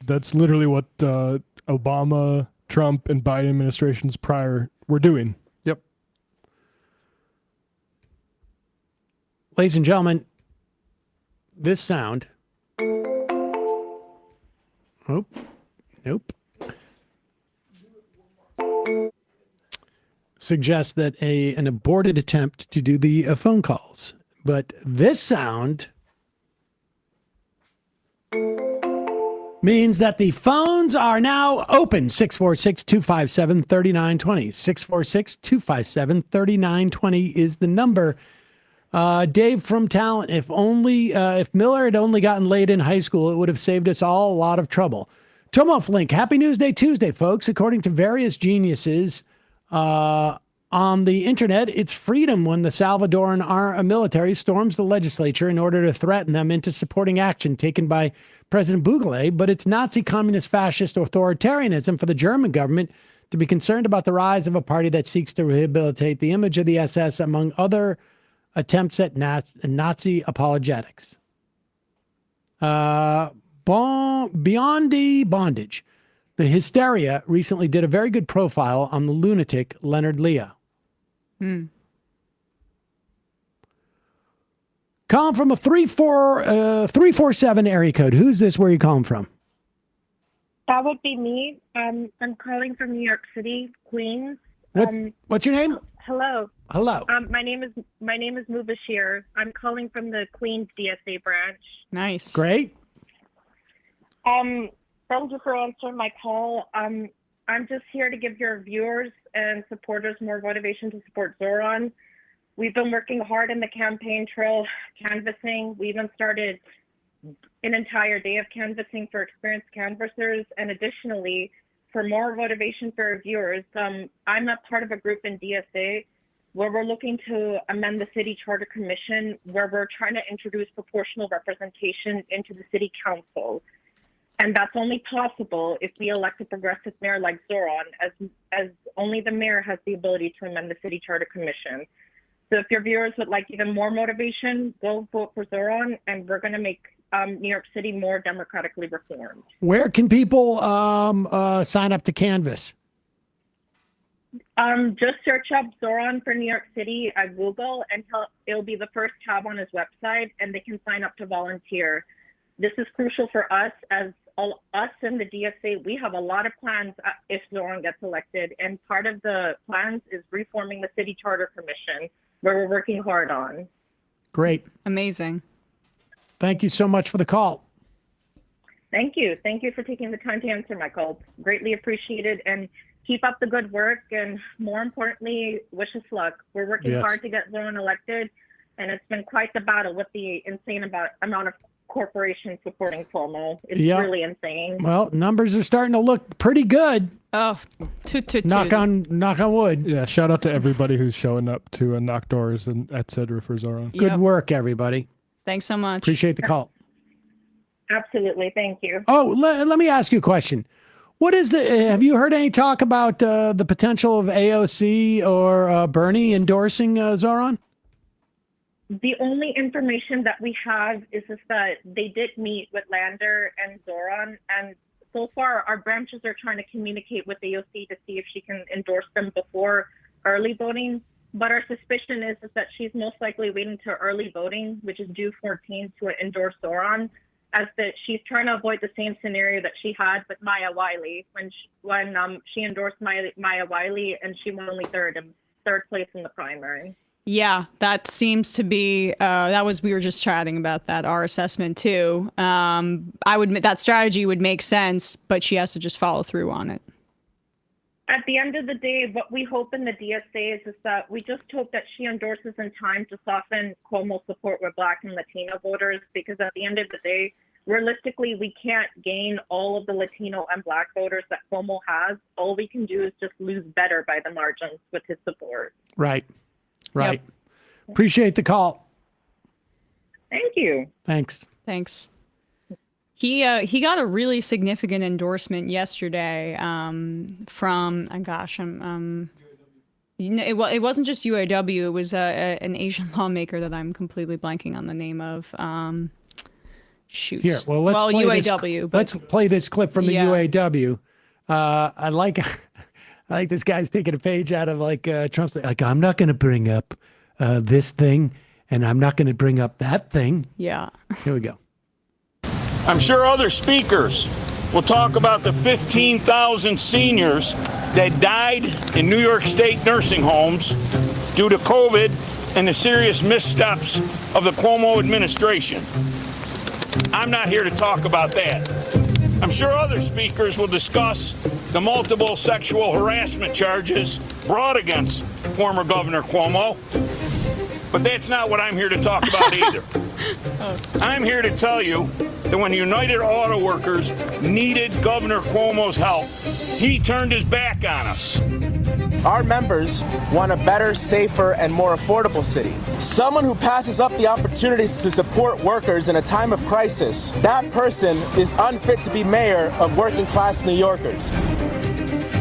That's literally what Obama, Trump, and Biden administrations prior were doing. Yep. Ladies and gentlemen, this sound. Oh, nope. Suggests that an aborted attempt to do the phone calls. But this sound means that the phones are now open. 646-257-3920. 646-257-3920 is the number. Dave from Talent, if Miller had only gotten laid in high school, it would have saved us all a lot of trouble. Tomoff Link, Happy Newsday Tuesday, folks. According to various geniuses on the internet, it's freedom when the Salvadoran military storms the legislature in order to threaten them into supporting action taken by President Vigeland, but it's Nazi, communist, fascist authoritarianism for the German government to be concerned about the rise of a party that seeks to rehabilitate the image of the SS, among other attempts at Nazi apologetics. Beyond the bondage. The Hysteria recently did a very good profile on the lunatic Leonard Leah. Calling from a 347 area code. Who's this? Where are you calling from? That would be me. I'm calling from New York City, Queens. What's your name? Hello. Hello. My name is Mubashir. I'm calling from the Queens DSA branch. Nice. Great. Thank you for answering my call. I'm just here to give your viewers and supporters more motivation to support Zoran. We've been working hard in the campaign trail, canvassing. We even started an entire day of canvassing for experienced canvassers. And additionally, for more motivation for our viewers, I'm a part of a group in DSA where we're looking to amend the city charter commission, where we're trying to introduce proportional representation into the city council. And that's only possible if we elect a progressive mayor like Zoran, as only the mayor has the ability to amend the city charter commission. So if your viewers would like even more motivation, go vote for Zoran, and we're going to make New York City more democratically reformed. Where can people sign up to canvass? Just search up Zoran for New York City at Google, and it'll be the first tab on his website, and they can sign up to volunteer. This is crucial for us, as us in the DSA, we have a lot of plans if Zoran gets elected, and part of the plans is reforming the City Charter Commission, where we're working hard on. Great. Amazing. Thank you so much for the call. Thank you. Thank you for taking the time to answer my call. Greatly appreciated, and keep up the good work, and more importantly, wish us luck. We're working hard to get Zoran elected, and it's been quite the battle with the insane amount of corporations supporting Cuomo. It's really insane. Well, numbers are starting to look pretty good. Oh, knock on wood. Yeah, shout out to everybody who's showing up to knock doors and et cetera for Zoran. Good work, everybody. Thanks so much. Appreciate the call. Absolutely. Thank you. Oh, let me ask you a question. What is have you heard any talk about the potential of AOC or Bernie endorsing Zoran? The only information that we have is that they did meet with Lander and Zoran, and so far our branches are trying to communicate with AOC to see if she can endorse them before early voting. But our suspicion is that she's most likely waiting to early voting, which is due 14th, to endorse Zoran, as that she's trying to avoid the same scenario that she had with Maya Wiley when she endorsed Maya Wiley, and she won only third place in the primary. Yeah, that seems to be, we were just chatting about that, our assessment too. That strategy would make sense, but she has to just follow through on it. At the end of the day, what we hope in the DSA is that we just hope that she endorses in time to soften Cuomo's support with Black and Latino voters, because at the end of the day, realistically, we can't gain all of the Latino and Black voters that Cuomo has. All we can do is just lose better by the margins with his support. Right. Right. Yep. Appreciate the call. Thank you. Thanks. He got a really significant endorsement yesterday from it wasn't just UAW. It was an Asian lawmaker that I'm completely blanking on the name of. Shoot. Here, let's play UAW. Let's play this clip from the UAW. I like this guy's taking a page out of Trump's. I'm not going to bring up this thing, and I'm not going to bring up that thing. Yeah. Here we go. I'm sure other speakers will talk about the 15,000 seniors that died in New York State nursing homes due to COVID and the serious missteps of the Cuomo administration. I'm not here to talk about that. I'm sure other speakers will discuss the multiple sexual harassment charges brought against former Governor Cuomo, but that's not what I'm here to talk about either. I'm here to tell you that when United Auto Workers needed Governor Cuomo's help, he turned his back on us. Our members want a better, safer, and more affordable city. Someone who passes up the opportunities to support workers in a time of crisis, that person is unfit to be mayor of working-class New Yorkers.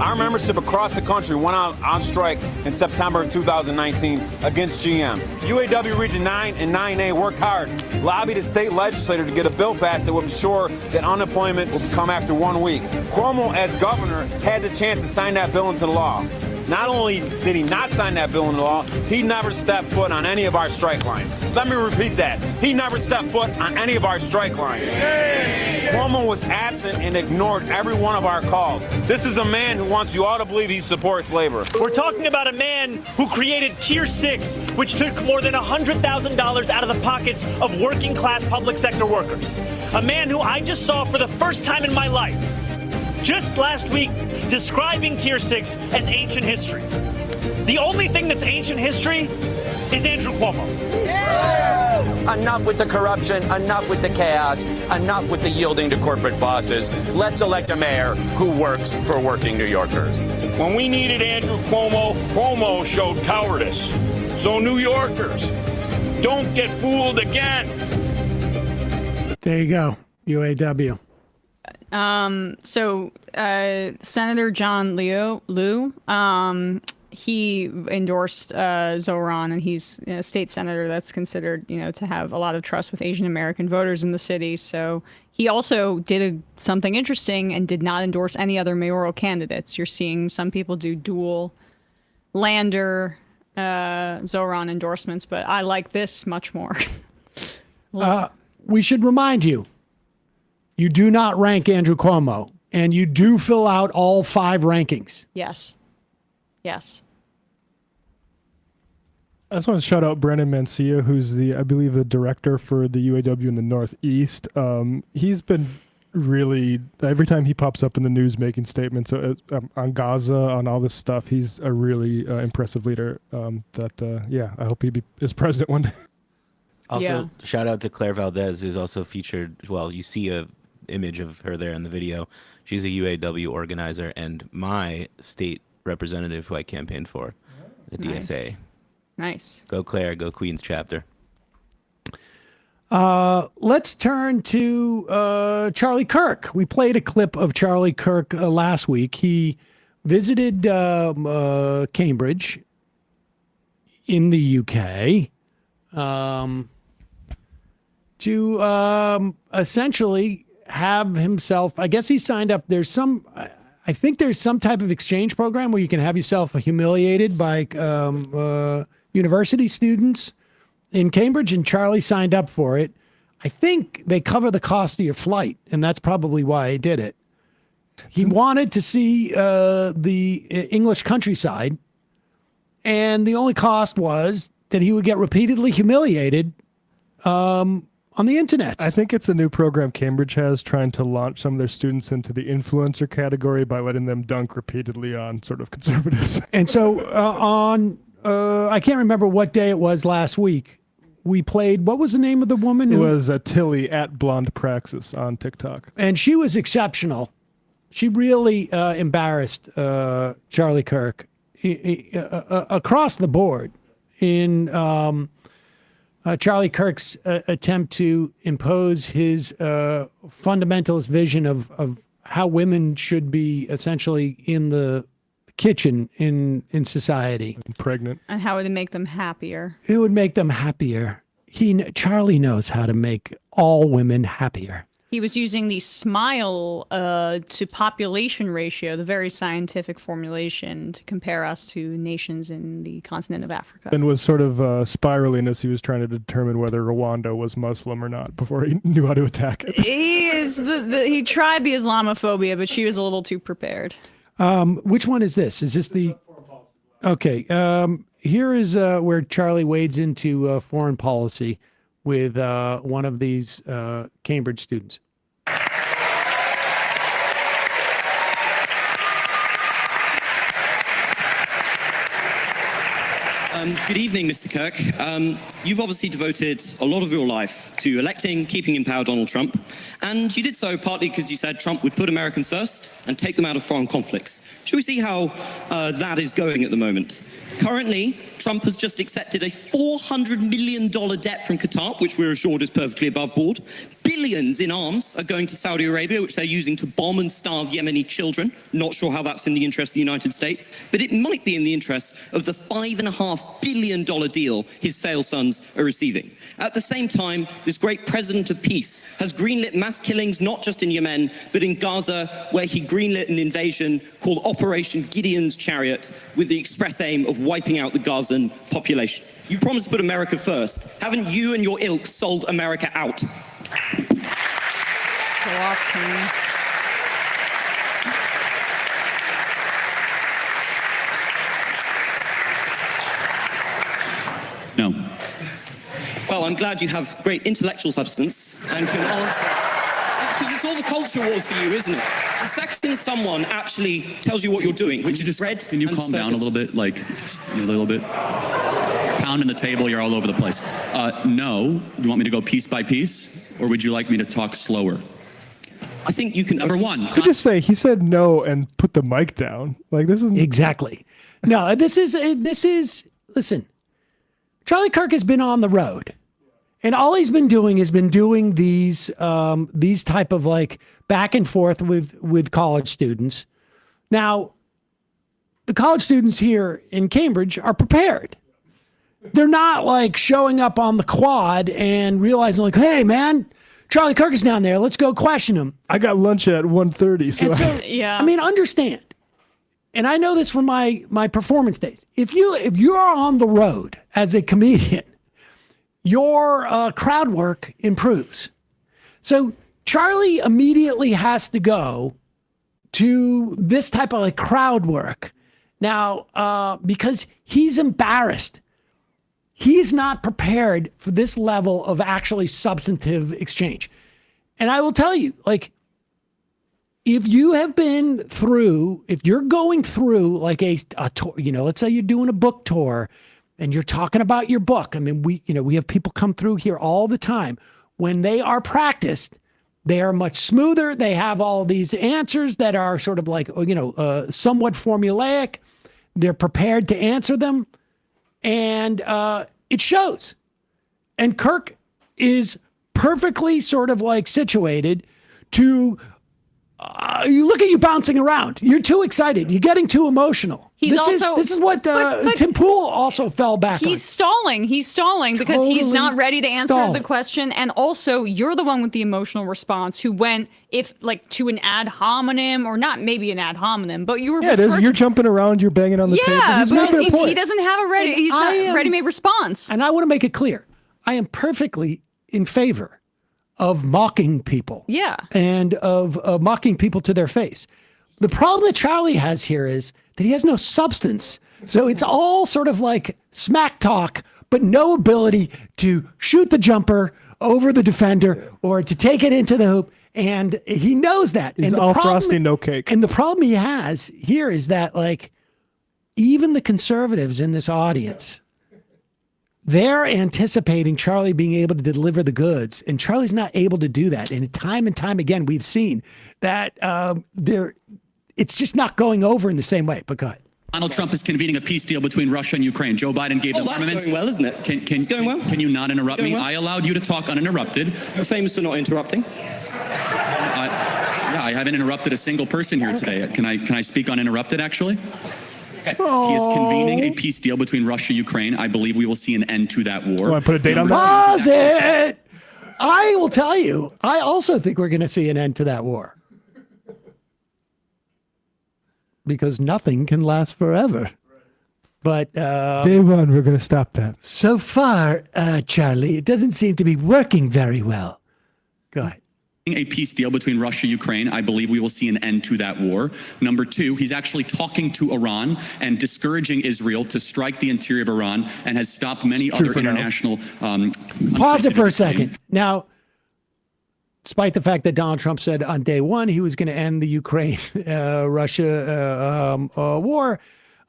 Our membership across the country went out on strike in September of 2019 against GM. UAW Region 9 and 9A worked hard, lobbied a state legislator to get a bill passed that would ensure that unemployment would come after 1 week. Cuomo, as governor, had the chance to sign that bill into law. Not only did he not sign that bill into law, he never stepped foot on any of our strike lines. Let me repeat that. He never stepped foot on any of our strike lines. Cuomo was absent and ignored every one of our calls. This is a man who wants you all to believe he supports labor. We're talking about a man who created Tier 6, which took more than $100,000 out of the pockets of working class public sector workers. A man who I just saw for the first time in my life, just last week, describing Tier 6 as ancient history. The only thing that's ancient history is Andrew Cuomo. Yeah! Enough with the corruption, enough with the chaos, enough with the yielding to corporate bosses. Let's elect a mayor who works for working New Yorkers. When we needed Andrew Cuomo, Cuomo showed cowardice. So New Yorkers, don't get fooled again. There you go, UAW. Senator John Liu, he endorsed Zoran, and he's a state senator that's considered, to have a lot of trust with Asian American voters in the city. So he also did something interesting and did not endorse any other mayoral candidates. You're seeing some people do dual Lander, Zoran endorsements, but I like this much more. We should remind you, you do not rank Andrew Cuomo, and you do fill out all 5 rankings. Yes. I just want to shout out Brandon Mancia, who's I believe, the director for the UAW in the Northeast. He's been really, every time he pops up in the news making statements on Gaza, on all this stuff, he's a really impressive leader I hope he is president one day. Also, shout out to Claire Valdez, who's also featured. Well, you see a image of her there in the video. She's a UAW organizer and my state representative who I campaigned for, the DSA. Nice. Go Claire, go Queens chapter. Let's turn to Charlie Kirk. We played a clip of Charlie Kirk last week. He visited Cambridge in the UK to essentially have himself, I guess he signed up. I think there's some type of exchange program where you can have yourself humiliated by university students in Cambridge, and Charlie signed up for it. I think they cover the cost of your flight, and that's probably why he did it. He wanted to see the English countryside, and the only cost was that he would get repeatedly humiliated on the internet. I think it's a new program Cambridge has, trying to launch some of their students into the influencer category by letting them dunk repeatedly on sort of conservatives. And so I can't remember what day it was last week, we played, what was the name of the woman? It was Tilly at Blonde Praxis on TikTok. And she was exceptional. She really embarrassed Charlie Kirk across the board in Charlie Kirk's attempt to impose his fundamentalist vision of how women should be essentially in the kitchen in society. Pregnant. And how would it make them happier? It would make them happier. Charlie knows how to make all women happier. He was using the SMILE to population ratio, the very scientific formulation to compare us to nations in the continent of Africa. And was sort of spiraling as he was trying to determine whether Rwanda was Muslim or not before he knew how to attack it. He tried the Islamophobia, but she was a little too prepared. Which one is this? Is this the... Okay. Here is where Charlie wades into foreign policy with one of these Cambridge students. Good evening, Mr. Kirk. You've obviously devoted a lot of your life to electing, keeping in power Donald Trump, and you did so partly because you said Trump would put Americans first and take them out of foreign conflicts. Should we see how that is going at the moment? Currently, Trump has just accepted a $400 million debt from Qatar, which we're assured is perfectly above board. Billions in arms are going to Saudi Arabia, which they're using to bomb and starve Yemeni children. Not sure how that's in the interest of the United States, but it might be in the interest of the $5.5 billion deal his failed sons are receiving. At the same time, this great president of peace has greenlit mass killings not just in Yemen, but in Gaza, where he greenlit an invasion called Operation Gideon's Chariot with the express aim of wiping out the Gazan population. You promised to put America first. Haven't you and your ilk sold America out? No. Well, I'm glad you have great intellectual substance and can answer. Because it's all the culture wars for you, isn't it? The second someone actually tells you what you're doing, which is red. Can you calm down a little bit? Like, just a little bit? pounding the table. You're all over the place. No. You want me to go piece by piece, or would you like me to talk slower? I think you can. Number one. To just say he said no and put the mic down. Like this isn't exactly. No, this is listen. Charlie Kirk has been on the road, and all he's been doing is these type of like back and forth with college students. Now, the college students here in Cambridge are prepared. They're not like showing up on the quad and realizing like, hey man, Charlie Kirk is down there. Let's go question him. I got lunch at 1:30. So yeah. I mean, understand. And I know this from my performance days. If you're on the road as a comedian, your crowd work improves. So Charlie immediately has to go to this type of like crowd work now because he's embarrassed. He's not prepared for this level of actually substantive exchange. And I will tell you, like, if you're going through like a tour, let's say you're doing a book tour and you're talking about your book. I mean, we have people come through here all the time. When they are practiced, they are much smoother. They have all these answers that are sort of like, somewhat formulaic. They're prepared to answer them. And it shows. And Kirk is perfectly sort of like situated to, you look at you bouncing around. You're too excited. You're getting too emotional. This is what Tim Pool also fell back on. He's stalling because he's not ready to answer the question. And also, you're the one with the emotional response who went to an ad hominem, or not maybe an ad hominem, but you were. Yeah, it is. You're jumping around. You're banging on the table. Yeah, but he doesn't have a ready-made response. And I want to make it clear. I am perfectly in favor of mocking people. Yeah. And of mocking people to their face. The problem that Charlie has here is that he has no substance. So it's all sort of like smack talk, but no ability to shoot the jumper over the defender or to take it into the hoop. And he knows that. He's all frosty, no cake. And the problem he has here is that, like, even the conservatives in this audience, they're anticipating Charlie being able to deliver the goods, and Charlie's not able to do that. And time again, we've seen that it's just not going over in the same way. But go ahead. Donald Trump is convening a peace deal between Russia and Ukraine. Joe Biden gave them armaments. Going well, isn't it? It's going well. Can you not interrupt me? Well. I allowed you to talk uninterrupted. You're famous for not interrupting. Yeah, I haven't interrupted a single person here today. Can I speak uninterrupted, actually? Okay. He is convening a peace deal between Russia and Ukraine. I believe we will see an end to that war. Want to put a date on that? Pause it! I will tell you, I also think we're going to see an end to that war. Because nothing can last forever. But day one, we're going to stop that. So far, Charlie, it doesn't seem to be working very well. Go ahead. A peace deal between Russia and Ukraine. I believe we will see an end to that war. Number two, he's actually talking to Iran and discouraging Israel to strike the interior of Iran, and has stopped many other international. Pause it for a second. Now, despite the fact that Donald Trump said on day one he was going to end the Ukraine-Russia war,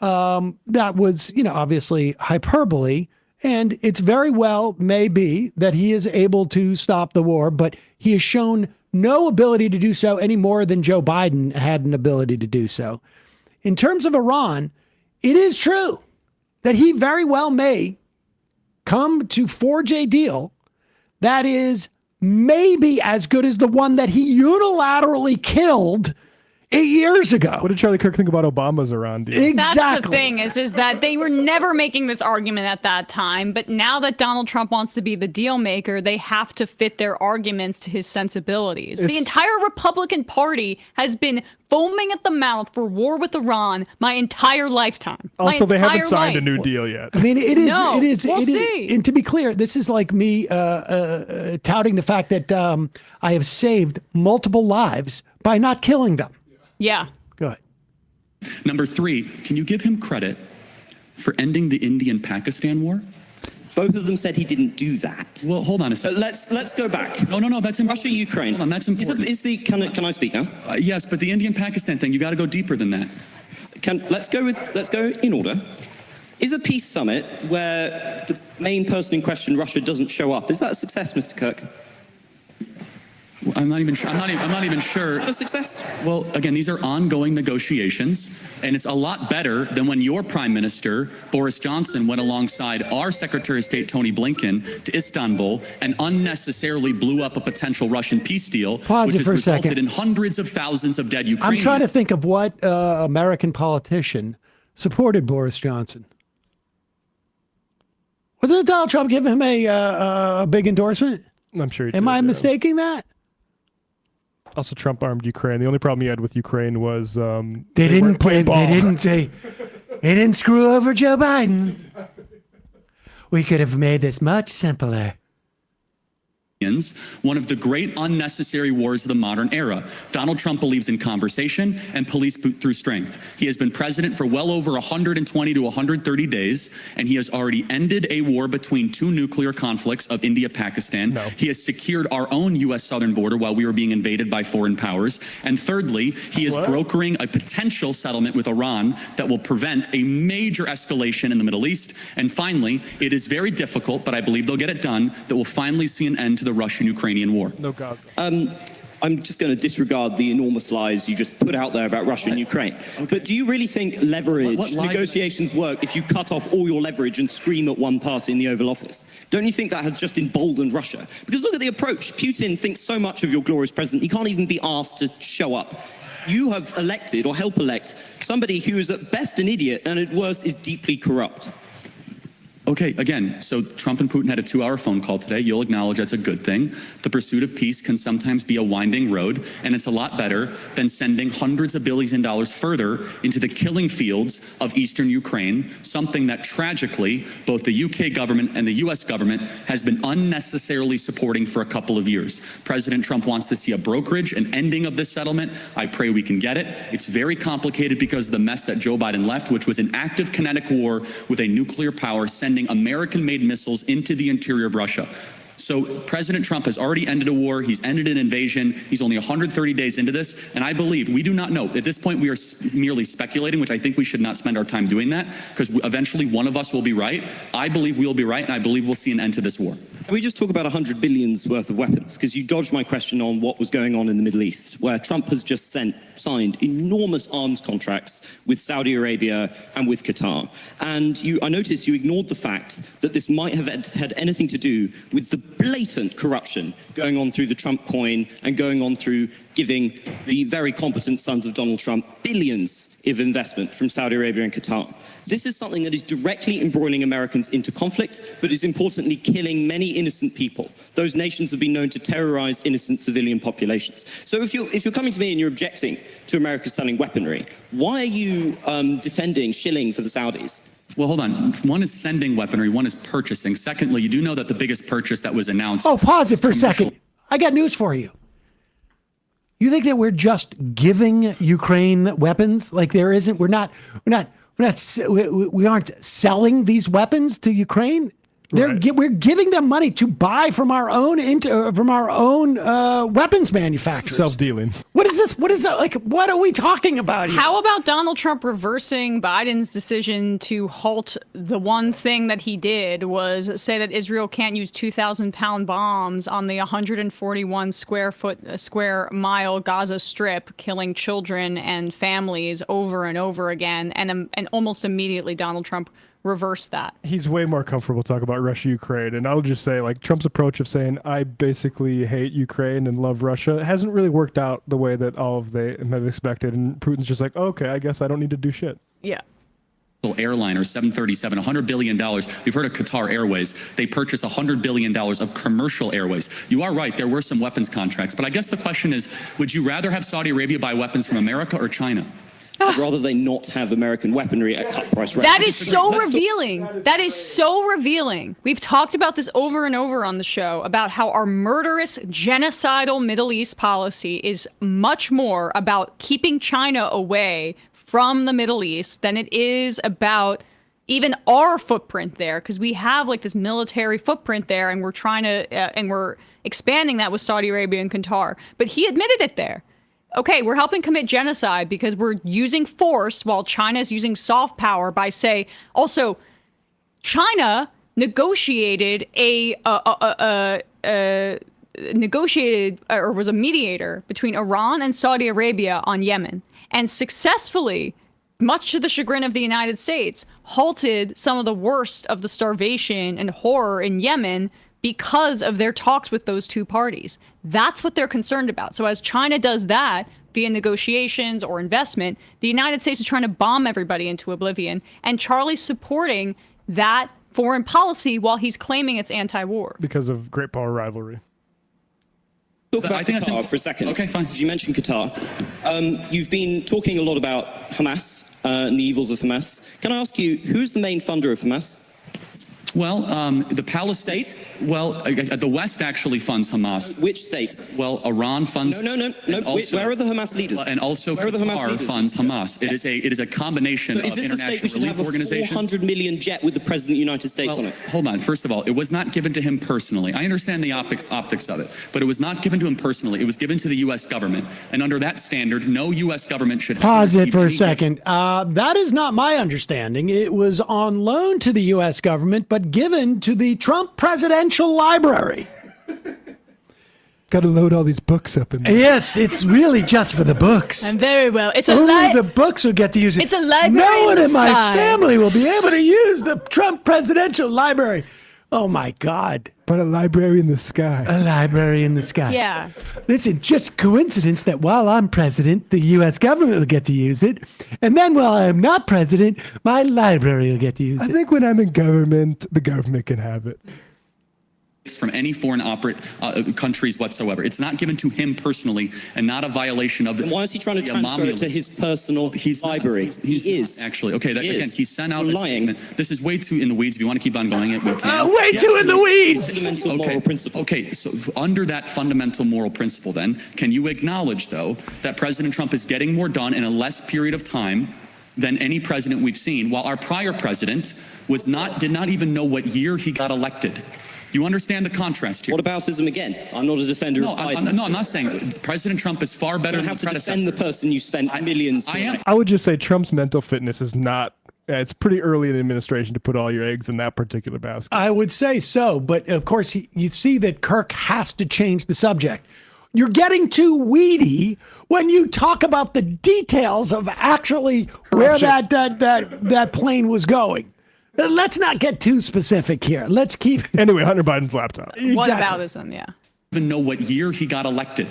that was, obviously hyperbole. And it's very well may be that he is able to stop the war, but he has shown no ability to do so any more than Joe Biden had an ability to do so. In terms of Iran, it is true that he very well may come to forge a deal that is maybe as good as the one that he unilaterally killed 8 years ago. What did Charlie Kirk think about Obama's Iran deal? Exactly. That's the thing is that they were never making this argument at that time. But now that Donald Trump wants to be the deal maker, they have to fit their arguments to his sensibilities. The entire Republican Party has been foaming at the mouth for war with Iran my entire lifetime. Also, they haven't signed a new deal yet. I mean, it is. No, it is. we'll it is. see. And to be clear, this is like me touting the fact that I have saved multiple lives by not killing them. Yeah. Go ahead. Number three, can you give him credit for ending the Indian-Pakistan war? Both of them said he didn't do that. Well, hold on a second. Let's go back. No, that's important. Russia, Ukraine. Hold on, that's important. Can I speak now? Yes, but the Indian-Pakistan thing, you got to go deeper than that. Let's go in order. Is a peace summit where the main person in question, Russia, doesn't show up, is that a success, Mr. Kirk? I'm not even sure. I'm not even sure. Not a success? Well, again, these are ongoing negotiations, and it's a lot better than when your Prime Minister, Boris Johnson, went alongside our Secretary of State, Tony Blinken, to Istanbul and unnecessarily blew up a potential Russian peace deal, Pause which it has for a resulted second. in hundreds of thousands of dead Ukrainians. I'm trying to think of what American politician supported Boris Johnson. Wasn't it Donald Trump give him a big endorsement? I'm sure. Am I mistaking that? Also, Trump armed Ukraine. The only problem he had with Ukraine was They didn't weren't playing ball. They didn't say. They didn't screw over Joe Biden. We could have made this much simpler. One of the great unnecessary wars of the modern era. Donald Trump believes in conversation and police through strength. He has been president for well over 120 to 130 days, and he has already ended a war between two nuclear conflicts of India-Pakistan. No. He has secured our own U.S. southern border while we were being invaded by foreign powers. And thirdly, he is brokering a potential settlement with Iran that will prevent a major escalation in the Middle East. And finally, it is very difficult, but I believe they'll get it done, that will finally see an end to the Russian-Ukrainian war. No God. I'm just going to disregard the enormous lies you just put out there about Russia and Ukraine. Okay. But do you really think leverage negotiations work if you cut off all your leverage and scream at one party in the Oval Office? Don't you think that has just emboldened Russia? Because look at the approach. Putin thinks so much of your glorious president, he can't even be asked to show up. You have elected or help elect somebody who is at best an idiot and at worst is deeply corrupt. Okay, again, so Trump and Putin had a 2-hour phone call today. You'll acknowledge that's a good thing. The pursuit of peace can sometimes be a winding road, and it's a lot better than sending hundreds of billions of dollars further into the killing fields of eastern Ukraine, something that tragically both the UK government and the US government has been unnecessarily supporting for a couple of years. President Trump wants to see a brokerage, an ending of this settlement. I pray we can get it. It's very complicated because of the mess that Joe Biden left, which was an active kinetic war with a nuclear power sending American-made missiles into the interior of Russia. So President Trump has already ended a war. He's ended an invasion. He's only 130 days into this. And I believe, we do not know. At this point, we are merely speculating, which I think we should not spend our time doing that, because eventually one of us will be right. I believe we'll be right, and I believe we'll see an end to this war. Can we just talk about 100 billion's worth of weapons? Because you dodged my question on what was going on in the Middle East, where Trump has just signed enormous arms contracts with Saudi Arabia and with Qatar. And I noticed you ignored the fact that this might have had anything to do with the blatant corruption going on through the Trump coin and going on through giving the very competent sons of Donald Trump billions of investment from Saudi Arabia and Qatar. This is something that is directly embroiling Americans into conflict, but is importantly killing many innocent people. Those nations have been known to terrorize innocent civilian populations. So if you're coming to me and you're objecting to America selling weaponry, why are you defending shilling for the Saudis? Well, hold on. One is sending weaponry, one is purchasing. Secondly, you do know that the biggest purchase that was announced... Oh, pause it for a second. I got news for you. You think that we're just giving Ukraine weapons? Like we aren't selling these weapons to Ukraine? We're giving them money to buy from our own weapons manufacturers. Self-dealing. What is this? What is that? Like, what are we talking about here? How about Donald Trump reversing Biden's decision to halt the one thing that he did was say that Israel can't use 2,000-pound bombs on the 141 square mile Gaza Strip, killing children and families over and over again, and almost immediately Donald Trump reverse that. He's way more comfortable talking about Russia, Ukraine. And I'll just say, like, Trump's approach of saying, I basically hate Ukraine and love Russia hasn't really worked out the way that all of them have expected. And Putin's just like, okay, I guess I don't need to do shit. Yeah. Airliner 737, $100 billion. We've heard of Qatar Airways. They purchased $100 billion of commercial airways. You are right, there were some weapons contracts. But I guess the question is, would you rather have Saudi Arabia buy weapons from America or China? I'd rather they not have American weaponry at cut price rates. That is so revealing. That is so revealing. We've talked about this over and over on the show about how our murderous, genocidal Middle East policy is much more about keeping China away from the Middle East than it is about even our footprint there, because we have like this military footprint there, and we're trying to and we're expanding that with Saudi Arabia and Qatar. But he admitted it there. okay, we're helping commit genocide because we're using force while China's using soft power by also China negotiated or was a mediator between Iran and Saudi Arabia on Yemen, and successfully, much to the chagrin of the United States, halted some of the worst of the starvation and horror in Yemen because of their talks with those two parties. That's what they're concerned about. So as China does that via negotiations or investment, the United States is trying to bomb everybody into oblivion, and Charlie's supporting that foreign policy while he's claiming it's anti-war. Because of great power rivalry. Talk about Qatar for a second. Okay, fine. Because you mentioned Qatar. You've been talking a lot about Hamas and the evils of Hamas. Can I ask you, who's the main funder of Hamas? Well, the Palestine state. Well, the West actually funds Hamas. Which state? Well, Iran funds. No. Also, where are the Hamas leaders? And also, Qatar funds Hamas. It is a combination of international relief organizations. Is this a $400 million jet with the President of the United States on it? Hold on. First of all, it was not given to him personally. I understand the optics of it, but it was not given to him personally. It was given to the U.S. government, and under that standard, no U.S. government should pause it for a second. That is not my understanding. It was on loan to the U.S. government, but given to the Trump Presidential Library. Got to load all these books up in there. Yes, it's really just for the books. And very well. It's only the books will get to use it. It's a library. No one in my sky. family will be able to use the Trump Presidential Library. Oh my God. But a library in the sky. A library in the sky. Yeah. Listen, just coincidence that while I'm president, the U.S. government will get to use it. And then while I'm not president, my library will get to use it. I think when I'm in government, the government can have it. From any foreign countries whatsoever. It's not given to him personally and not a violation of the. And why is he trying to transfer it to his personal library? He is. Actually, okay, again, he sent out a statement. This is way too in the weeds. If you want to keep on going, we can. Way too in the weeds. Fundamental moral principle. Okay, so under that fundamental moral principle, then, can you acknowledge, though, that President Trump is getting more done in a less period of time than any president we've seen, while our prior president did not even know what year he got elected? Do you understand the contrast here? What aboutism again? I'm not a defender of Biden. I'm not saying President Trump is far better than the predecessor. You have to defend the person you spent millions to elect. I would just say Trump's mental fitness is not. It's pretty early in the administration to put all your eggs in that particular basket. I would say so, but of course, you see that Kirk has to change the subject. You're getting too weedy when you talk about the details of actually where that plane was going. Let's not get too specific here. Let's keep. Anyway, Hunter Biden's laptop. Exactly. What aboutism? Yeah. Even know what year he got elected.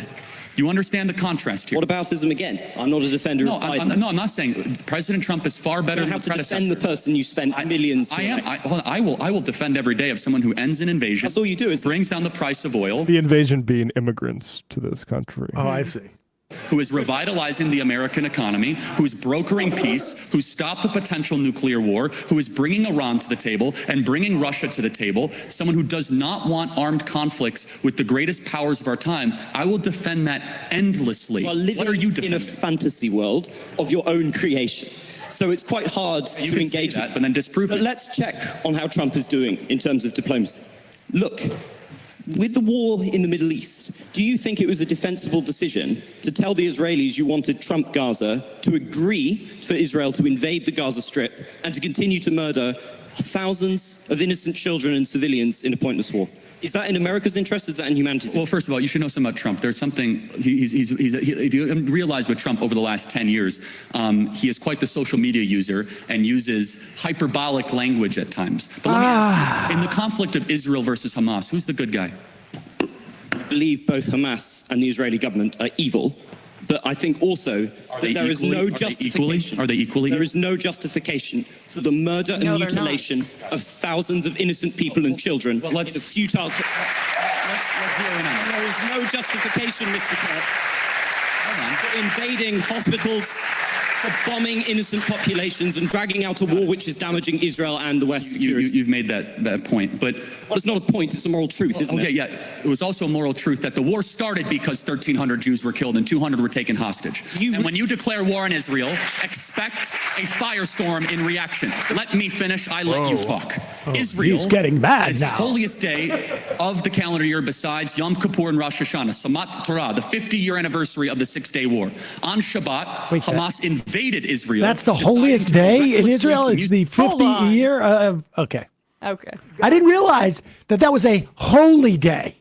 Do you understand the contrast here? What aboutism again? I'm not a defender of Biden. I'm not saying President Trump is far better than the predecessor. You have to defend the person you spent millions to elect. I will defend every day of someone who ends an invasion. That's all you do is brings down the price of oil. The invasion being immigrants to this country. Oh, I see. Who is revitalizing the American economy, who's brokering peace, who's stopped the potential nuclear war, who is bringing Iran to the table and bringing Russia to the table, someone who does not want armed conflicts with the greatest powers of our time. I will defend that endlessly. What are you defending? In a fantasy world of your own creation. So it's quite hard to engage that, but then disprove it. But let's check on how Trump is doing in terms of diplomacy. Look, with the war in the Middle East, do you think it was a defensible decision to tell the Israelis you wanted Trump Gaza to agree for Israel to invade the Gaza Strip and to continue to murder thousands of innocent children and civilians in a pointless war? Is that in America's interest? Is that in humanity's interest? Well, first of all, you should know something about Trump. There's something, if you realize with Trump over the last 10 years, he is quite the social media user and uses hyperbolic language at times. But let me ask you, in the conflict of Israel versus Hamas, who's the good guy? I believe both Hamas and the Israeli government are evil. But I think also that there is no justification. Are they equally? There is no justification for the murder and mutilation of thousands of innocent people and children in a futile. Let's hear it out. There is no justification, Mr. Kirk, for invading hospitals, for bombing innocent populations and dragging out a war which is damaging Israel and the West's security. You've made that point, but... Well, it's not a point, it's a moral truth, isn't it? Yeah. It was also a moral truth that the war started because 1,300 Jews were killed and 200 were taken hostage. And when you declare war on Israel, expect a firestorm in reaction. Let me finish, I let you talk. Israel he's getting mad is now. the holiest day of the calendar year besides Yom Kippur and Rosh Hashanah, Samat Torah, the 50-year anniversary of the Six-Day War. On Shabbat, Hamas invaded Israel. That's the holiest day in Israel? Is the 50th year of... Okay. Okay. I didn't realize that was a holy day.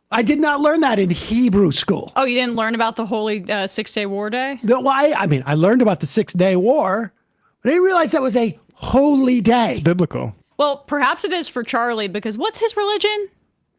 I did not learn that in Hebrew school. Oh, you didn't learn about the holy Six-Day War Day? I learned about the 6-Day War, but I didn't realize that was a holy day. It's biblical. Well, perhaps it is for Charlie, because what's his religion?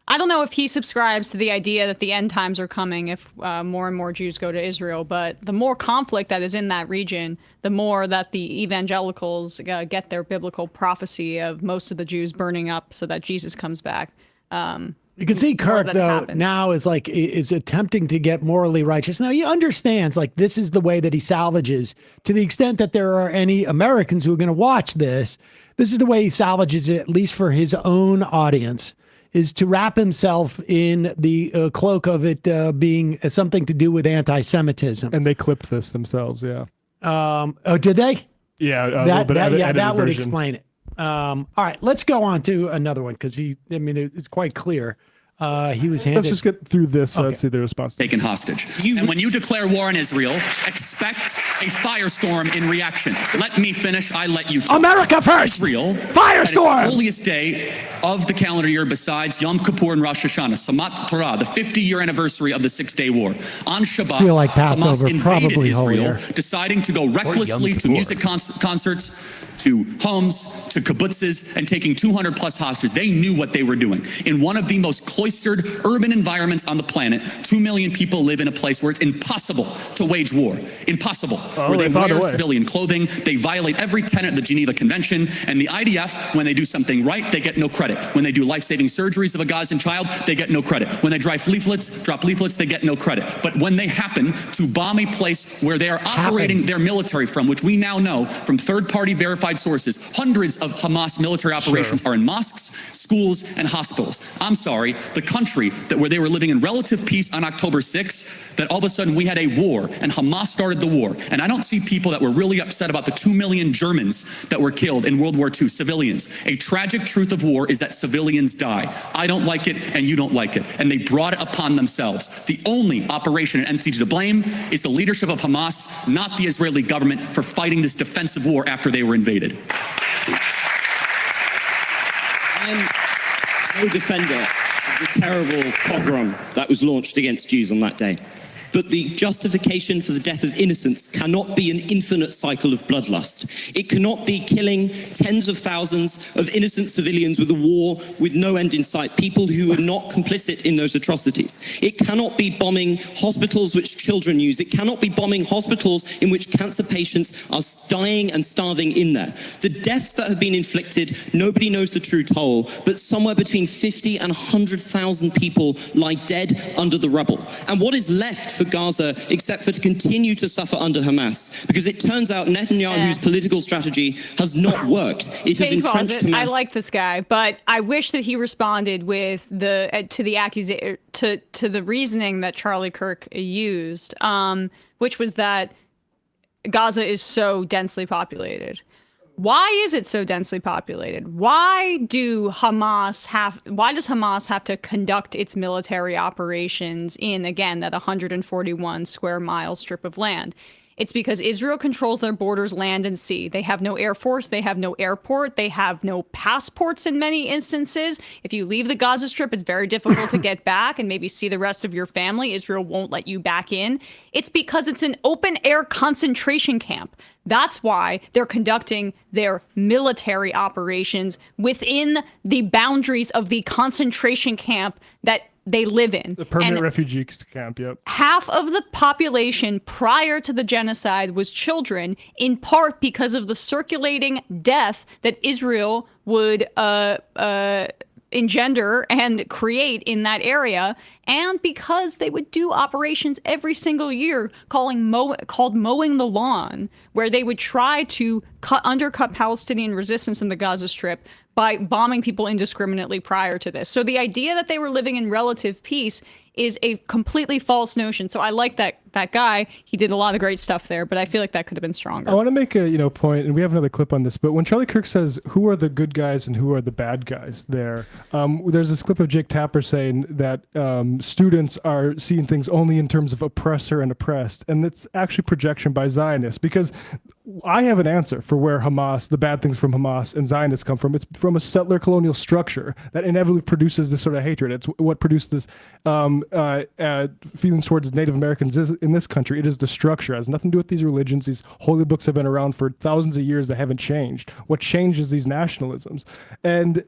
I don't know if he subscribes to the idea that the end times are coming if more and more Jews go to Israel, but the more conflict that is in that region, the more that the evangelicals get their biblical prophecy of most of the Jews burning up so that Jesus comes back. You can see Kirk, though, now is attempting to get morally righteous. Now, he understands, this is the way that he salvages, to the extent that there are any Americans who are going to watch this. This is the way he salvages it, at least for his own audience, is to wrap himself in the cloak of it being something to do with anti-Semitism. And they clipped this themselves, yeah. Did they? Yeah, that would explain it. All right, let's go on to another one, because it's quite clear. He was handed... Let's just get through this, see the response. Taken hostage. And when you declare war on Israel, expect a firestorm in reaction. Let me finish, I let you talk. America first! Israel, firestorm! The holiest day of the calendar year besides Yom Kippur and Rosh Hashanah, Samat Torah, the 50-year anniversary of the Six-Day War. On Shabbat, I feel like Passover, Hamas invaded probably Israel, holier. deciding to go recklessly to music concerts, to homes, to kibbutzes, and taking 200 plus hostages. They knew what they were doing. In one of the most cloistered urban environments on the planet, 2 million people live in a place where it's impossible to wage war. Impossible. Where they wear civilian clothing, they violate every tenet of the Geneva Convention, and the IDF, when they do something right, they get no credit. When they do life-saving surgeries of a Gazan child, they get no credit. When they drop leaflets, they get no credit. But when they happen to bomb a place where they are operating their military from, which we now know from third-party verified sources, hundreds of Hamas military operations are in mosques, schools, and hospitals. I'm sorry, the country where they were living in relative peace on October 6th, that all of a sudden we had a war, and Hamas started the war. And I don't see people that were really upset about the 2 million Germans that were killed in World War II, civilians. A tragic truth of war is that civilians die. I don't like it, and you don't like it. And they brought it upon themselves. The only operation and entity to blame is the leadership of Hamas, not the Israeli government, for fighting this defensive war after they were invaded. I'm no defender of the terrible pogrom that was launched against Jews on that day. But the justification for the death of innocents cannot be an infinite cycle of bloodlust. It cannot be killing tens of thousands of innocent civilians with a war with no end in sight, people who are not complicit in those atrocities. It cannot be bombing hospitals which children use. It cannot be bombing hospitals in which cancer patients are dying and starving in there. The deaths that have been inflicted, nobody knows the true toll, but somewhere between 50 and 100,000 people lie dead under the rubble. And what is left for Gaza except for to continue to suffer under Hamas? Because it turns out Netanyahu's political strategy has not worked. It has entrenched Hamas. I like this guy, but I wish that he responded with to the reasoning that Charlie Kirk used, which was that Gaza is so densely populated. Why is it so densely populated? Why does Hamas have to conduct its military operations in, again, that 141 square mile strip of land? It's because Israel controls their borders, land and sea. They have no air force. They have no airport. They have no passports in many instances. If you leave the Gaza Strip, it's very difficult to get back and maybe see the rest of your family. Israel won't let you back in. It's because it's an open air concentration camp. That's why they're conducting their military operations within the boundaries of the concentration camp that they live in. The permanent refugee camp, yep. Half of the population prior to the genocide was children, in part because of the circulating death that Israel would engender and create in that area, and because they would do operations every single year called mowing the lawn, where they would try to undercut Palestinian resistance in the Gaza Strip by bombing people indiscriminately prior to this. So the idea that they were living in relative peace is a completely false notion. So I like that guy. He did a lot of great stuff there, but I feel like that could have been stronger. I want to make a point, and we have another clip on this, but when Charlie Kirk says who are the good guys and who are the bad guys there's this clip of Jake Tapper saying that students are seeing things only in terms of oppressor and oppressed, and it's actually projection by Zionists, because I have an answer for where Hamas, the bad things from Hamas and Zionists come from. It's from a settler colonial structure that inevitably produces this sort of hatred. It's what produced this feelings towards Native Americans in this country. It is the structure. It has nothing to do with these religions. These holy books have been around for thousands of years that haven't changed. What changes these nationalisms? And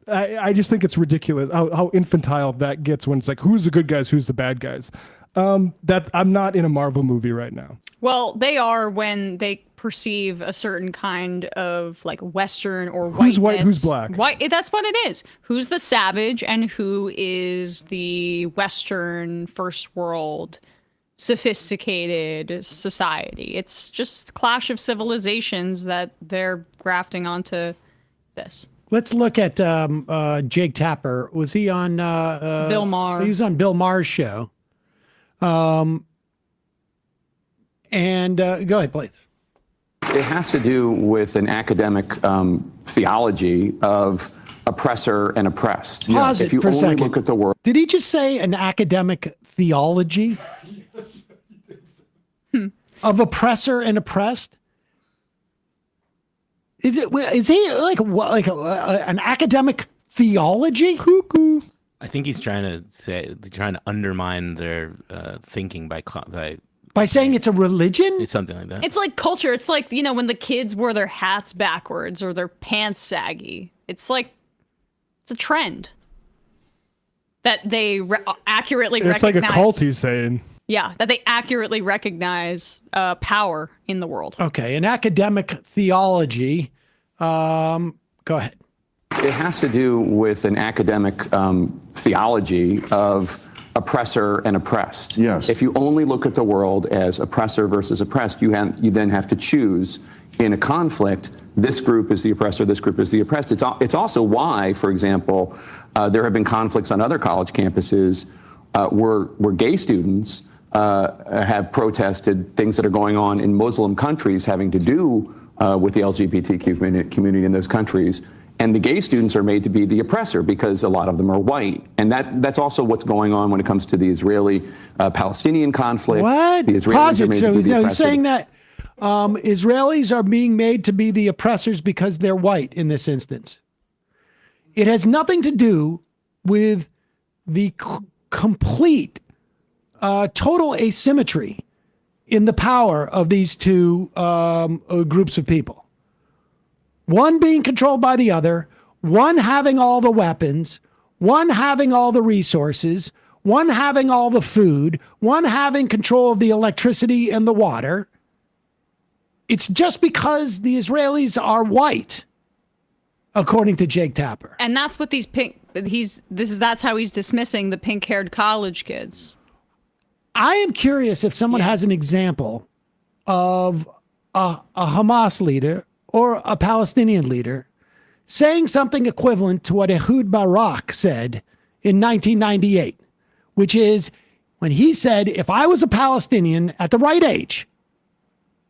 I just think it's ridiculous how infantile that gets when it's like, who's the good guys, who's the bad guys? That I'm not in a Marvel movie right now. Well, they are when they perceive a certain kind of like Western or whiteness. Who's white, who's black? White, that's what it is. Who's the savage and who is the Western first world sophisticated society. It's just clash of civilizations that they're grafting onto this. Let's look at Jake Tapper. Was he on Bill Maher? He was on Bill Maher's show. And go ahead, please. It has to do with an academic theology of oppressor and oppressed. Pause if it you for a only second. look at the world. Did he just say an academic theology of oppressor and oppressed? Is he like an academic theology? Cuckoo. I think he's trying to undermine their thinking by saying it's a religion? It's something like that. It's like culture. It's like, when the kids wear their hats backwards or their pants saggy. It's like, it's a trend that they accurately recognize. It's like a cult, he's saying. Yeah, that they accurately recognize power in the world. Okay, an academic theology. Go ahead. It has to do with an academic theology of oppressor and oppressed. Yes. If you only look at the world as oppressor versus oppressed, you then have to choose in a conflict, this group is the oppressor, this group is the oppressed. It's also why, for example, there have been conflicts on other college campuses where gay students have protested things that are going on in Muslim countries having to do with the LGBTQ community in those countries. And the gay students are made to be the oppressor because a lot of them are white. And that's also what's going on when it comes to the Israeli-Palestinian conflict. What? The Israelis Pause are it. made So to be the he's oppressor. saying that Israelis are being made to be the oppressors because they're white in this instance. It has nothing to do with the complete, total asymmetry in the power of these two groups of people. One being controlled by the other, one having all the weapons, one having all the resources, one having all the food, one having control of the electricity and the water. It's just because the Israelis are white, according to Jake Tapper. And that's what that's how he's dismissing the pink-haired college kids. I am curious if someone has an example of a Hamas leader or a Palestinian leader saying something equivalent to what Ehud Barak said in 1998, which is when he said, if I was a Palestinian at the right age,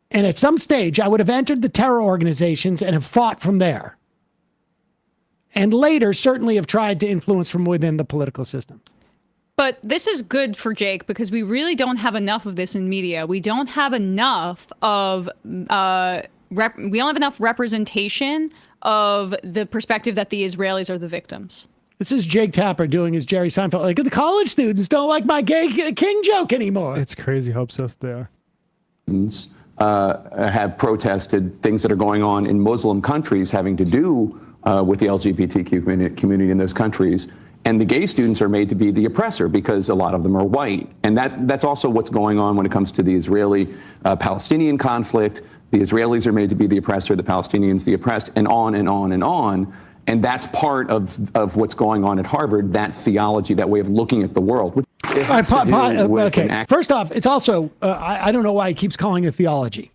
and at some stage I would have entered the terror organizations and have fought from there, and later certainly have tried to influence from within the political system. But this is good for Jake because we really don't have enough of this in media. We don't have enough of we don't have enough representation of the perspective that the Israelis are the victims. This is Jake Tapper doing his Jerry Seinfeld. Like, the college students don't like my gay king joke anymore. It's crazy how obsessed they are. Have protested things that are going on in Muslim countries having to do with the LGBTQ community in those countries. And the gay students are made to be the oppressor because a lot of them are white. And that's also what's going on when it comes to the Israeli-Palestinian conflict. The Israelis are made to be the oppressor, the Palestinians the oppressed, and on and on and on. And that's part of what's going on at Harvard, that theology, that way of looking at the world. Okay. First off, it's also, I don't know why he keeps calling it theology.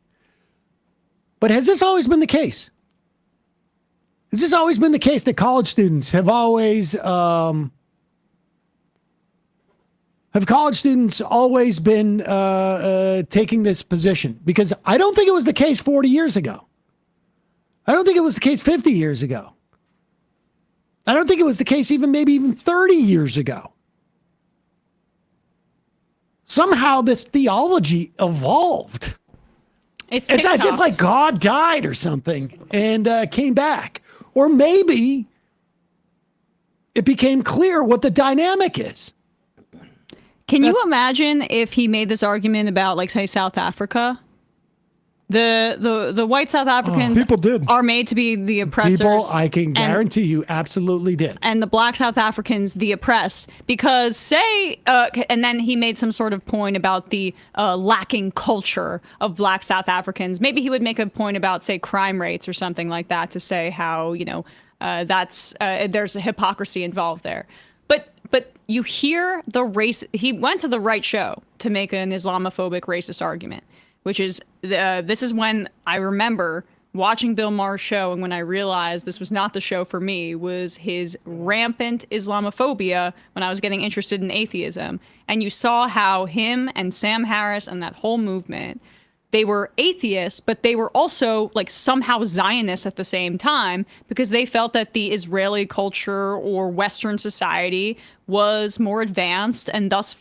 But has this always been the case? Has this always been the case that college students have always been taking this position? Because I don't think it was the case 40 years ago. I don't think it was the case 50 years ago. I don't think it was the case maybe even 30 years ago. Somehow this theology evolved. It's as if like God died or something and came back. Or maybe it became clear what the dynamic is. Can you imagine if he made this argument about, like, say, South Africa? The white South Africans are made to be the oppressors. People, I can guarantee you, absolutely did. And the black South Africans, the oppressed. Because and then he made some sort of point about the lacking culture of black South Africans. Maybe he would make a point about, say, crime rates or something like that to say how, there's a hypocrisy involved there. But you hear the race. He went to the right show to make an Islamophobic racist argument, which is this is when I remember watching Bill Maher's show, and when I realized this was not the show for me, was his rampant Islamophobia when I was getting interested in atheism. And you saw how him and Sam Harris and that whole movement, they were atheists, but they were also like somehow Zionists at the same time, because they felt that the Israeli culture or Western society was more advanced, and thus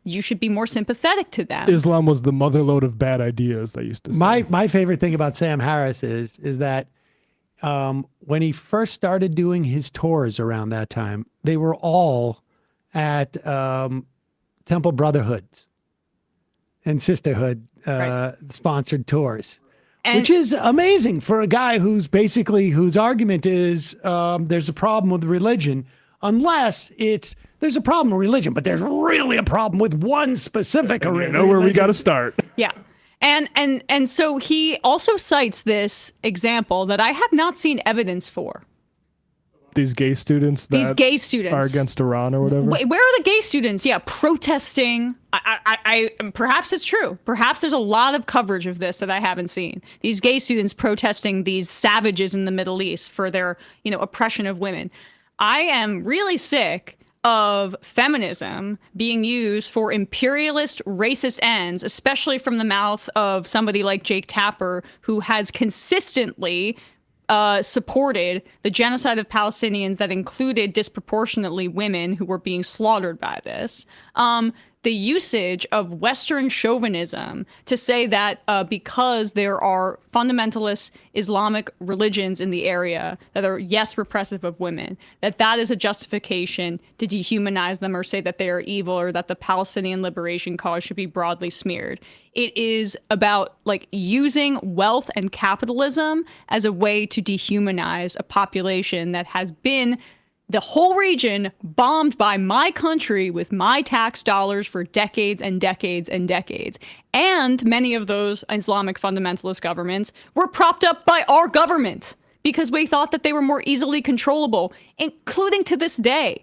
you should be more sympathetic to them. Islam was the motherlode of bad ideas, they used to say. My favorite thing about Sam Harris is that when he first started doing his tours around that time, they were all at Temple Brotherhoods and Sisterhood sponsored tours, which is amazing for a guy whose argument is there's a problem with religion, unless there's a problem with religion, but there's really a problem with one specific religion. You know where we got to start. Yeah. And so he also cites this example that I have not seen evidence for. These gay students are against Iran or whatever. Where are the gay students? Yeah, protesting. I perhaps it's true. Perhaps there's a lot of coverage of this that I haven't seen. These gay students protesting these savages in the Middle East for their, oppression of women. I am really sick of feminism being used for imperialist, racist ends, especially from the mouth of somebody like Jake Tapper, who has consistently supported the genocide of Palestinians that included disproportionately women who were being slaughtered by this. The usage of Western chauvinism to say that because there are fundamentalist Islamic religions in the area that are, yes, repressive of women, that is a justification to dehumanize them or say that they are evil or that the Palestinian liberation cause should be broadly smeared. It is about using wealth and capitalism as a way to dehumanize a population that has been the whole region bombed by my country with my tax dollars for decades and decades and decades. And many of those Islamic fundamentalist governments were propped up by our government because we thought that they were more easily controllable, including to this day.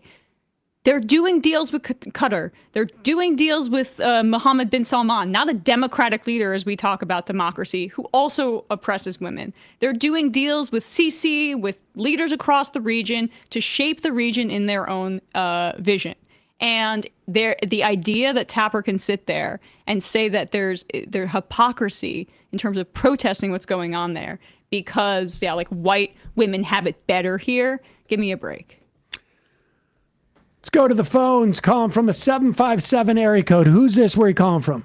They're doing deals with Qatar. They're doing deals with Mohammed bin Salman, not a democratic leader as we talk about democracy, who also oppresses women. They're doing deals with Sisi, with leaders across the region to shape the region in their own vision. And the idea that Tapper can sit there and say that there's hypocrisy in terms of protesting what's going on there because, white women have it better here, give me a break. Let's go to the phones. Calling from a 757 area code. Who's this? Where are you calling from?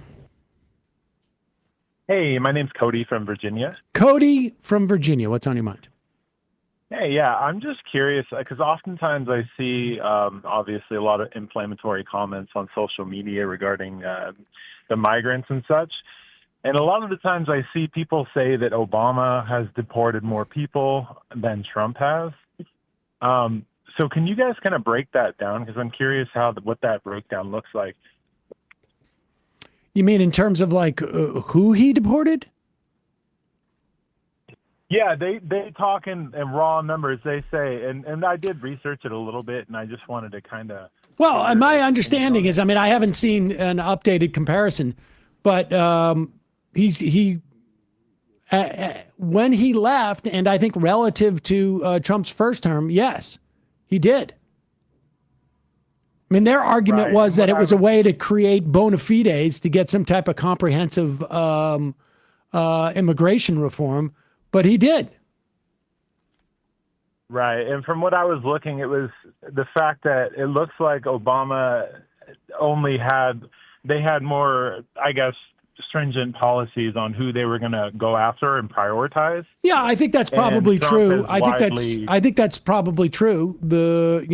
Hey, my name's Cody from Virginia. Cody from Virginia. What's on your mind? Hey, yeah, I'm just curious because oftentimes I see obviously a lot of inflammatory comments on social media regarding the migrants and such. And a lot of the times I see people say that Obama has deported more people than Trump has. So can you guys kind of break that down? Because I'm curious what that breakdown looks like. You mean in terms of who he deported? Yeah, they talk in raw numbers, they say, and I did research it a little bit, and I just wanted to kind of. Well, my understanding is, I mean, I haven't seen an updated comparison, but when he left, and I think relative to Trump's first term, yes, he did. I mean, their argument was that it was a way to create bona fides to get some type of comprehensive immigration reform, but he did. Right. And from what I was looking, it was the fact that it looks like Obama they had more, I guess, stringent policies on who they were going to go after and prioritize. Yeah, I think that's probably true. I think that's probably true. That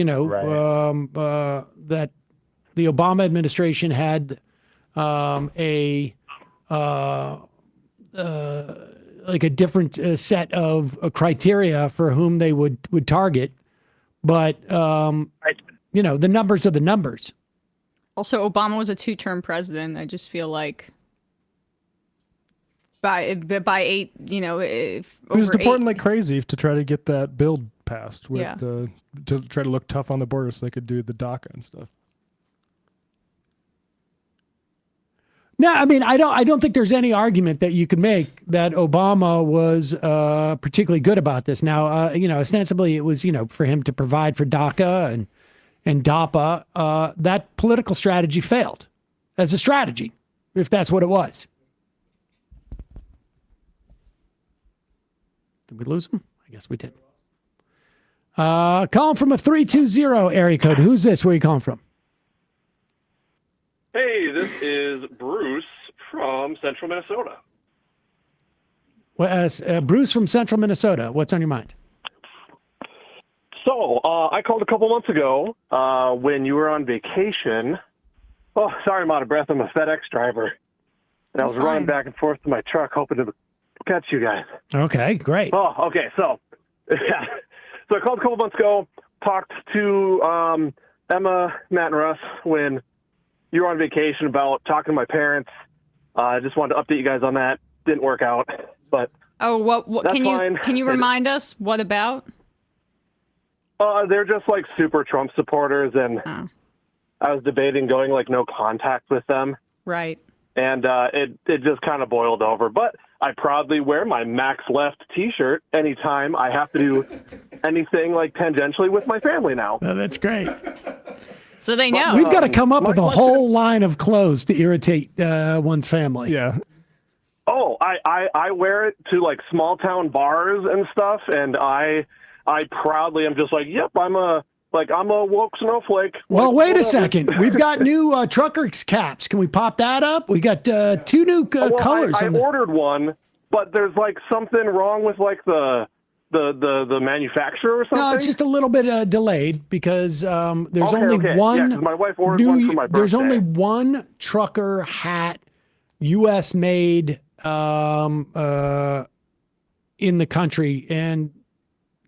the Obama administration had like a different set of criteria for whom they would target, but the numbers are the numbers. Also, Obama was a 2-term president. I just feel like by 8, it was deporting like crazy to try to get that bill passed with to try to look tough on the border so they could do the DACA and stuff. No, I mean, I don't think there's any argument that you could make that Obama was particularly good about this. Now, ostensibly it was, for him to provide for DACA and DAPA. That political strategy failed as a strategy, if that's what it was. Did we lose him? I guess we did. Calling from a 320 area code. Who's this? Where are you calling from? Hey, this is Bruce from Central Minnesota. Well, Bruce from Central Minnesota. What's on your mind? So, I called a couple months ago when you were on vacation. Oh, sorry, I'm out of breath. I'm a FedEx driver. And I was running back and forth to my truck hoping to catch you guys. Okay, great. Oh, okay. So, so I called a couple months ago, talked to Emma, Matt, and Russ when you were on vacation about talking to my parents. I just wanted to update you guys on that. Didn't work out, but what that's can you remind us what about? They're just like super Trump supporters, and I was debating going like no contact with them. Right. And it just kind of boiled over. But I proudly wear my Max Left T-shirt anytime I have to do anything like tangentially with my family now. Oh, that's great. So they know. We've got to come up with a whole line of clothes to irritate one's family. Yeah. Oh, I wear it to like small town bars and stuff, and I proudly am just like, yep, I'm a woke snowflake. Well, wait a second. We've got new truckers caps. Can we pop that up? We got 2 new colors. I ordered one, but there's like something wrong with like the manufacturer or something. No, it's just a little bit delayed because there's only one. Yeah, 'cause my wife ordered one for my birthday. There's only one trucker hat, U.S. made, in the country, and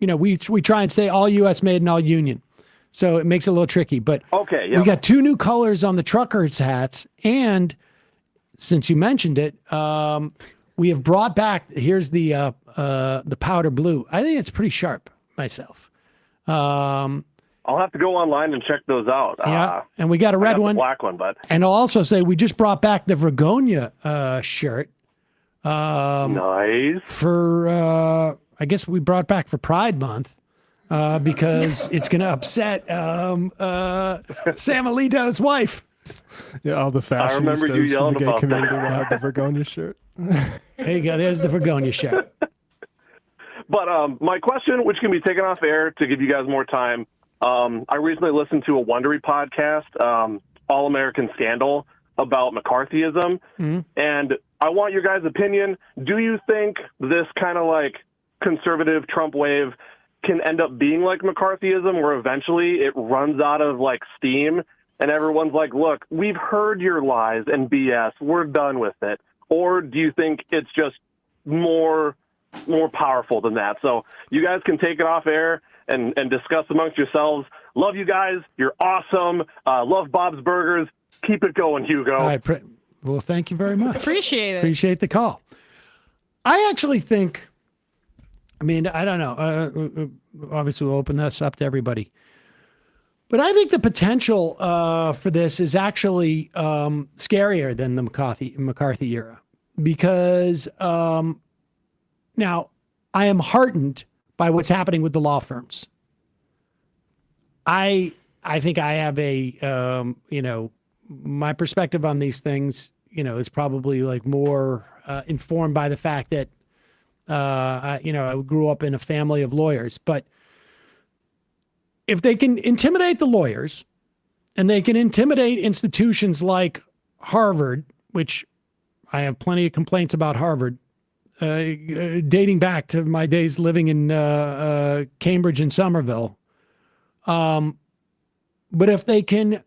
we try and say all U.S. made and all union, so it makes it a little tricky. But we got 2 new colors on the truckers' hats, and since you mentioned it, we have brought back. Here's the powder blue. I think it's pretty sharp myself. I'll have to go online and check those out. Yeah, and we got a red one, black one, but and I'll also say we just brought back the Vergonia shirt. Nice. For I guess we brought back for Pride Month because it's going to upset Sam Alito's wife. Yeah, all the fashionistas I remember you yelling in the gay about community that. will have the Vergonia shirt. There you go. There's the Vergonia shirt. But my question, which can be taken off air to give you guys more time, I recently listened to a Wondery podcast, All American Scandal, about McCarthyism, and I want your guys' opinion. Do you think this kind of like conservative Trump wave can end up being like McCarthyism, where eventually it runs out of like steam and everyone's like, look, we've heard your lies and BS, we're done with it? Or do you think it's just more powerful than that? So you guys can take it off air and discuss amongst yourselves. Love you guys. You're awesome. Love Bob's Burgers. Keep it going, Hugo. All right. Well, thank you very much. Appreciate it. Appreciate the call. I actually think I mean, I don't know. Obviously, we'll open this up to everybody. But I think the potential for this is actually scarier than the McCarthy era, because now I am heartened by what's happening with the law firms. I think I have a my perspective on these things is probably like more informed by the fact that I grew up in a family of lawyers. But if they can intimidate the lawyers and they can intimidate institutions like Harvard, which I have plenty of complaints about Harvard, dating back to my days living in Cambridge and Somerville. But if they can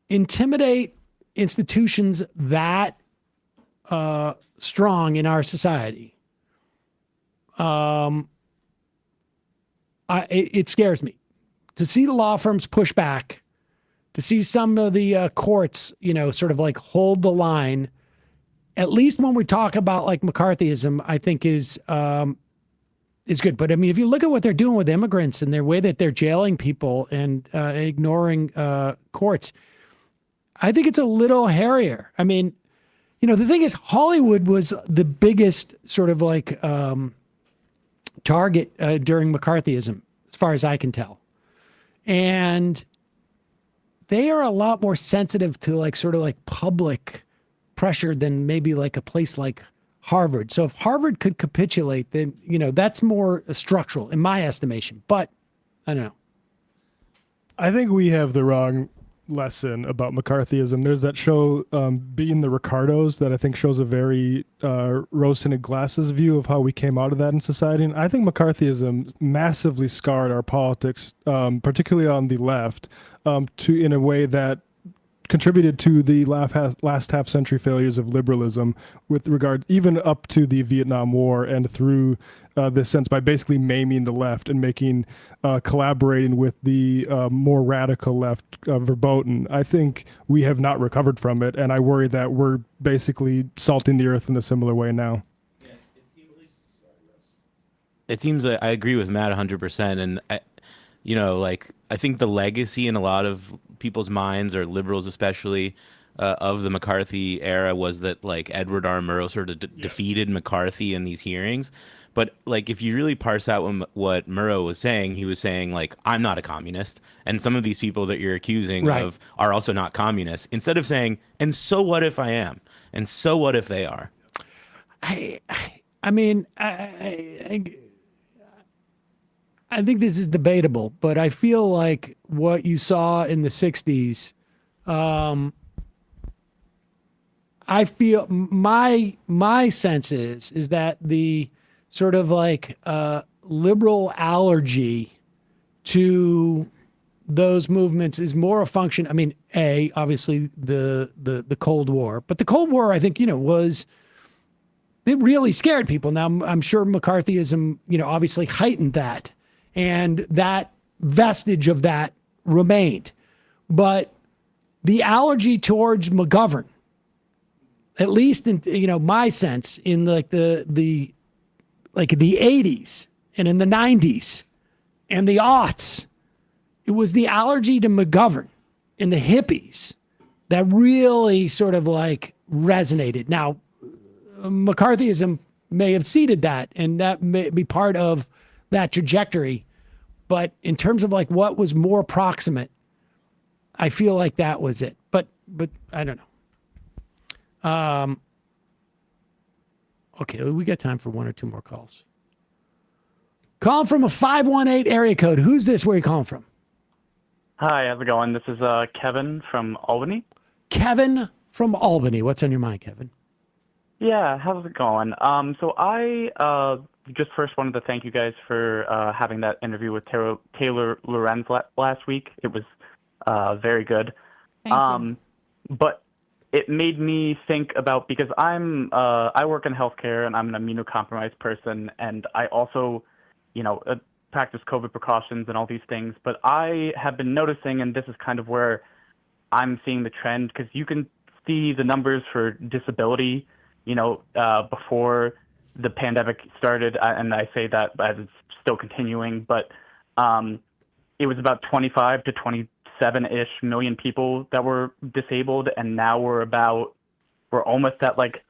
intimidate institutions that strong in our society, it scares me to see the law firms push back, to see some of the courts, sort of like hold the line. At least when we talk about like McCarthyism, I think is good. But I mean, if you look at what they're doing with immigrants and their way that they're jailing people and ignoring courts, I think it's a little hairier. I mean, the thing is, Hollywood was the biggest sort of like target during McCarthyism, as far as I can tell. And they are a lot more sensitive to like sort of like public pressure than maybe like a place like Harvard. So if Harvard could capitulate, then, that's more structural in my estimation. But I don't know. I think we have the wrong lesson about McCarthyism. There's that show, Being the Ricardos, that I think shows a very rose-tinted glasses view of how we came out of that in society. And I think McCarthyism massively scarred our politics, particularly on the left, in a way that contributed to the last half-century failures of liberalism with regard even up to the Vietnam War and through this sense by basically maiming the left and making collaborating with the more radical left verboten. I think we have not recovered from it, and I worry that we're basically salting the earth in a similar way now. It seems I agree with Matt 100%, and I think the legacy in a lot of people's minds, or liberals especially, of the McCarthy era was that like Edward R. Murrow sort of defeated McCarthy in these hearings. But like if you really parse out what Murrow was saying, he was saying like, I'm not a communist, and some of these people that you're accusing of are also not communists. Instead of saying, and so what if I am, and so what if they are? I think this is debatable, but I feel like what you saw in the 60s, I feel my sense is that the sort of like liberal allergy to those movements is more a function. I mean, obviously the Cold War, but the Cold War, I think, it really scared people. Now, I'm sure McCarthyism, obviously heightened that. And that vestige of that remained. But the allergy towards McGovern, at least in my sense, in like the 80s and in the 90s and the aughts, it was the allergy to McGovern and the hippies that really sort of like resonated. Now, McCarthyism may have seeded that, and that may be part of that trajectory. But in terms of like what was more proximate, I feel like that was it. But I don't know. Okay, we got time for one or two more calls. Calling from a 518 area code. Who's this? Where are you calling from? Hi, how's it going? This is Kevin from Albany. Kevin from Albany. What's on your mind, Kevin? Yeah, how's it going? So I just first wanted to thank you guys for having that interview with Taylor Lorenz last week. It was very good. Thank you. But it made me think about, because I work in healthcare and I'm an immunocompromised person, and I also, practice COVID precautions and all these things. But I have been noticing, and this is kind of where I'm seeing the trend, because you can see the numbers for disability, before the pandemic started, and I say that as it's still continuing, but it was about 25 to 27-ish million people that were disabled, and now we're almost at like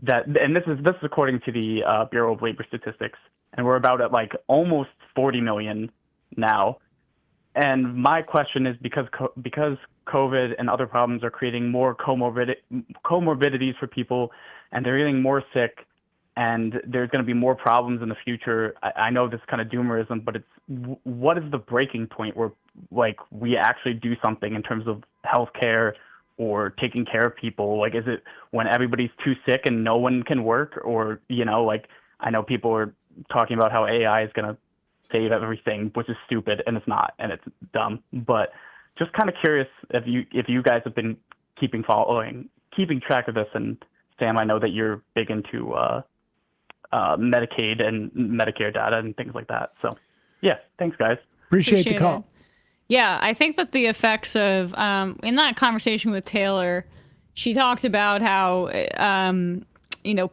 that, and this is according to the Bureau of Labor Statistics, and we're about at like almost 40 million now. And my question is, because COVID and other problems are creating more comorbidities for people, and they're getting more sick, and there's going to be more problems in the future. I know this is kind of doomerism, but what is the breaking point where like we actually do something in terms of healthcare or taking care of people? Like, is it when everybody's too sick and no one can work? Or, like, I know people are talking about how AI is going to save everything, which is stupid, and it's not, and it's dumb. But just kind of curious if you guys have been keeping track of this. And Sam, I know that you're big into Medicaid and Medicare data and things like that. So, yeah, thanks, guys. Appreciate the call. Yeah, I think that the effects of, in that conversation with Taylor, she talked about how,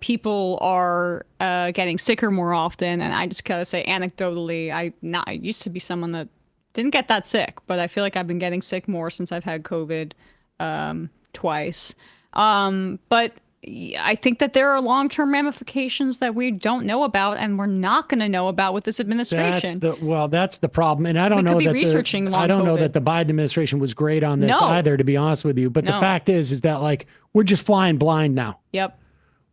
people are getting sicker more often. And I just gotta say, anecdotally, I used to be someone that didn't get that sick, but I feel like I've been getting sick more since I've had COVID twice. But I think that there are long-term ramifications that we don't know about, and we're not going to know about with this administration. That's the problem. And I don't know that the Biden administration was great on this either, to be honest with you. But the fact is that like we're just flying blind now. Yep.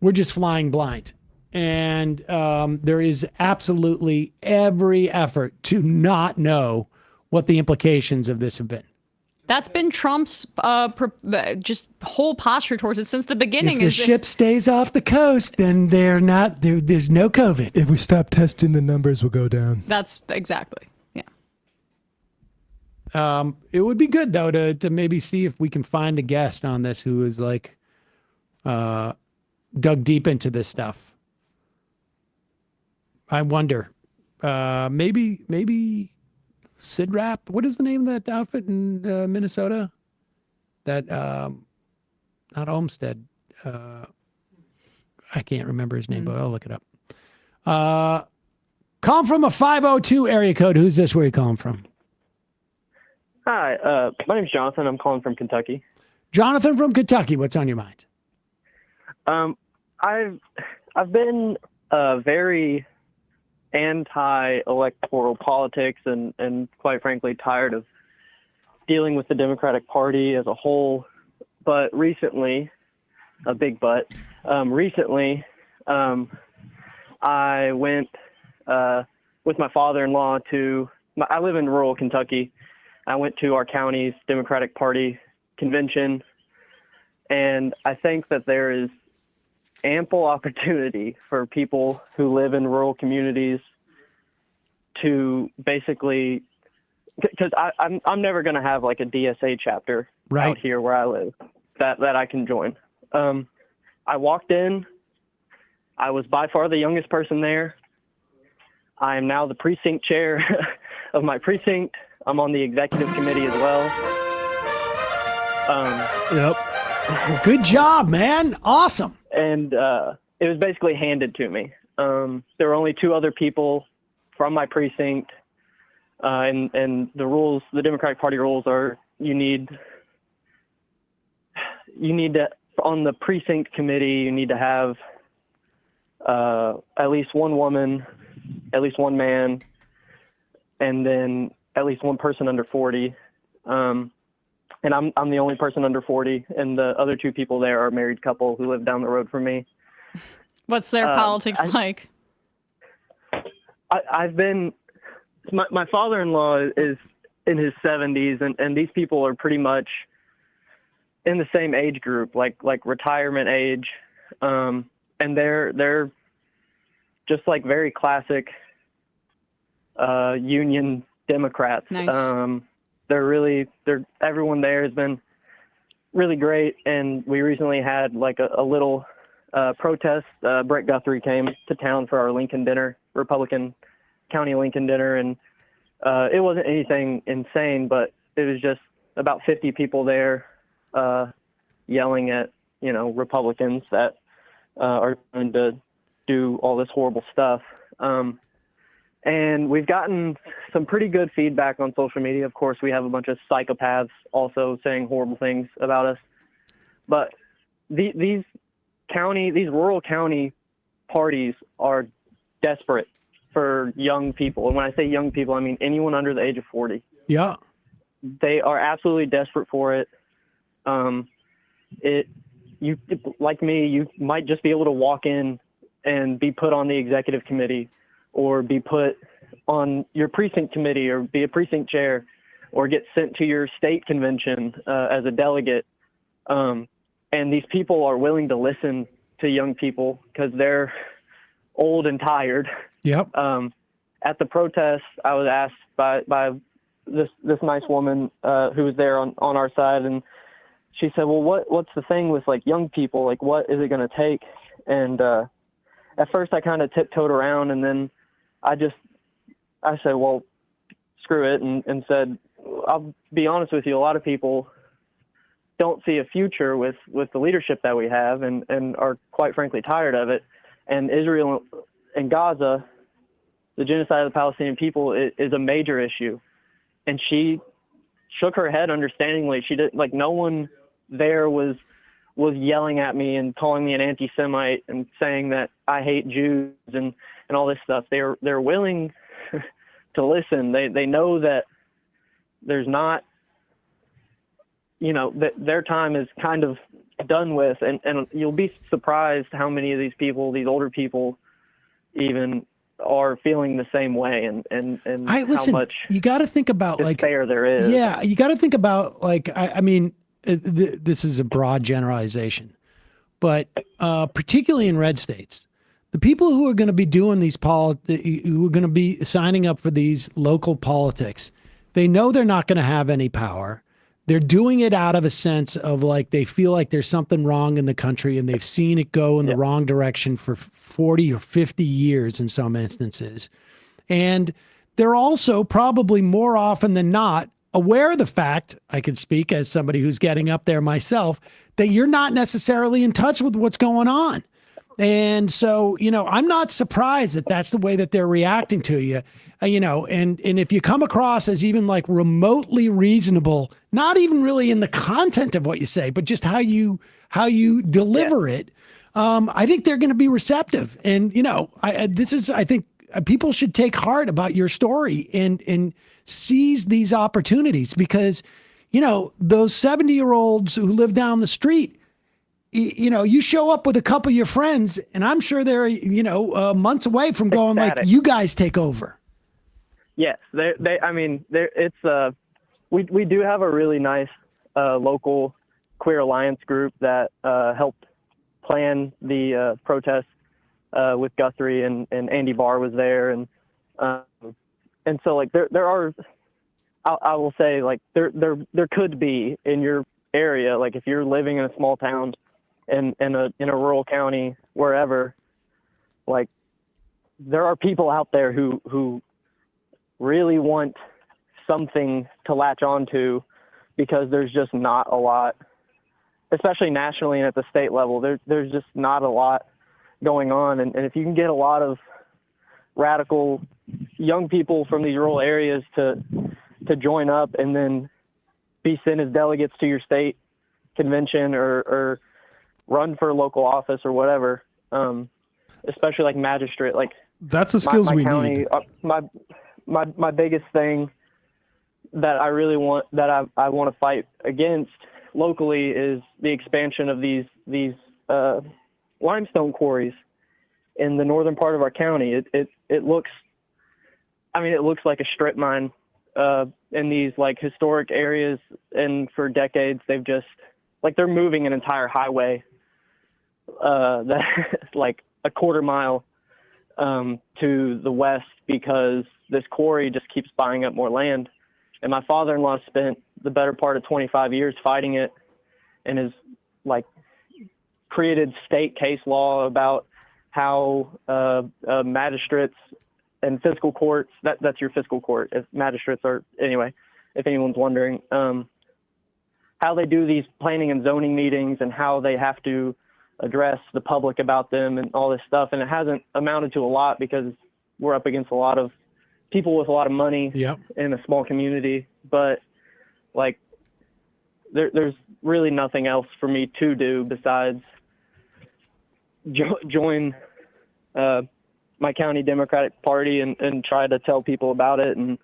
We're just flying blind. And there is absolutely every effort to not know what the implications of this have been. That's been Trump's just whole posture towards it since the beginning. If the ship stays off the coast, then there's no COVID. If we stop testing, the numbers will go down. That's exactly, yeah. It would be good, though, to maybe see if we can find a guest on this who is like dug deep into this stuff. I wonder. Maybe Sid Rap. What is the name of that outfit in Minnesota? That not Olmsted. I can't remember his name, but I'll look it up. Calling from a 502 area code. Who's this? Where are you calling from? Hi, my name's Jonathan. I'm calling from Kentucky. Jonathan from Kentucky. What's on your mind? I've been very anti-electoral politics and quite frankly tired of dealing with the Democratic Party as a whole. But recently, recently I went with my father-in-law I live in rural Kentucky. I went to our county's Democratic Party convention, and I think that there is ample opportunity for people who live in rural communities to basically, because I'm never going to have like a DSA chapter out here where I live that I can join. I walked in. I was by far the youngest person there. I am now the precinct chair of my precinct. I'm on the executive committee as well. Yep. Good job, man. Awesome. And it was basically handed to me. There were only two other people from my precinct, and the rules, the Democratic Party rules are you need to, on the precinct committee, you need to have at least one woman, at least one man, and then at least one person under 40. And I'm the only person under 40, and the other two people there are a married couple who live down the road from me. What's their politics like? I've been, my father-in-law is in his 70s, and these people are pretty much in the same age group, like retirement age, and they're just like very classic union Democrats. Nice. Everyone there has been really great, and we recently had like a little protest. Brett Guthrie came to town for our Lincoln dinner, Republican County Lincoln dinner, and it wasn't anything insane, but it was just about 50 people there yelling at Republicans that are going to do all this horrible stuff. And we've gotten some pretty good feedback on social media. Of course, we have a bunch of psychopaths also saying horrible things about us. But these rural county parties are desperate for young people. And when I say young people, I mean anyone under the age of 40. Yeah. They are absolutely desperate for it. You like me, you might just be able to walk in and be put on the executive committee, or be put on your precinct committee, or be a precinct chair, or get sent to your state convention as a delegate. And these people are willing to listen to young people because they're old and tired. Yep. At the protest, I was asked by this nice woman who was there on our side, and she said, well, what's the thing with like young people? Like, what is it going to take? And at first I kind of tiptoed around, and then I said, well, screw it, and said, I'll be honest with you, a lot of people don't see a future with the leadership that we have, and are quite frankly tired of it. And Israel and Gaza, the genocide of the Palestinian people, is a major issue. And she shook her head understandingly. She did, like, no one there was yelling at me and calling me an anti-Semite and saying that I hate Jews and all this stuff. They're willing to listen. They know that there's not, that their time is kind of done with, and you'll be surprised how many of these people, these older people, even are feeling the same way, and how much you got to think about despair there is. Yeah, you got to think about I mean, this is a broad generalization, but particularly in red states, the people who are going to be doing these who are going to be signing up for these local politics, they know they're not going to have any power. They're doing it out of a sense of like they feel like there's something wrong in the country, and they've seen it go in the wrong direction for 40 or 50 years in some instances. And they're also probably more often than not aware of the fact, I can speak as somebody who's getting up there myself, that you're not necessarily in touch with what's going on. And so, I'm not surprised that that's the way that they're reacting to you, and if you come across as even like remotely reasonable, not even really in the content of what you say, but just how you deliver it, I think they're going to be receptive. And, I think people should take heart about your story and seize these opportunities, because, those 70-year-olds who live down the street, you show up with a couple of your friends, and I'm sure they're, months away from going like, you guys take over. Yes. We do have a really nice local queer alliance group that helped plan the protest with Guthrie, and Andy Barr was there. And so like there are, I will say, like there could be in your area, like if you're living in a small town in a rural county, wherever, like there are people out there who really want something to latch onto, because there's just not a lot, especially nationally and at the state level. There's just not a lot going on. And if you can get a lot of radical young people from these rural areas to join up and then be sent as delegates to your state convention or run for local office or whatever, especially like magistrate, like that's the skills we need. My biggest thing that I really want, that I want to fight against locally, is the expansion of these limestone quarries in the northern part of our county. It looks like a strip mine in these like historic areas, and for decades they've just they're moving an entire highway that like a quarter mile to the west, because this quarry just keeps buying up more land. And my father-in-law spent the better part of 25 years fighting it, and has like created state case law about how magistrates and fiscal courts, that's your fiscal court, if magistrates are, anyway, if anyone's wondering, how they do these planning and zoning meetings and how they have to address the public about them and all this stuff. And it hasn't amounted to a lot, because we're up against a lot of people with a lot of money in a small community, but like there's really nothing else for me to do besides join my county Democratic Party and try to tell people about it. And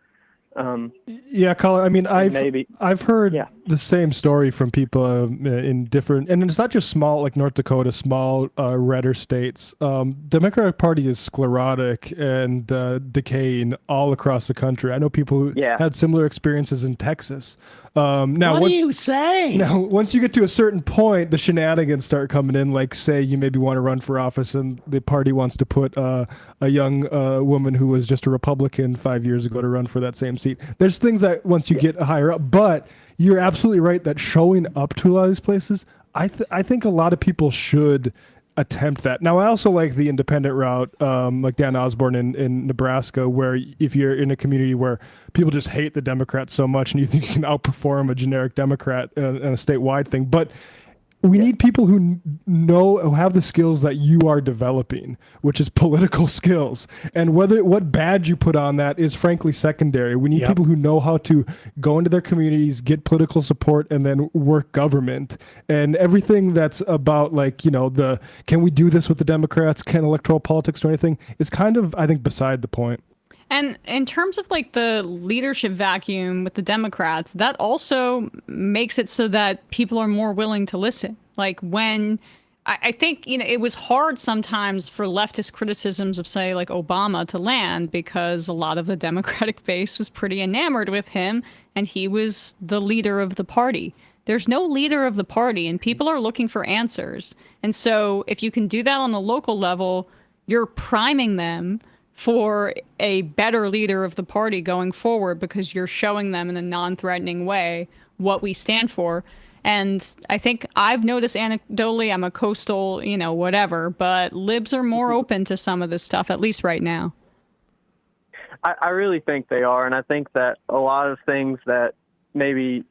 yeah, Colin, I mean, I've heard the same story from people in different, and it's not just small, like North Dakota, small redder states. Democratic Party is sclerotic and decaying all across the country. I know people who had similar experiences in Texas. Now, what are you saying? Now, once you get to a certain point, the shenanigans start coming in. Like, say you maybe want to run for office, and the party wants to put a young woman who was just a Republican 5 years ago to run for that same seat. There's things that once you get higher up, but you're absolutely right that showing up to a lot of these places, I think a lot of people should attempt that. Now, I also like the independent route, like Dan Osborne in Nebraska, where if you're in a community where people just hate the Democrats so much and you think you can outperform a generic Democrat in a statewide thing. But we need people who have the skills that you are developing, which is political skills. And what badge you put on that is frankly secondary. We need people who know how to go into their communities, get political support, and then work government. And everything that's about can we do this with the Democrats? Can electoral politics or anything is kind of, I think, beside the point. And in terms of like the leadership vacuum with the Democrats, that also makes it so that people are more willing to listen. Like when I think, it was hard sometimes for leftist criticisms of, say, like Obama to land because a lot of the Democratic base was pretty enamored with him and he was the leader of the party. There's no leader of the party and people are looking for answers. And so if you can do that on the local level, you're priming them for a better leader of the party going forward because you're showing them in a non-threatening way what we stand for. And I think I've noticed anecdotally, I'm a coastal, whatever, but libs are more open to some of this stuff, at least right now. I really think they are. And I think that a lot of things that maybe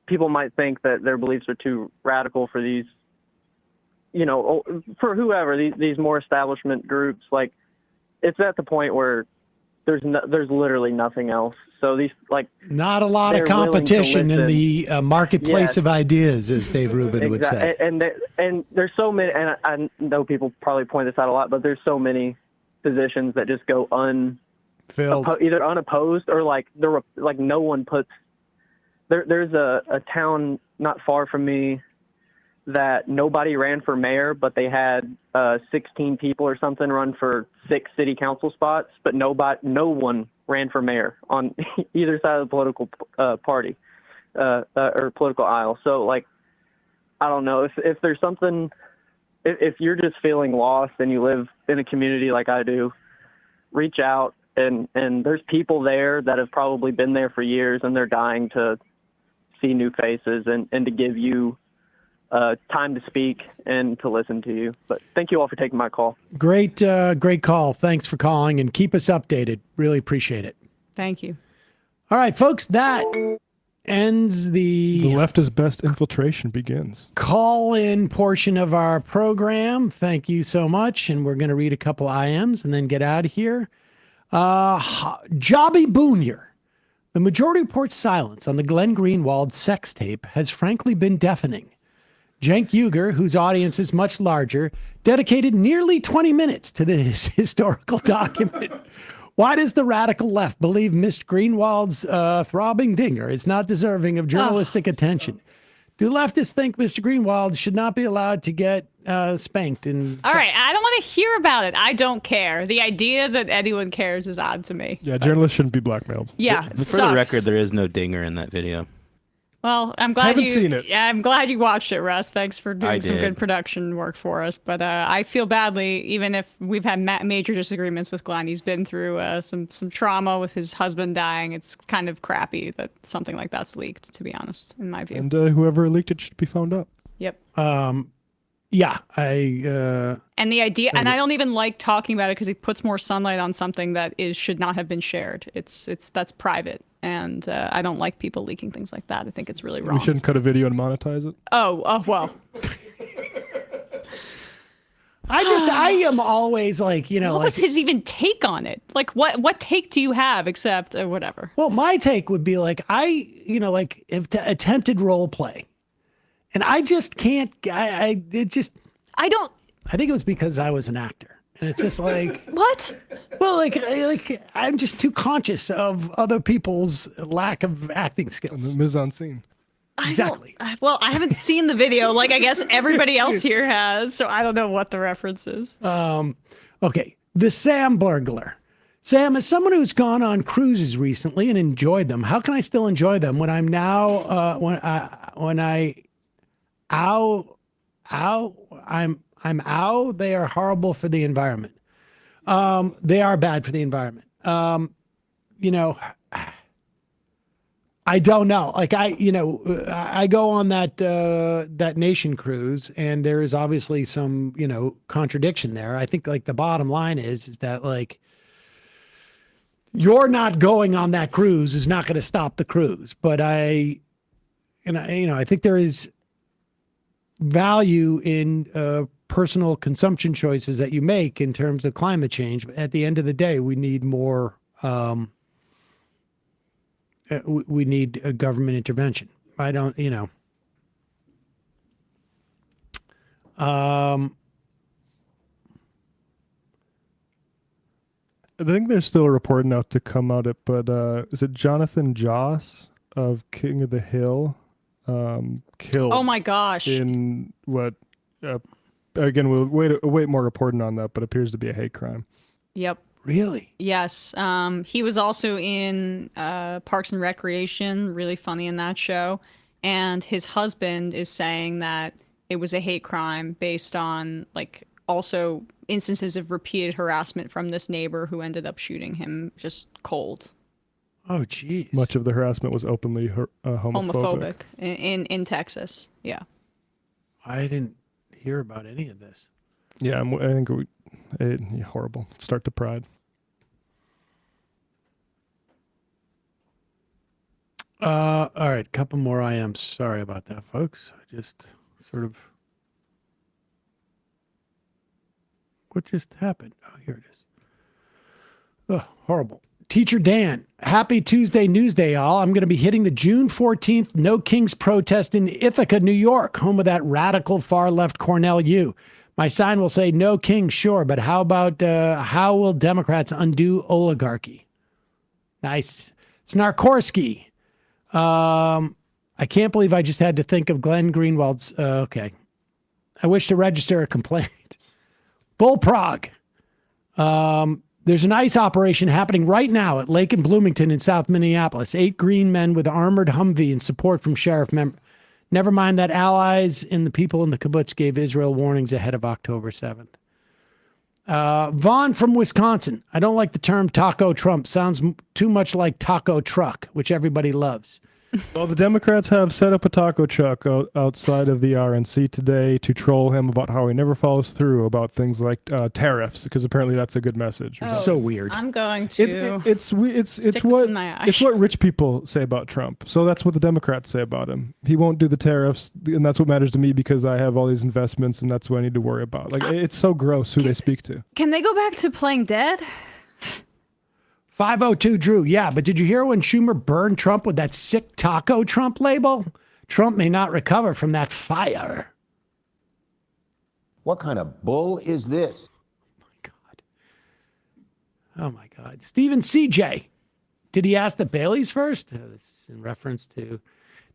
people might think that their beliefs are too radical for these, for whoever, these more establishment groups, like, it's at the point where there's literally nothing else. So these not a lot of competition in the marketplace of ideas, as Dave Rubin would say. And there's so many, and I know people probably point this out a lot, but there's so many positions that just go either unopposed or like no one puts. There's a town not far from me that nobody ran for mayor, but they had 16 people or something run for 6 city council spots, but no one ran for mayor on either side of the political party or political aisle. So, like, I don't know if there's something, if you're just feeling lost and you live in a community like I do, reach out and there's people there that have probably been there for years and they're dying to see new faces and to give you time to speak and to listen to you. But thank you all for taking my call. Great call. Thanks for calling and keep us updated. Really appreciate it. Thank you. All right, folks, that ends the left is best infiltration begins. Call-in portion of our program. Thank you so much. And we're going to read a couple IMs and then get out of here. Jobby Boonier. The majority report's silence on the Glenn Greenwald sex tape has frankly been deafening. Cenk Uygur, whose audience is much larger, dedicated nearly 20 minutes to this historical document. Why does the radical left believe Mr. Greenwald's throbbing dinger is not deserving of journalistic attention? Do leftists think Mr. Greenwald should not be allowed to get spanked? All right, I don't want to hear about it. I don't care. The idea that anyone cares is odd to me. Yeah, journalists shouldn't be blackmailed. Yeah, for the record, there is no dinger in that video. Well, I'm glad Haven't seen it. Yeah, I'm glad you watched it, Russ. Thanks for doing some good production work for us. But I feel badly, even if we've had major disagreements with Glenn. He's been through some trauma with his husband dying. It's kind of crappy that something like that's leaked, to be honest, in my view. And whoever leaked it should be found up. Yep. Yeah, and the idea, and I don't even like talking about it because it puts more sunlight on something that should not have been shared. That's private, and I don't like people leaking things like that. I think it's really wrong. We shouldn't cut a video and monetize it. Oh well. I am always like, what was his even take on it? Like, what take do you have except whatever? Well, my take would be like, attempted role play. And I just can't, I think it was because I was an actor. And it's just like, what? Well, like I'm just too conscious of other people's lack of acting skills. The mise en scene. Exactly. Well, I haven't seen the video like I guess everybody else here has, so I don't know what the reference is. Okay. The Sam burglar. Sam, as someone who's gone on cruises recently and enjoyed them, how can I still enjoy them when I'm now they are horrible for the environment. They are bad for the environment. I don't know. Like I go on that Nation cruise, and there is obviously some, contradiction there. I think like the bottom line is that like you're not going on that cruise is not going to stop the cruise. But I think there is value in personal consumption choices that you make in terms of climate change. But at the end of the day, we need more. We need a government intervention. I don't, I think there's still a report out to come out it, but is it Jonathan Joss of King of the Hill killed? Oh my gosh! In what? Again, we'll wait more reporting on that, but appears to be a hate crime. Yep. Really? Yes. He was also in Parks and Recreation, really funny in that show. And his husband is saying that it was a hate crime based on like also instances of repeated harassment from this neighbor who ended up shooting him just cold. Oh, geez. Much of the harassment was openly homophobic. In Texas. Yeah. I didn't hear about any of this. Yeah, I think horrible. Start to pride. All right, couple more IMs. Sorry about that, folks. I just sort of... What just happened? Oh, here it is. Oh, horrible. Teacher Dan, happy Tuesday Newsday, all. I'm going to be hitting the June 14th No Kings protest in Ithaca, New York, home of that radical far-left Cornell U. My sign will say no king, sure, but how about how will Democrats undo oligarchy? Nice. Snarkorsky. I can't believe I just had to think of Glenn Greenwald's. Okay. I wish to register a complaint. Bullprog. There's an ICE operation happening right now at Lake and Bloomington in South Minneapolis. 8 green men with armored Humvee in support from sheriff member. Never mind that allies and the people in the kibbutz gave Israel warnings ahead of October 7th. Vaughn from Wisconsin. I don't like the term taco Trump. Sounds too much like taco truck, which everybody loves. Well, the Democrats have set up a taco truck outside of the RNC today to troll him about how he never follows through about things like tariffs, because apparently that's a good message. So weird. I'm going to. It's what rich people say about Trump. So that's what the Democrats say about him. He won't do the tariffs, and that's what matters to me because I have all these investments, and that's what I need to worry about. Like it's so gross who they speak to. Can they go back to playing dead? 502 Drew. Yeah, but did you hear when Schumer burned Trump with that sick taco Trump label? Trump may not recover from that fire. What kind of bull is this? Oh my God. Stephen CJ. Did he ask the Baileys first? This is in reference to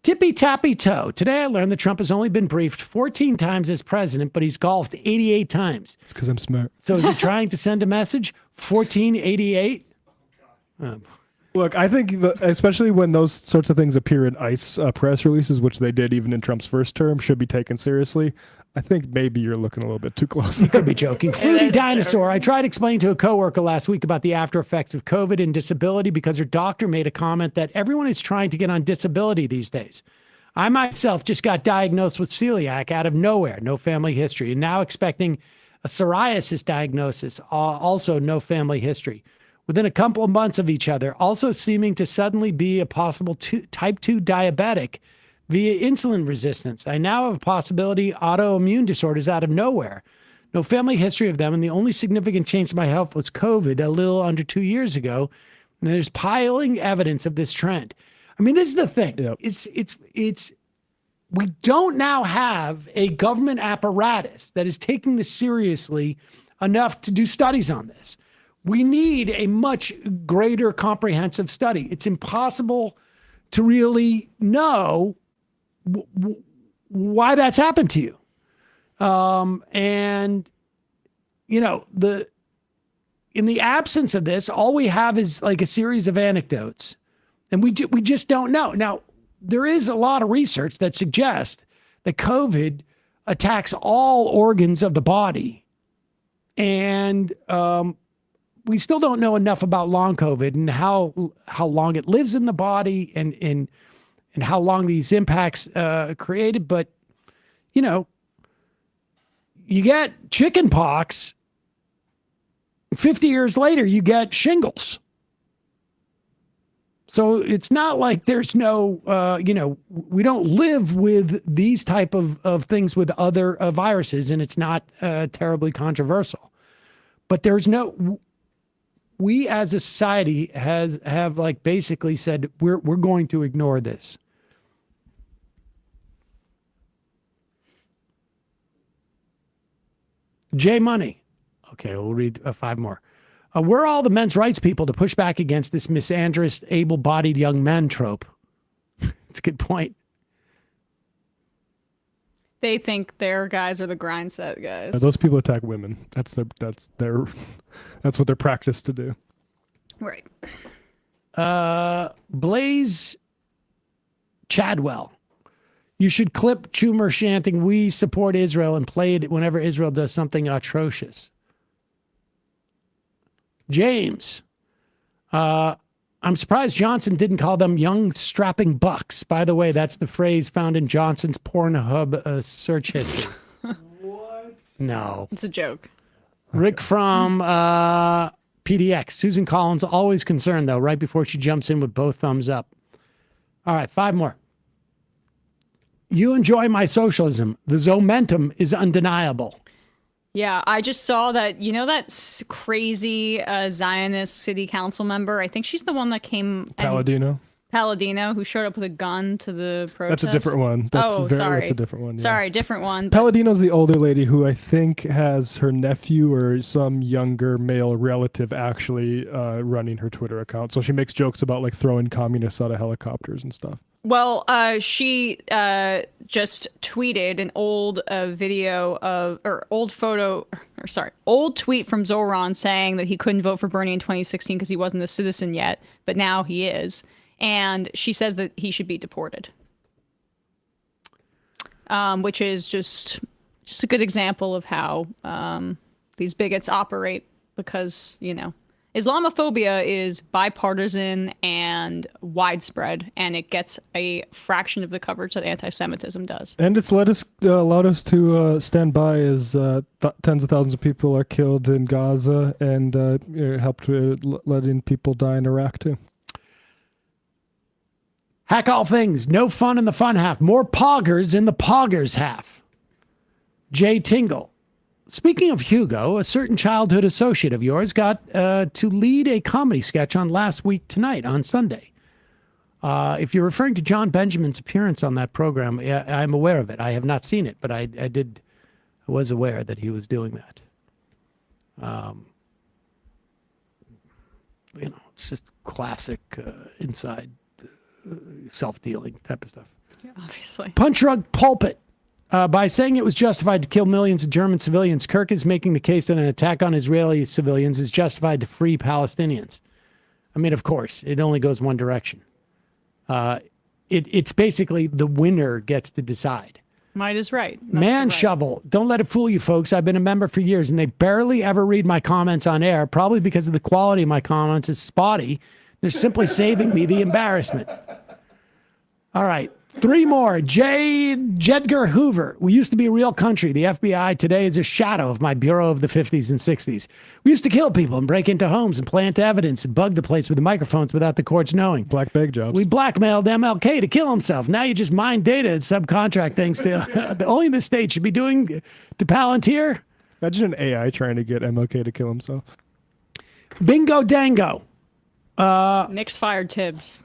Tippy Tappy Toe. Today I learned that Trump has only been briefed 14 times as president, but he's golfed 88 times. It's because I'm smart. So is he trying to send a message? 1488? Look, I think especially when those sorts of things appear in ICE press releases, which they did even in Trump's first term, should be taken seriously. I think maybe you're looking a little bit too close. You could be joking. Fruity Dinosaur. I tried explaining to a coworker last week about the after effects of COVID and disability because her doctor made a comment that everyone is trying to get on disability these days. I myself just got diagnosed with celiac out of nowhere, no family history, and now expecting a psoriasis diagnosis, also no family history. Within a couple of months of each other, also seeming to suddenly be a possible type 2 diabetic via insulin resistance. I now have a possibility autoimmune disorders out of nowhere. No family history of them, and the only significant change to my health was COVID a little under 2 years ago. And there's piling evidence of this trend. I mean, this is the thing. Yep. It's we don't now have a government apparatus that is taking this seriously enough to do studies on this. We need a much greater comprehensive study. It's impossible to really know why that's happened to you. And, you know, in the absence of this, all we have is like a series of anecdotes, and we just don't know. Now, there is a lot of research that suggests that COVID attacks all organs of the body. And we still don't know enough about long COVID and how long it lives in the body and how long these impacts created. But, you know, you get chicken pox, 50 years later, you get shingles. So it's not like there's no, we don't live with these type of things with other viruses, and it's not terribly controversial. But we as a society have like basically said, we're going to ignore this. J Money. Okay, we'll read 5 more. We're all the men's rights people to push back against this misandrous, able-bodied young men trope. It's a good point. They think their guys are the grind set guys. Those people attack women. That's what they're practiced to do. Right. Blaze Chadwell. You should clip Schumer chanting, "We support Israel," and play it whenever Israel does something atrocious. James. I'm surprised Johnson didn't call them young strapping bucks. By the way, that's the phrase found in Johnson's Pornhub search history. What? No. It's a joke. Rick from PDX. Susan Collins, always concerned, though, right before she jumps in with both thumbs up. All right, 5 more. You enjoy my socialism. The Zomentum is undeniable. Yeah, I just saw that, you know, that crazy Zionist city council member? I think she's the one that came... Palladino, who showed up with a gun to the protest. That's a different one. Sorry. That's a different one. Yeah. Sorry, different one. Palladino's the older lady who I think has her nephew or some younger male relative actually running her Twitter account. So she makes jokes about like throwing communists out of helicopters and stuff. Well, she just tweeted an old old tweet from Zoran saying that he couldn't vote for Bernie in 2016 because he wasn't a citizen yet, but now he is. And she says that he should be deported, which is just a good example of how these bigots operate, because, you know, Islamophobia is bipartisan and widespread, and it gets a fraction of the coverage that anti-Semitism does. And it's allowed us to stand by as tens of thousands of people are killed in Gaza, and helped letting people die in Iraq too. Hack all things. No fun in the fun half. More poggers in the poggers half. Jay Tingle. Speaking of Hugo, a certain childhood associate of yours got to lead a comedy sketch on Last Week Tonight on Sunday. If you're referring to John Benjamin's appearance on that program, I'm aware of it. I have not seen it, but I was aware that he was doing that. You know, it's just classic inside self-dealing type of stuff. Yeah, obviously. Punch Drunk Pulpit. By saying it was justified to kill millions of German civilians, Kirk is making the case that an attack on Israeli civilians is justified to free Palestinians. I mean, of course, it only goes one direction. It's basically the winner gets to decide. Might is right. Man shovel. Don't let it fool you, folks. I've been a member for years, and they barely ever read my comments on air, probably because of the quality of my comments is spotty. They're simply saving me the embarrassment. All right. 3 more. Jedgar Hoover. We used to be a real country. The FBI today is a shadow of my bureau of the 50s and 60s. We used to kill people and break into homes and plant evidence and bug the place with the microphones without the courts knowing. Black bag jobs. We blackmailed MLK to kill himself. Now you just mine data and subcontract things to only the state should be doing to Palantir. Imagine an AI trying to get MLK to kill himself. Bingo dango. Nick's fired Tibbs.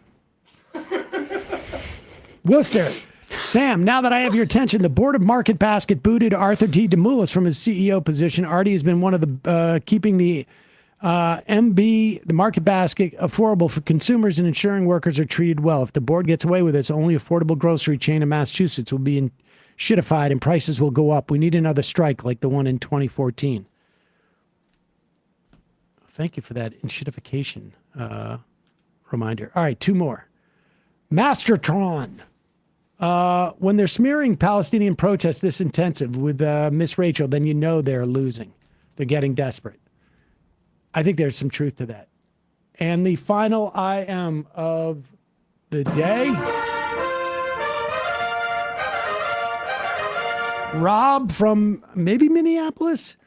Worcester. Sam, now that I have your attention, the board of Market Basket booted Arthur T. Demoulas from his CEO position. Artie has been one of the keeping the the Market Basket, affordable for consumers and ensuring workers are treated well. If the board gets away with this, only affordable grocery chain in Massachusetts will be shittified and prices will go up. We need another strike like the one in 2014. Thank you for that shittification reminder. All right, two more. Mastertron. When they're smearing Palestinian protests this intensive with Miss Rachel, then you know they're losing. They're getting desperate. I think there's some truth to that. And the final IM of the day. Rob from maybe Minneapolis.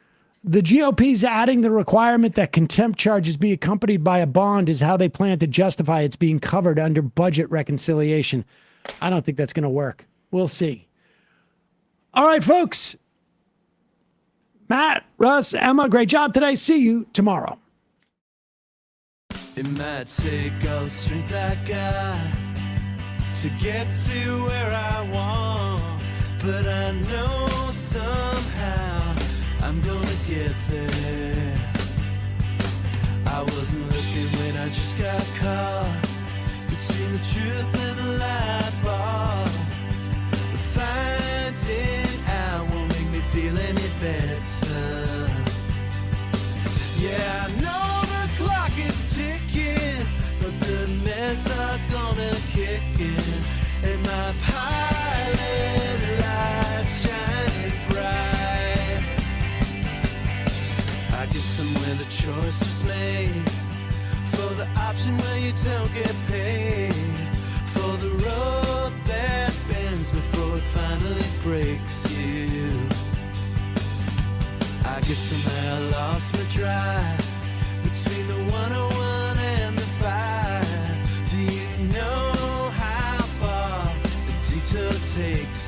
The GOP's adding the requirement that contempt charges be accompanied by a bond is how they plan to justify it's being covered under budget reconciliation. I don't think that's going to work. We'll see. All right, folks. Matt, Russ, Emma, great job today. See you tomorrow. It might take all the strength I got to get to where I want, but I know somehow I'm gonna get there. I wasn't looking when I just got caught between the truth and the light bar. But finding out won't make me feel any better. Yeah, I know the clock is ticking, but the meds are gonna kick in, and my pilot light shining bright. I guess somewhere the choice was made for the option where you don't get paid, for the road that bends before it finally breaks you. I guess somehow I lost my drive between the 101 and the 5. Do you know how far the detour takes